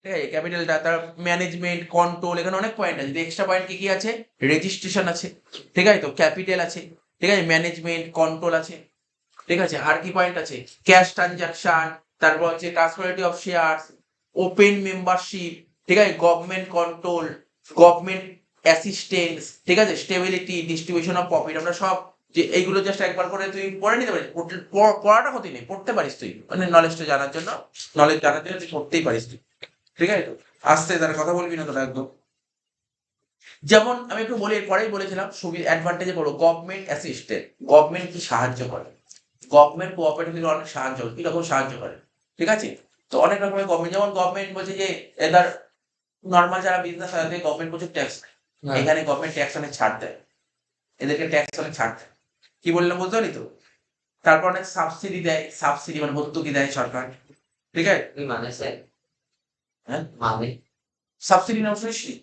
ঠিক আছে, ক্যাপিটালটা তার ম্যানেজমেন্ট কন্ট্রোল, এখানে অনেক পয়েন্ট আছে, এক্সট্রা পয়েন্ট কি কি আছে, রেজিস্ট্রেশন আছে, ঠিক আছে তো, ক্যাপিটাল আছে, ঠিক আছে, ম্যানেজমেন্ট কন্ট্রোল আছে, ঠিক আছে, আর কি পয়েন্ট আছে, ক্যাশ ট্রানজাকশন, তারপর হচ্ছে ট্রান্সফারেবিলিটি অফ শেয়ারস, ওপেন মেম্বারশিপ, ঠিক আছে, গভর্নমেন্ট কন্ট্রোল, গভর্নমেন্ট অ্যাসিস্ট্যান্স, ঠিক আছে, স্টেবিলিটি, ডিস্ট্রিবিউশন অফ প্রফিট, আমরা সব যে এইগুলো জাস্ট একবার করে তুই পড়ে নিতে পারিস, পড়াটা ক্ষতি নেই, পড়তে পারিস তুই, মানে নলেজটা জানার জন্য, নলেজ জানার জন্য তুই পড়তেই পারিস তুই, ঠিক আছে তো। আস্তে তারা কথা বলবি না তোরা একদম। যেমন আমি একটু বলি, পরেই বলেছিলাম সুবিধা অ্যাডভান্টেজে পড়ো, গভর্নমেন্ট অ্যাসিস্ট্যান্ট, গভর্নমেন্ট কি সাহায্য করে, গভর্নমেন্ট কোঅপারেটিভ অনেক সাহায্য করে, কিরকম সাহায্য করে, ঠিক আছে। তো অনেক রকমের গভর্নমেন্ট, যেমন গভর্নমেন্ট বলছে যে এদের নর্মাল যারা বিজনেস আছে গভর্নমেন্ট প্রচুর ট্যাক্স, এখানে গভর্নমেন্ট ট্যাক্স অনেক ছাড় দেয়, এদেরকে ট্যাক্স অনেক ছাড় দেয়, কি বললাম বুঝতে পারি তো। তারপর অনেক সাবসিডি দেয়, সাবসিডি মানে ভর্তুকি দেয় সরকার, ঠিক আছে। মানে স্যার, হ্যাঁ, মানে সাবসিডি নাম শুনিস নি?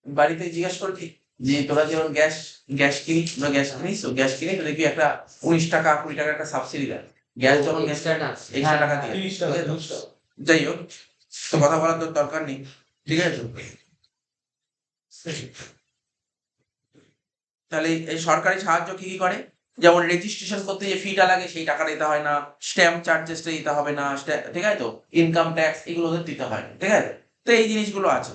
বাড়িতে জিজ্ঞাসা করবি যে তোরা যেমন গ্যাস গ্যাস কিনিস, তোরা গ্যাস কিনিস, তো গ্যাস কিনে তো দেখবি একটা 19 টাকা 20 টাকা একটা সাবসিডি দেয়, গ্যাস যখন গ্যাস এক্সট্রা না এক্সট্রা টাকা দিয়ে, 30 টাকা, ঠিক আছে তো? 30 টাকা। যাই হোক, তো কথা বলার তোর দরকার নেই, ঠিক আছে তো? তাহলে এই সরকারি সাহায্য কি কি করে, যেমন রেজিস্ট্রেশন করতে যে ফিটা লাগে সেই টাকা দিতে হয় না, স্ট্যাম্প চার্জেসটা দিতে হবে না, ঠিক আছে তো, ইনকাম ট্যাক্স এগুলো ওদের দিতে হয় না, ঠিক আছে। তো এই জিনিসগুলো আছে।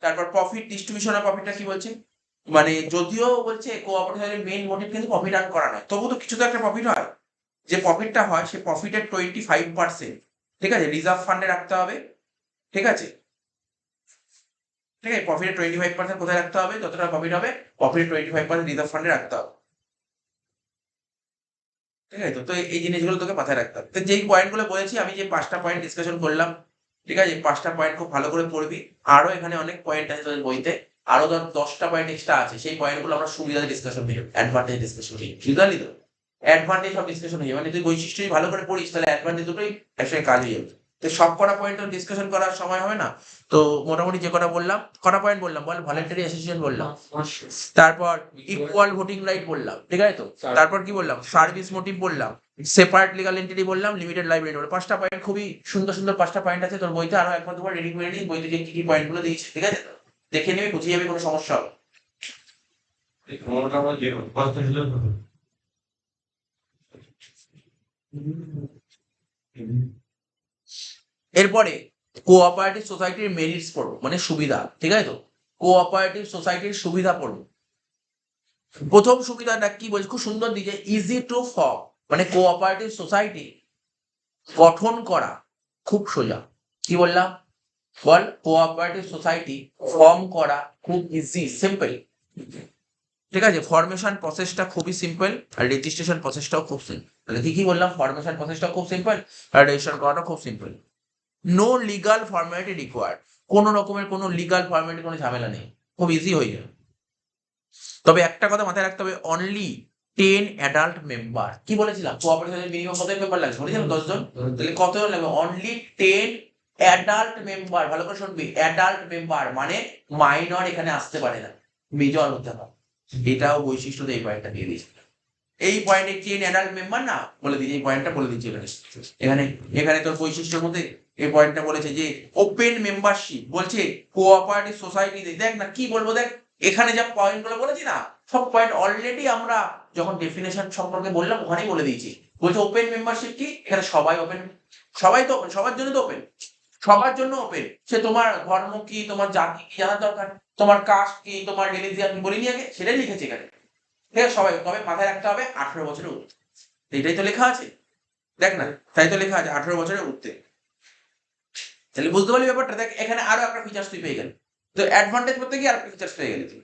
তারপর প্রফিট ডিস্ট্রিবিউশন অফ প্রফিটটা কি বলছে, মানে যদিও বলছে কোঅপারেটিভের মেইন মোটিভ কিন্তু প্রফিট আর্ন করা নয়, তবু তো কিছু তো একটা প্রফিট হয়, যে প্রফিটটা হয় সেই প্রফিটের 25%, ঠিক আছে, রিজার্ভ ফান্ডে রাখতে হবে, ঠিক আছে, ঠিক আছে, প্রফিটের 25% কোথায় রাখতে হবে, যতটা প্রফিট হবে প্রফিটের 25% রিজার্ভ ফান্ডে রাখতে হবে, ঠিক আছে তো। তো এই জিনিসগুলো তোকে মাথায় রাখতে হবে। তো যেই পয়েন্টগুলো বলেছি আমি, যে 5টা পয়েন্ট ডিসকাশন করলাম, ঠিক আছে, 5টা পয়েন্ট খুব ভালো করে পড়বি, আরো এখানে অনেক পয়েন্ট আছে তোদের বইতে, আরো ধর 10টা পয়েন্ট এক্সট্রা আছে, সেই পয়েন্টগুলো আমরা সুবিধা ডিসকাশন হয়ে যাবে, অ্যাডভান্টেজ ডিসকাশন হয়ে যাবে, বুঝতে পারলি তো। অ্যাডভান্টেজ সব ডিসকাশন হয়ে যাবে, মানে তুই বৈশিষ্ট্য ভালো করে পড়িস তাহলে অ্যাডভান্টেজ দুটোই একসাথে কাজ হয়ে যাবে। তো সব কটা পয়েন্ট ডিসকাশন করার সময় হবে না, তো মোটামুটি যে কটা বললাম, কটা পয়েন্ট বললাম বল, ভলেন্টারি অ্যাসোসিয়েশন বললাম, তারপর ইকুয়াল ভোটিং রাইট বললাম, ঠিক আছে তো, তারপর কি বললাম, সার্ভিস মোটিভ বললাম, সেপারেট লিগাল এন্টিটি বললাম, লিমিটেড লাইবিলিটি বললাম, 5টা পয়েন্ট, খুবই সুন্দর সুন্দর 5টা পয়েন্ট আছে তোর বইতে, আরো একবার দুবার রেডি করে নিস, বইতে যে কি কি পয়েন্ট গুলো দিয়েছি, ঠিক আছে তো, দেখে নিবি, বুঝে যাবে, কোনো সমস্যা হবে। মোটামুটি যে কত ছিল এরপরে কোঅপারেটিভ সোসাইটির মেরিটস পড়বো, মানে সুবিধা, ঠিক আছে তো, কোঅপারেটিভ সোসাইটির সুবিধা পড়বো। প্রথম সুবিধাটা কি বলছে, খুব সুন্দর দিকে, ইজি টু ফর্ম, মানে কোঅপারেটিভ সোসাইটি গঠন করা খুব সোজা, কি বললাম বল, কোঅপারেটিভ সোসাইটি ফর্ম করা খুব ইজি, সিম্পল, ঠিক আছে, ফরমেশন প্রসেসটা খুবই সিম্পল, আর রেজিস্ট্রেশন প্রসেসটাও খুব সিম্পল। তাহলে কি কি বললাম, ফরমেশন প্রসেসটা খুব সিম্পল, আর রেজিস্ট্রেশন করাটা খুব simple, no legal formality required, কোনো রকমের কোনো লিগাল ফর্মালিটি, কোনো ঝামেলা নেই, খুব ইজি হয়ে যাবে। তবে একটা কথা মাথায় রাখতে হবে, অনলি 10 অ্যাডাল্ট মেম্বার, কি বলেছিলাম কোঅপারেটিভ মিনিমাম কত মেম্বার লাগবে বলেছিলাম, 10 জন, তাহলে কতজন লাগবে, অনলি 10 অ্যাডাল্ট মেম্বার, ভালো করে শুনবি, অ্যাডাল্ট মেম্বার মানে মাইনর এখানে আসতে পারে না, মেজর হতে হবে, এটাও বৈশিষ্ট্য এই পয়েন্টটা দিয়ে দিয়েছি, এই পয়েন্টে 10 অ্যাডাল্ট মেম্বার না বলে দিয়েছি, এই পয়েন্টটা বলে দিচ্ছি এখানে, এখানে তোর বৈশিষ্ট্যের মধ্যে এই পয়েন্টটা বলেছে যে ওপেন মেম্বারশিপ, বলছে কোঅপারেটিভ সোসাইটি, দেখ না কি বলবো, দেখ এখানে যা পয়েন্টগুলো বলেছি না, সব পয়েন্ট অলরেডি আমরা যখন ডেফিনেশন সম্পর্কে বললাম ওখানেই বলে দিয়েছি। বলছে ওপেন মেম্বারশিপ কি, এখানে সবাই ওপেন, সবাই তো সবার জন্য তো ওপেন, সবার জন্য ওপেন, সে তোমার ধর্ম কি, তোমার জাতি কি জানার দরকার, তোমার কাস্ট কি, তোমার রিলিজিয়ান বলিনি আগে, সেটাই লিখেছে এখানে, ঠিক আছে, সবাই, তবে মাথায় রাখতে হবে 18 বছরের ঊর্ধ্বে, এটাই তো লেখা আছে, দেখ না, তাই তো লেখা আছে 18 বছরের ঊর্ধ্বে, তাহলে বুঝতে পারলি ব্যাপারটা। দেখ এখানে আরো একটা ফিচার্স তুই পেয়ে গেলি, তো অ্যাডভান্টেজ করতে গিয়ে আরেকটা ফিচার্স পেয়ে গেলি তুই,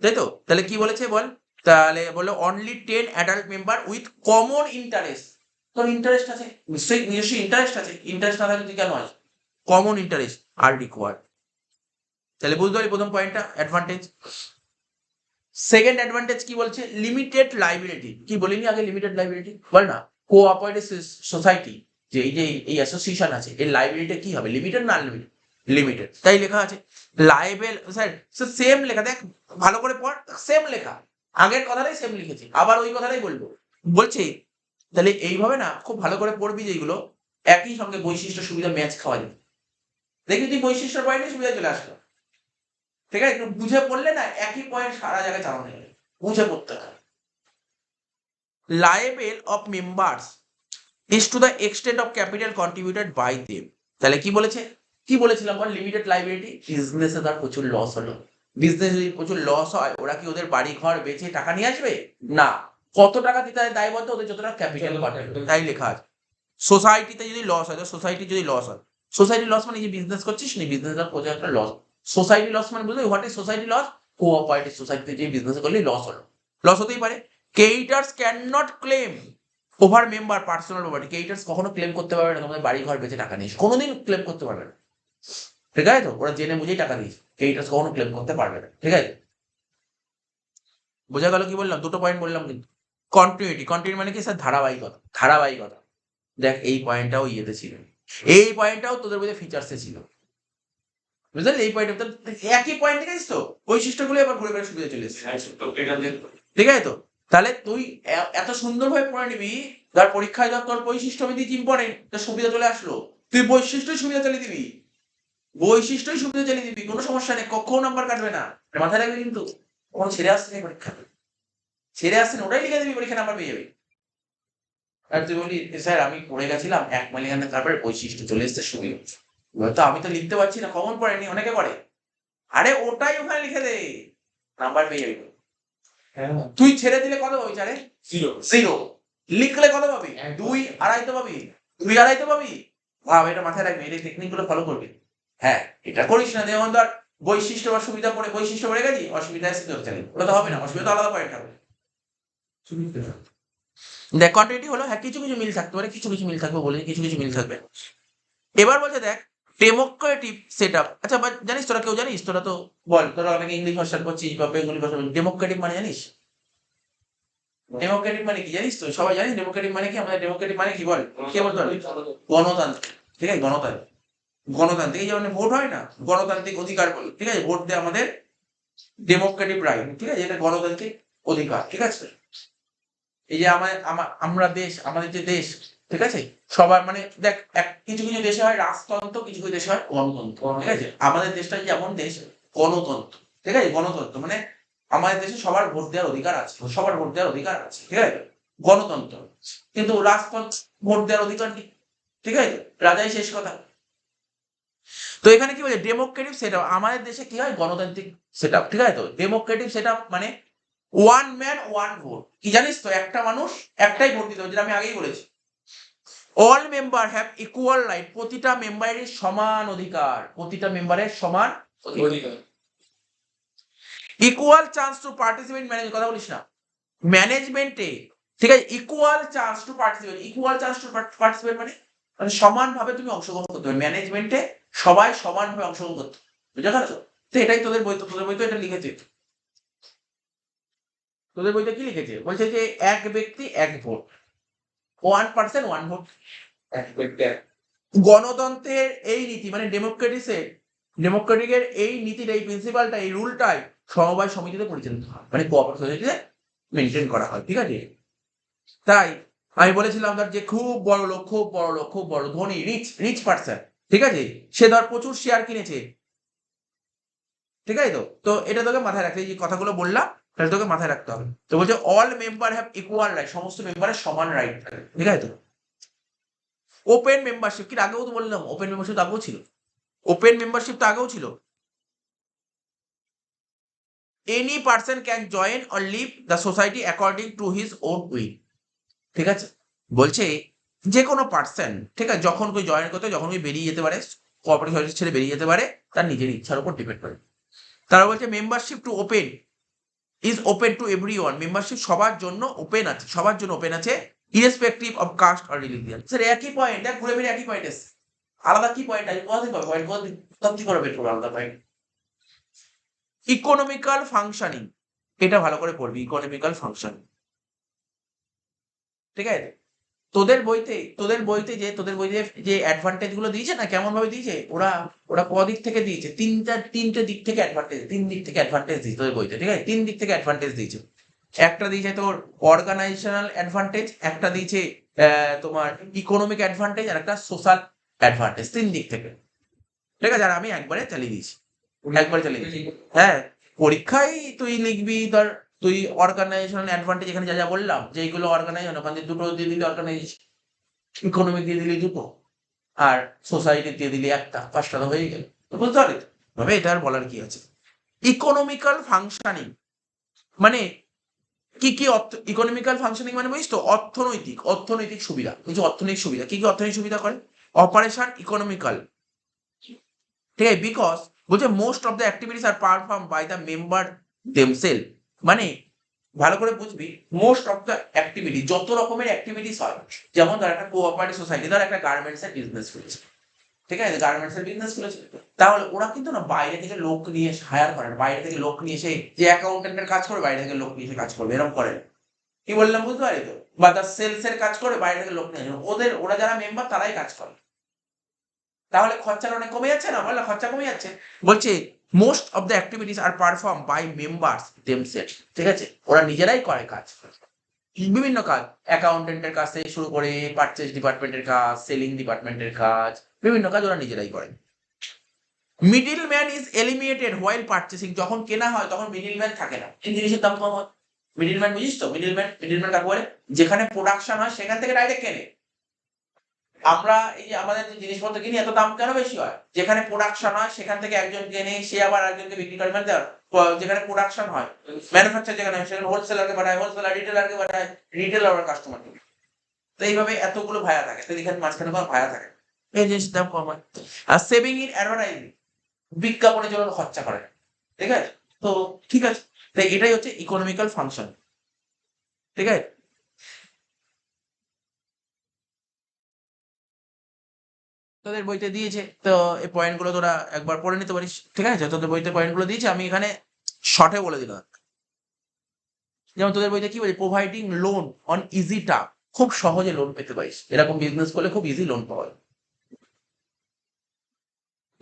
তাই তো। তাহলে কি বলেছে বল, তাহলে বললো only 10 adult member with common interest, তোর ইন্টারেস্ট আছে নিশ্চয়ই, নিজস্ব ইন্টারেস্ট আছে, ইন্টারেস্ট না থাকলে তুই কেন আছে, কমন ইন্টারেস্ট আর রিকোয়ার্ড, তাহলে বুঝতে পারলি প্রথম পয়েন্টটা অ্যাডভান্টেজ। সেকেন্ড অ্যাডভান্টেজ কি বলছে, লিমিটেড লাইবিলিটি, কি বলিনি আগে, লিমিটেড লাইবিলিটি বল না, কোঅপারেটিভ সোসাইটি যে এই অ্যাসোসিয়েশন আছে, এর লাইবিলিটি কি হবে, লিমিটেড না আনলিমিটেড, লিমিটেড, তাই লেখা আছে লাইবেল, স্যার সেম লেখা, দেখ ভালো করে পড়, সেম লেখা, আগের কথাটাই সেম লিখেছি, আবার ওই কথাটাই বলবো, বলছে তাহলে এইভাবে না খুব ভালো করে পড়বি, যেগুলো একই সঙ্গে বৈশিষ্ট্য সুবিধা ম্যাচ খাওয়া যাবে, দেখবি তুই বৈশিষ্ট্যের পয়েন্টে সুবিধা চলে আসলো, ঠিক আছে, একটু বুঝে পড়লে না একই পয়েন্ট সারা জায়গায় চালানো যাবে, বুঝে পড়তে হবে। Liable of members, is to the extent of capital contributed by them. তাহলে কি বলেছে, কি বলেছিলাম বল, লিমিটেড লাইবিলিটি। বিজনেসে তার প্রচুর লস হলো, বিজনেস যদি প্রচুর লস হয় ওরা কি ওদের বাড়ি ঘর বেচে টাকা নিয়ে আসবে? না। কত টাকা দিতে হয় দায়বদ্ধ? ওদের যতটা ক্যাপিটাল কন্ট্রিবিউট, তাই লেখা আছে। সোসাইটিতে যদি লস হয়, তো সোসাইটি যদি লস হয়, সোসাইটি লস মানে যে বিজনেস করছিস না, বিজনেসের প্রচুর একটা লস। সোসাইটি লস মানে বুঝলি what is society loss? Cooperative সোসাইটিতে যে বিজনেস করলে লস হলো, লস হতেই পারে। Creditors can not claim over member personal property. Creditors কখনো ক্লেম করতে পারবে না তোমাদের বাড়ি ঘর বেঁচে টাকা নিয়েছে, কোনোদিন ক্লেম করতে পারবে না, ঠিক আছে? তো ওরা জেনে বুঝেই টাকা দিয়েছে, ক্রেডিটরস কখনো ক্লেম করতে পারবে না, ঠিক আছে? বোঝা গেল কি বললাম? দুটো পয়েন্ট বললাম কিন্তু। কন্টিনিউটি, কন্টিনিউটি মানে কি স্যার? ধারাবাহিকতা, ধারাবাহিকতা। দেখ এই পয়েন্টটাও ইয়েতে ছিল, এই পয়েন্টটাও তোদের বইতে ফিচার্সে ছিল, বুঝলি? এই পয়েন্ট একই পয়েন্ট, ঠিক আছে? তো বৈশিষ্ট্যগুলো এবার ঘুরে ঘুরে সুবিধা চলে এসেছে, ঠিক আছে? তো তাহলে তুই এত সুন্দরভাবে পড়ে নিবি, তার পরীক্ষায় ধর তোর বৈশিষ্ট্য আমি দিচ্ছি ইম্পর্টেন্ট, তোর সুবিধা চলে আসলো, তুই বৈশিষ্ট্যই সুবিধা চালিয়ে দিবি, বৈশিষ্ট্যই সুবিধা চালিয়ে দিবি, কোনো সমস্যা নেই, কখনো নাম্বার কাটবে না, মাথায় রাখবি কিন্তু। কখনো ছেড়ে আসছে না পরীক্ষা, ছেড়ে আসছে না, ওটাই লিখে দিবি, পরীক্ষা নাম্বার পেয়ে যাবি। আর তুই বলি স্যার আমি পড়ে গেছিলাম 1 মিলিয়ন, তারপরে বৈশিষ্ট্য চলে এসছে সুবিধা, তো আমি তো লিখতে পারছি না, কমন পড়েনি, অনেকে করে। আরে ওটাই ওখানে লিখে দে, নাম্বার পেয়ে যাবি। হ্যাঁ তুই ছেড়ে দিলে কত পাবি? চারে 0 জিরো। লিখলে কত পাবি? একদম। 2 2.5 তো পাবি, 2 2.5 তো পাবি। ভাব, এটা মাথায় রাখবি, এই টেকনিক গুলো ফলো করবি। হ্যাঁ, এটা করিস না, যেমন ধর বৈশিষ্ট্য বা সুবিধা পড়ে বৈশিষ্ট্য পড়ে গেছি, অসুবিধা আছে তোর চালিয়ে, ওটা তো হবে না, অসুবিধা তো আলাদা পয়েন্ট হবে। দেখ কোয়ান্টিটি হলো, হ্যাঁ কিছু কিছু মিল থাকতে পারে, কিছু কিছু মিল থাকবে, বলে কিছু কিছু মিল থাকবে। এবার বলছে দেখ ডেমোক্রেটিক সেটআপ। আচ্ছা জানিস তোরা, কেউ জানিস? তোরা তো বল, তোরা অনেকে ইংলিশ ভাষা করছিস বা বেঙ্গলি ভাষা, ডেমোক্রেটিক মানে জানিস? ডেমোক্রেটিক মানে কি জানিস? তো সবাই জানিস ডেমোক্রেটিক মানে কি? আমাদের ডেমোক্রেটিক মানে কি বল, কে বলতে পারবে? গণতান্ত্রিক, ঠিক আছে? গণতান্ত্রিক, গণতান্ত্রিক, এই যেমন ভোট হয় না, গণতান্ত্রিক অধিকার বলে, ঠিক আছে? ভোট দেয় আমাদের ডেমোক্রেটিক রাইট, ঠিক আছে? এটা গণতান্ত্রিক অধিকার, ঠিক আছে? এই যে আমরা দেশ, আমাদের যে দেশ, ঠিক আছে? সবার মানে দেখ কিছু কিছু দেশে হয় রাজতন্ত্র, কিছু কিছু দেশে হয় গণতন্ত্র, ঠিক আছে? আমাদের দেশটা যেমন দেশ গণতন্ত্র, ঠিক আছে? গণতন্ত্র মানে আমাদের দেশে সবার ভোট দেওয়ার অধিকার আছে, সবার ভোট দেওয়ার অধিকার আছে, ঠিক আছে? গণতন্ত্র। কিন্তু রাজতন্ত্র ভোট দেওয়ার অধিকার নেই, ঠিক আছে? রাজাই শেষ কথা। তো এখানে কি বলছে ডেমোক্রেটিক সেটআপ, আমাদের দেশে কি হয় গণতান্ত্রিক সেটআপ, ঠিক আছে? তো ডেমোক্রেটিক সেটআপ মানে ওয়ান ম্যান ওয়ান ভোট, কি জানিস তো? একটা মানুষ একটাই ভোট দিতে হবে, যেটা আমি আগেই বলেছি। All member have equal right, প্রতিটা মেম্বারের সমান অধিকার, প্রতিটা মেম্বারের সমান অধিকার। Equal chance to participate manage, কথা বলিস না, ম্যানেজমেন্টে, ঠিক আছে? Equal chance to participate, equal chance to participate মানে মানে সমানভাবে তুমি অংশগ্রহণ করতে হবে ম্যানেজমেন্টে, সবাই সমানভাবে অংশগ্রহণ করতে হবে, বুঝতে পারছো? তো এটাই তোদের বই, তো তোদের বই তো এটা লিখেছে, তোদের বইতে কি লিখেছে? বলছে যে এক ব্যক্তি এক ভোট, 1 পার্সন 1 ভোট। গণতন্ত্রের এই নীতি মানে ডেমোক্রেটিকের এই নীতির এই প্রিন্সিপালটা, এই রুলটাই সমবায় সমিতিতে পরিচালিত হয়, মানে কোঅপারেটিভ সোসাইটিতে মেনটেন করা হয়, ঠিক আছে? তাই আমি বলেছিলাম ধর যে খুব বড় লোক, খুব বড় লোক, খুব বড় ধনী, রিচ রিচ পার্সন, ঠিক আছে? সে ধর প্রচুর শেয়ার কিনেছে, ঠিক আছে? তো তো এটা তোকে মাথায় রাখতে, এই যে কথাগুলো বললাম তাহলে তোকে মাথায় রাখতে হবে। তো বলছে all member have equal right, সমস্ত মেম্বারের সমান রাইট থাকে, ঠিক আছে? তো ওপেন মেম্বারশিপ, কি আগেও তো বললাম, ওপেন মেম্বারশিপ আগেও ছিল, ওপেন মেম্বারশিপ তো আগেও ছিল। Any person can join or leave the society according to his own will, ঠিক আছে? বলছে যে কোনো পার্সন, ঠিক আছে, যখন কেউ জয়েন করতে, যখন কেউ বেরিয়ে যেতে পারে, কোঅপারেটিভ সোসাইটি ছেড়ে বেরিয়ে যেতে পারে, তার নিজের ইচ্ছার উপর ডিপেন্ড করে। তারা বলছে membership to open is open to everyone, membership সবার জন্য ওপেন আছে, সবার জন্য ওপেন আছে, irrespective of caste or religion. Sir একই পয়েন্ট, দেখ ঘুরে ফিরে একই পয়েন্ট এসে, আলাদা কি পয়েন্ট আছে? কোথায় পাবে পয়েন্ট, কোথায় কি করে বের করবো আলাদা পয়েন্ট? ইকোনমিক্যাল ফাংশনিং, এটা ভালো করে পড়বি, ইকোনমিক্যাল ফাংশনিং, ঠিক আছে? তোদের বইতে যে অ্যাডভান্টেজ গুলো দিয়েছে না, কেমন ভাবে দিয়েছে ওরা, ওরা কদিক থেকে দিয়েছে? তিনটে দিক থেকে অ্যাডভান্টেজ, 3 দিক থেকে অ্যাডভান্টেজ দিয়েছে তোদের বইতে, ঠিক আছে? 3 দিক থেকে অ্যাডভান্টেজ দিয়েছে। একটা দিয়েছে তোর অর্গানাইজেশনাল অ্যাডভান্টেজ, একটা দিয়েছে তোমার ইকোনমিক অ্যাডভান্টেজ, আর একটা সোশ্যাল অ্যাডভান্টেজ, 3 দিক থেকে, ঠিক আছে? আর আমি একবারে চালিয়ে দিয়েছি, একবারে চালিয়ে দিয়েছি। হ্যাঁ, পরীক্ষায় তুই লিখবি ধর, তুই অর্গানাইজেশনাল অ্যাডভান্টেজ এখানে যা যা বললাম, যে এইগুলো অর্গানাইজেশন, ওখানে দুটো দিয়ে দিলে অর্গানাইজেশন, ইকোনমিক দিয়ে দিলি 2টো, আর সোসাইটি দিয়ে দিলি 1টা, 5টা তো হয়ে গেল। তো বুঝতে পারলি তো? ভাবে এটা আর বলার কি আছে? ইকোনমিক্যাল ফাংশনিং মানে কি কি ইকোনমিক্যাল ফাংশনিং মানে বুঝিস তো? অর্থনৈতিক সুবিধা, কিছু অর্থনৈতিক সুবিধা। কি কি অর্থনৈতিক সুবিধা করে? অপারেশন ইকোনমিক্যাল, ঠিক আছে? বিকজ বলছে most of the activities are perform by the member themselves, মানে ভালো করে বুঝবি, মোস্ট অফ দ্য অ্যাক্টিভিটি, যত রকমের অ্যাক্টিভিটিস হয়, যেমন ধর একটা কোঅপারেটিভ সোসাইটি, ধর একটা গার্মেন্টস এর বিজনেস খুলেছে, ঠিক আছে? গার্মেন্টস এর বিজনেস খুলেছে, তাহলে ওরা কিন্তু না বাইরে থেকে লোক নিয়ে হায়ার করে না, বাইরে থেকে লোক নিয়ে এসে যে অ্যাকাউন্টেন্টের কাজ করে বাইরে থেকে লোক নিয়ে এসে কাজ করবে, এরকম করে না। কি বললাম বুঝতে পারি তো? বা তার সেলস এর কাজ করে বাইরে থেকে লোক নিয়ে আসবে, ওরা যারা মেম্বার তারাই কাজ করে। তাহলে খরচাটা অনেক কমে যাচ্ছে না? বললাম খরচা কমে যাচ্ছে। বলছে most of the activities are perform by members themselves, ঠিক আছে? ওরা নিজেরাই করে কাজ, বিভিন্ন কাজ, অ্যাকাউন্টেন্টের কাজ থেকে শুরু করে পারচেজ ডিপার্টমেন্টের কাজ, সেলিং ডিপার্টমেন্টের কাজ, বিভিন্ন কাজ ওরা নিজেরাই করে। Middle man is eliminated while purchasing, যখন কেনা হয় তখন মিডিল ম্যান থাকে না, এই জিনিসের দাম কম হয়। মিডিল ম্যান বুঝিস তো? মিডিল ম্যান কাকে বলে? যেখানে প্রোডাকশন হয় সেখান থেকে ডাইরেক্ট কেনে। আমরা এই যে আমাদের যে জিনিসপত্র কিনি এত দাম কেন বেশি হয়? যেখানে প্রোডাকশন হয় সেখান থেকে একজন কেনে, সে আবার একজনকে বিক্রি করে। মানে যেখানে প্রোডাকশন হয়, ম্যানুফ্যাকচার যেখানে হয় সেখানে হোলসেলারকে পাঠায়, হোলসেলার রিটেলারকে পাঠায়, রিটেলার আবার কাস্টমারকে। তো এইভাবে এতগুলো ভায়া থাকে, তো এখানে মাঝখানে কোনো ভায়া থাকে, এই জিনিসের দাম কম হয়। আর সেভিং ইন অ্যাডভার্টাইজিং, বিজ্ঞাপনের জন্য খরচা করে, ঠিক আছে? তো ঠিক আছে, তো এটাই হচ্ছে ইকোনমিক্যাল ফাংশন, ঠিক আছে? তোদের বইতে দিয়েছে, তো এই পয়েন্টগুলো তোরা একবার পড়ে নিতে পারিস, ঠিক আছে? তোদের বইতে পয়েন্টগুলো দিয়েছে, আমি এখানে শর্টে বলে দিলাম। যেমন তোদের বইতে কি বলে? Providing loan on easy term, খুব সহজে লোন পেতে পারিস, এরকম বিজনেস করলে খুব ইজি লোন পাওয়া যায়।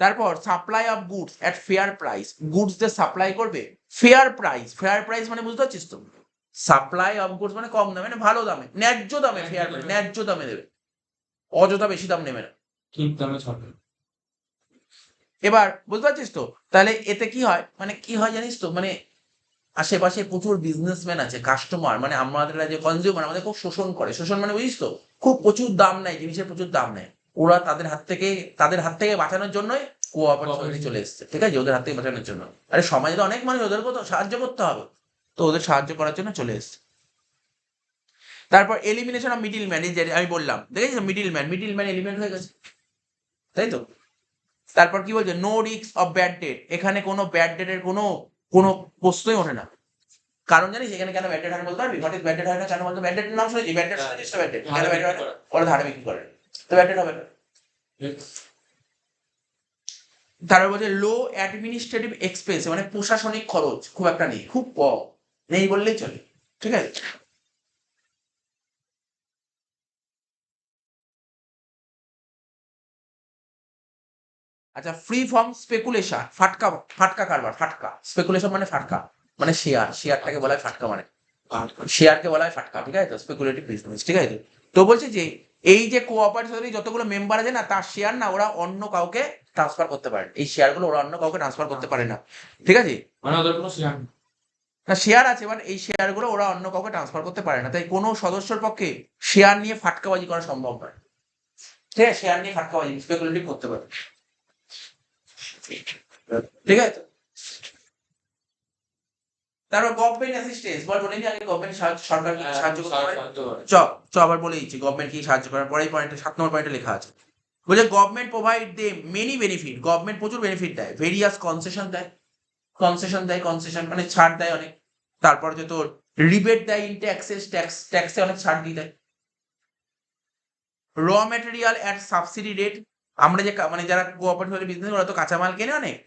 তারপর supply of goods at fair price, goods যে সাপ্লাই করবে ফেয়ার প্রাইস মানে বুঝতে পারছিস তো? সাপ্লাই অফ গুডস মানে কম দামে, মানে ভালো দামে, ন্যায্য দামে, ফেয়ার প্রাইস ন্যায্য দামে দেবে, অযথা বেশি দাম নেবে না। ঠিক দামে ছাড়বে। এবার বুঝতে পারছিস তো? তাহলে এতে কি হয়, মানে কি হয় জানিস তো? মানে আশেপাশে প্রচুর বিজনেসম্যান আছে, কাস্টমার মানে আমাদের যে কনজিউমার, আমাদের খুব শোষণ করে। শোষণ মানে বুঝিস তো? খুব প্রচুর দাম নেয়, জিনিসের প্রচুর দাম নেয়। ওরা তাদের হাত থেকে বাঁচানোর জন্যই কোঅপারেটিভ সোসাইটি চলে এসেছে, ঠিক আছে? ওদের হাত থেকে বাঁচানোর জন্য। আরে সমাজে তো অনেক মানুষ, ওদেরকে তো সাহায্য করতে হবে, তো ওদের সাহায্য করার জন্য চলে এসেছে। তারপর এলিমিনেশন অফ মিডিল ম্যান, এই যে আমি বললাম, দেখেছিস মিডিল ম্যান এলিমিনেট হয়ে গেছে, তাই তো? তারপর কি বলছে? No risk of bad debt, এখানে কোনো ব্যাড ডেটের কোনো প্রশ্নই ওঠে না। কারণ জানিস এখানে কেন ব্যাড ডেট হয় না বলতে পারবি? হোয়াট ইজ ব্যাড ডেট হয় না কেন বলতো? ব্যাড ডেটের নাম শুনেছি, ব্যাড ডেট শুনেছিস তো? ব্যাড ডেট কেন ব্যাড ডেট হয় না? ওরা ধারে বিক্রি করে, তো ব্যাড ডেট হবে না। তারপর বলছে লো অ্যাডমিনিস্ট্রেটিভ এক্সপেন্স, মানে প্রশাসনিক খরচ খুব একটা নেই, খুব কম, নেই বললেই চলে, ঠিক আছে? আচ্ছা, ফ্রি ফ্রম স্পেকুলেশন, ফাটকা কারবার, স্পেকুলেশন মানে ফাটকা, মানে শেয়ারটাকে বলা হয় ফাটকা, মানে শেয়ারকে বলা হয় ফাটকা, ঠিক আছে তো? স্পেকুলেটিভ বিজনেস, ঠিক আছে? তো বলছে যে এই যে কোঅপারেটিভ সোসাইটি যতগুলো মেম্বার আছে না, তার শেয়ার না ওরা অন্য কাউকে ট্রান্সফার করতে পারে, এই শেয়ারগুলো ওরা অন্য কাউকে ট্রান্সফার করতে পারে না, ঠিক আছে? মানে ওদের কোনো শেয়ার নেই। না, শেয়ার আছে, বাট এই শেয়ারগুলো ওরা অন্য কাউকে ট্রান্সফার করতে পারে না, তাই কোনো সদস্যের পক্ষে শেয়ার নিয়ে ফাটকাবাজি করা সম্ভব নয়, ঠিক আছে? শেয়ার নিয়ে ফাটকাবাজি, স্পেকুলেটিভ করতে পারে, ঠিক আছে? তারপর গভর্নমেন্ট অ্যাসিস্ট্যান্স, বলে নি আগে গভর্নমেন্ট সরকার কি সাহায্য করতে পারে? আবার বলে দিচ্ছি গভর্নমেন্ট কি সাহায্য করার পরেই পয়েন্টে 7 নম্বর পয়েন্টে লেখা আছে। বলে গভর্নমেন্ট প্রোভাইড দে মেনি বেনিফিট, গভর্নমেন্ট প্রচুর বেনিফিট দেয়, ভেরিয়াস কনসেশন মানে ছাড় দেয় অনেক। তারপর যে তোর রিবেট দেয় ইন ট্যাক্সে অনেক ছাড় দিয়ে দেয়। র ম্যাটেরিয়াল অ্যাট সাবসিডি রেট, আমরা যে মানে যারা কোঅপারেটিভ বিজনেস ওরা তো কাঁচামাল কেনে অনেক,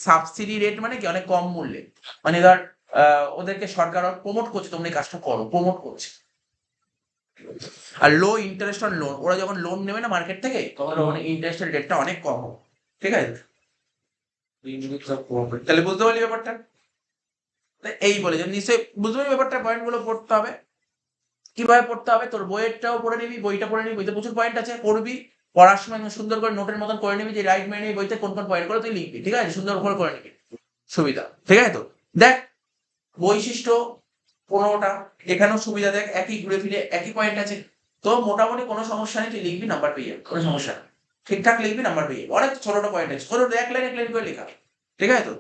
সাবসিডি রেট মানে কি? অনেক কম মূল্যে, মানে ধর ওদেরকে সরকার প্রমোট করছে, তোমরা এই কাজটা করো, প্রমোট করছে। আর লো ইন্টারেস্ট অন লোন, ওরা যখন লোন নেবে না মার্কেট থেকে, তখন মানে ইন্টারেস্টের রেটটা অনেক কম হবে, ঠিক আছে? তাহলে বুঝতে পারলি ব্যাপারটা? এই বলে যে নিশ্চয়ই বুঝতে পারলি ব্যাপারটা, পয়েন্ট গুলো পড়তে হবে। কিভাবে পড়তে হবে? তোর বইয়েরটাও পড়ে নিবি, বইটা পড়ে নিবি, বইতে প্রচুর পয়েন্ট আছে, পড়বি, পড়ার সময় সুন্দর করে নোটের মতন করে নিবি, যে রাইট মেনে বইতে কোন কোন পয়েন্ট গুলো তুই লিখবি, ঠিক আছে? সুন্দর করে নিবি, সুবিধা, ঠিক আছে তো? দেখ বৈশিষ্ট্য 15টা, এখানেও সুবিধা, দেখ একই ঘুরে ফিরে একই পয়েন্ট আছে, তো মোটামুটি কোনো সমস্যা নেই, তুই লিখবি নাম্বার পেয়ে যাবে, কোনো সমস্যা নেই, ঠিকঠাক লিখবি নাম্বার পেয়ে যাবে। অনেক ছোট ছোট পয়েন্ট আছে, ছোট এক লাইন করে লেখা, ঠিক আছে তো?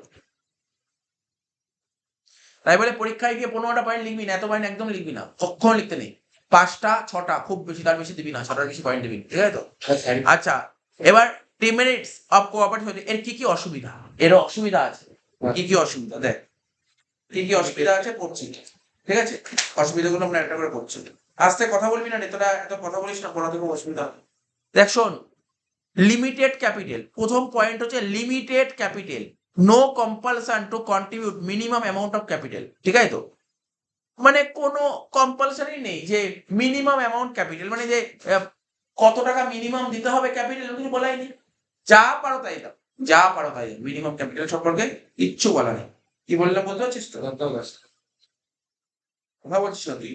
তাই বলে পরীক্ষায় গিয়ে 15টা পয়েন্ট লিখবি না, এত পয়েন্ট একদম লিখবি না, কখনো লিখতে নেই। 5টা 6টা খুব বেশি, তার বেশি দিবি না, 6টার বেশি পয়েন্ট দিবি, ঠিক আছে তো? আচ্ছা, এবার ডিমেরিটস অফ কোঅপারেটিভ, এর কি কি অসুবিধা, এর অসুবিধা আছে, কি কি অসুবিধা দেখ, কি কি অসুবিধা আছে পড়ছি, ঠিক আছে? অসুবিধাগুলো আমরা একটা করে পড়ছি। আস্তে কথা বলবি না রে, তোরা এত কথা বলিস না, পড়াতে খুব অসুবিধা হবে। দেখ শোন, লিমিটেড ক্যাপিটাল, প্রথম পয়েন্ট হচ্ছে limited capital, no compulsion to contribute minimum amount of capital, ঠিক আছে তো? মানে কোনো কম্পালসারি নেই যে মিনিমাম অ্যামাউন্ট ক্যাপিটাল, মানে যে কত টাকা মিনিমাম দিতে হবে ক্যাপিটাল, কিছু বলাই নেই, যা পারো তাই দাও, যা পারো তাই দাও, মিনিমাম ক্যাপিটাল সম্পর্কে কিচ্ছু বলা নেই। কি বললাম বলতে পারছিস তো? কথা বলছিস না তুই?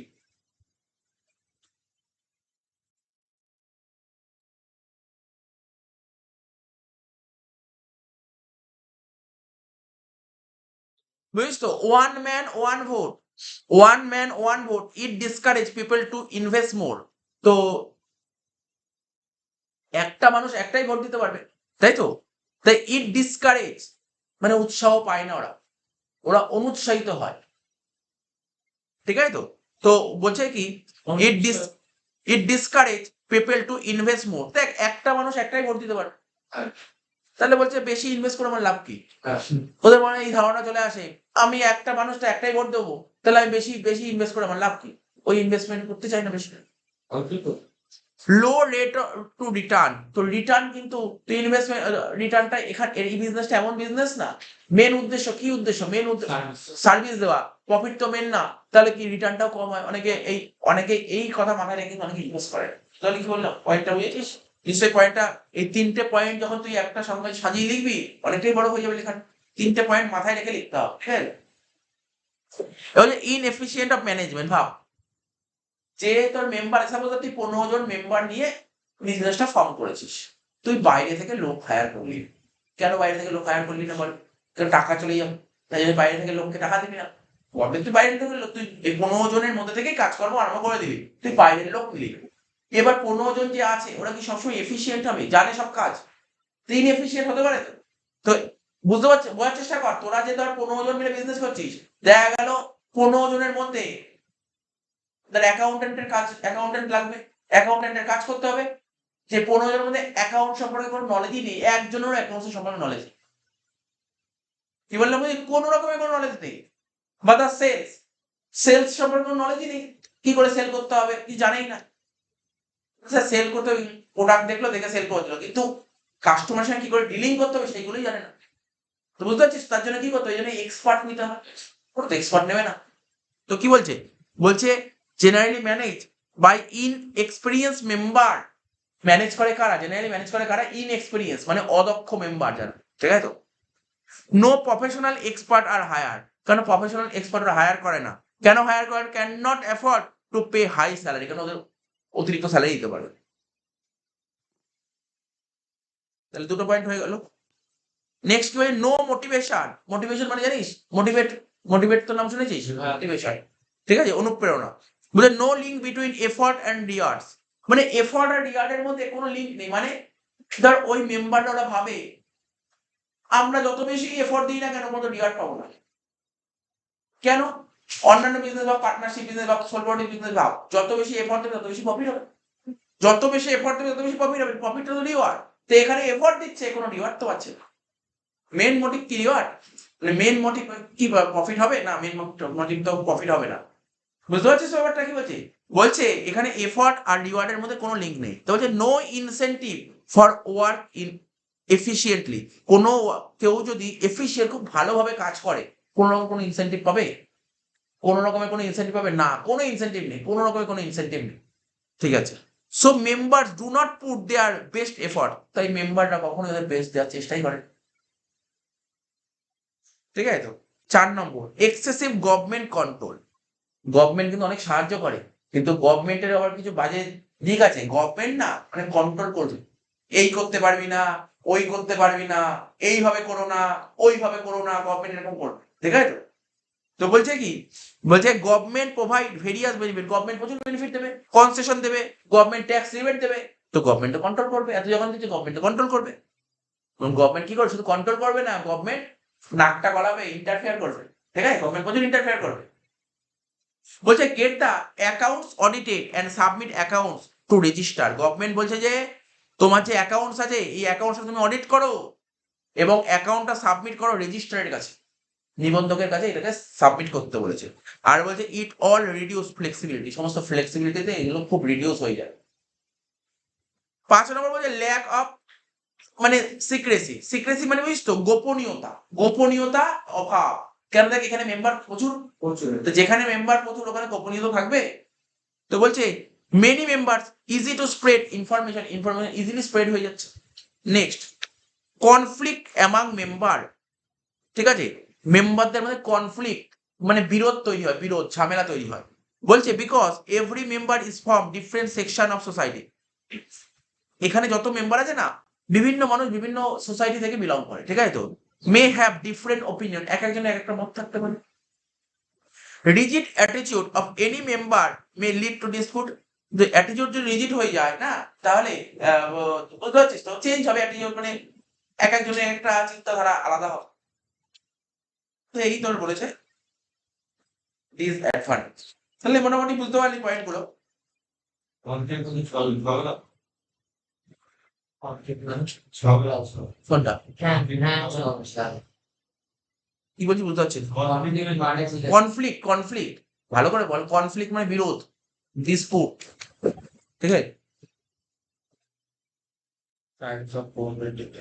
বুঝিস তো? One man one vote, one man one vote, it discourage people to invest more. তো একটা মানুষ একটাই ভোট দিতে পারবে, তাই তো? তাই ইট ডিসকারেজ মানে উৎসাহ পায় না ওরা, ওরা অনুৎসাহিত হয়, ঠিক আছে তো? তো বলছে কি, it dis it discourage people to invest more. দেখ একটা মানুষ একটাই ভোট দিতে পারে, তাহলে বলছে বেশি ইনভেস্ট করে আমার লাভ কি? ওদের মনে এই ধারণা চলে আসে, আমি একটা মানুষটা একটাই ভোট দেবো, তাহলে আমি বেশি বেশি ইনভেস্ট করে আমার লাভ কি? ওই ইনভেস্টমেন্ট করতে চাই না বেশি। লো রেট টু রিটার্ন, তো রিটার্ন কিন্তু তুই ইনভেস্টমেন্ট রিটার্নটা এখানে, এই বিজনেসটা এমন বিজনেস না, মেন উদ্দেশ্য কি, উদ্দেশ্য মেন সার্ভিস দেওয়া, প্রফিট তো মেন না, তাহলে কি রিটার্নটাও কম হয়। অনেকে এই কথা মাথায় রেখে অনেকে ইনভেস্ট করে। তাহলে কি বললাম, পয়েন্টটা বুঝেছিস নিশ্চয়ই? পয়েন্টটা, এই 3টে পয়েন্ট যখন তুই একটা সঙ্গে সাজিয়ে লিখবি অনেকটাই বড় হয়ে যাবে লেখা। 3টে পয়েন্ট মাথায় রেখে লিখতে হবে, ঠিক আছে? এবার ইনএফিসিয়েন্ট অফ ম্যানেজমেন্ট, ভাব যে তোর মেম্বার, সাপোজ তুই 15 জন মেম্বার নিয়ে বিজনেসটা ফর্ম করেছিস, তুই বাইরে থেকে লোক হায়ার করলি, কেন বাইরে থেকে লোক হায়ার করলি না বল? কারণ টাকা চলে যাবে, তাই জন্য বাইরে থেকে লোককে টাকা দিবি না, বলবে তুই বাইরে থেকে লোক, তুই এই 15 জনের মধ্যে থেকেই কাজকর্ম আরম্ভ করে দিবি, তুই বাইরের লোক নিলি। এবার 15 জন যে আছে ওরা কি সবসময় এফিসিয়েন্ট হবে, জানে সব কাজ? তুই ইনএফিসিয়েন্ট হতে পারে তো? তো বুঝতে পারছিস, বোঝার চেষ্টা কর, তোরা যে ধর 15 জন মিলে বিজনেস করছিস, দেখা গেল 15 জনের মধ্যে অ্যাকাউন্টেন্টের কাজ, অ্যাকাউন্টেন্ট লাগবে, অ্যাকাউন্টেন্টের কাজ করতে হবে, যে 15 জনের মধ্যে অ্যাকাউন্ট সম্পর্কে কোনো নলেজই নেই, একজনেরও অ্যাকাউন্ট সম্পর্কে নলেজ, কি বললাম বুঝলি? কোনো রকমের কোনো নলেজ নেই। বা তার সেলস, সেলস সম্পর্কে কোনো নলেজই নেই, কি করে সেল করতে হবে কি জানেই না, সেল করতে হবে, প্রোডাক্ট দেখলো দেখে সেল করে দিল, কিন্তু কাস্টমার সঙ্গে কি করে ডিলিং করতে হবে সেইগুলোই জানে না। তো বুঝতে পারছিস, তার জন্য কি করতে হবে, এই জন্য এক্সপার্ট নিতে হবে, ওরা তো এক্সপার্ট নেবে না। তো কি বলছে, বলছে generally manage by inexperience member, manage করে কারা, জেনারেলি ম্যানেজ করে কারা, ইনএক্সপিরিয়েন্স মানে অদক্ষ মেম্বার যারা, ঠিক আছে তো? No professional expert are hire, কেন প্রফেশনাল এক্সপার্ট হায়ার করে না, কেন হায়ার করেন? Can not afford to pay high salary, কেন ওদের অতিরিক্ত স্যালারি দিতে পারবে। তাহলে দুটো পয়েন্ট হয়ে গেল। নেক্সট কি নো মোটিভেশন, মোটিভেশন মানে জানিস, মোটিভেট, মোটিভেট তো নাম শুনেছিস? মোটিভেশন, ঠিক আছে, অনুপ্রেরণা। বলে no link between effort and rewards, মানে এফোর্ট আর রিওয়ার্ডের মধ্যে কোনো লিঙ্ক নেই, মানে ধর ওই মেম্বাররা ওরা ভাবে আমরা যত বেশি এফোর্ট দিই না কেন কোনো রিওয়ার্ড পাবো না, কেন? অন্যান্য বিজনেস বা পার্টনারশিপ বিজনেস বা সোল প্রপার্টি বিজনেস ভাব, যত বেশি এফোর্ট দেবে তত বেশি প্রফিট হবে, যত বেশি এফোর্ট দেবে তত বেশি প্রফিট হবে, প্রফিট তো রিওয়ার্ড। তো এখানে এফোর্ট দিচ্ছে কোনো রিওয়ার্ড তো পাচ্ছে না, মেন মোটিভ কি রিওয়ার্ড, মানে মেন মোটিভ কি প্রফিট হবে না, মেন মোটিভ তো প্রফিট হবে না। বুঝতে পারছিস ব্যাপারটা কি বলছে? বলছে এখানে এফোর্ট আর রিওয়ার্ডের মধ্যে কোনো লিঙ্ক নেই। তো বলছে no incentive for work inefficiently, কোনো কেউ যদি এফিসিয়েন্ট খুব ভালোভাবে কাজ করে কোনো রকম কোনো ইনসেন্টিভ পাবে, কোনো রকমের কোনো ইনসেন্টিভ পাবে না, কোনো ইনসেন্টিভ নেই, কোনো রকমের কোনো ইনসেন্টিভ নেই, ঠিক আছে? So member do not put their best effort, তাই মেম্বাররা কখনো তাদের বেস্ট দেওয়ার চেষ্টাই করে, ঠিক আছে তো? 4 নম্বর এক্সেসিভ গভর্নমেন্ট কন্ট্রোল, গভর্নমেন্ট কিন্তু অনেক সাহায্য করে, কিন্তু গভর্নমেন্টের আবার কিছু বাজে দিক আছে, গভর্নমেন্ট না মানে কন্ট্রোল করবে, এই করতে পারবি না, ওই করতে পারবি না, এইভাবে করো না, ওইভাবে করো না, গভর্নমেন্ট এরকম করবে, ঠিক আছে তো? তো বলছে কি, বলছে government provide various benefit, government প্রচুর বেনিফিট দেবে, কনসেশন দেবে, গভর্নমেন্ট ট্যাক্স রিবেট দেবে, তো গভর্নমেন্ট তো কন্ট্রোল করবে, এত যখন দিচ্ছে গভর্নমেন্ট তো কন্ট্রোল করবে। গভর্নমেন্ট কি করে, শুধু কন্ট্রোল করবে না, গভর্নমেন্ট নাকটা গলাবে, ইন্টারফেয়ার করবে, ঠিক আছে, গভর্নমেন্ট প্রচুর ইন্টারফেয়ার করবে। বলছে get the accounts audited and submit accounts to register, government বলছে যে তোমার যে অ্যাকাউন্টস আছে এই অ্যাকাউন্টসটা তুমি অডিট করো এবং অ্যাকাউন্টটা সাবমিট করো রেজিস্ট্রারের কাছে, নিবন্ধকের কাছে এটাকে সাবমিট করতে বলেছে। আর বলছে ইট অল রিডিউস ফ্লেক্সিবিলিটি, সমস্ত ফ্লেক্সিবিলিটিতে এগুলো খুব রিডিউস হয়ে যায়। 5 নম্বর বলছে ল্যাক অফ মানে সিক্রেসি, সিক্রেসি মানে বুঝিস তো গোপনীয়তা, গোপনীয়তা অভাব। কেন দেখ এখানে মেম্বার প্রচুর, প্রচুর তো যেখানে মেম্বার প্রচুর ওখানে গোপনীয়তা থাকবে। তো বলছে many members easy to spread information, information easily spread হয়ে যাচ্ছে। নেক্সট কনফ্লিক্ট অ্যামাং মেম্বার, ঠিক আছে, মেম্বারদের মধ্যে কনফ্লিক্ট মানে বিরোধ তৈরি হয়, বিরোধ ঝামেলা তৈরি হয়। বলছে because every member is from different section of society, এখানে যত মেম্বার আছে না বিভিন্ন মানুষ বিভিন্ন সোসাইটি থেকে বিলং করে, ঠিক আছে, তো মে হ্যাভ ডিফারেন্ট ওপিনিয়ন, এক একজনের এক একটা মত থাকতে পারে। Rigid attitude of any member may lead to dispute, যে অ্যাটিটিউড যদি রিজিড হয়ে যায় না তাহলে বুঝতে পারছিস তো, চেঞ্জ হবে অ্যাটিটিউড, মানে এক একজনের একটা চিন্তাধারা আলাদা হবে। তো এই তোর বলেছে ডিসঅ্যাডভান্টেজ। তাহলে মোটামুটি বুঝতে পারলি পয়েন্টগুলো। কোনটা কি বলছি বুঝতে পারছিস? কনফ্লিক্ট, কনফ্লিক্ট ভালো করে বল, কনফ্লিক্ট মানে বিরোধ, ডিসপুট, ঠিক আছে। Kinds of cooperative.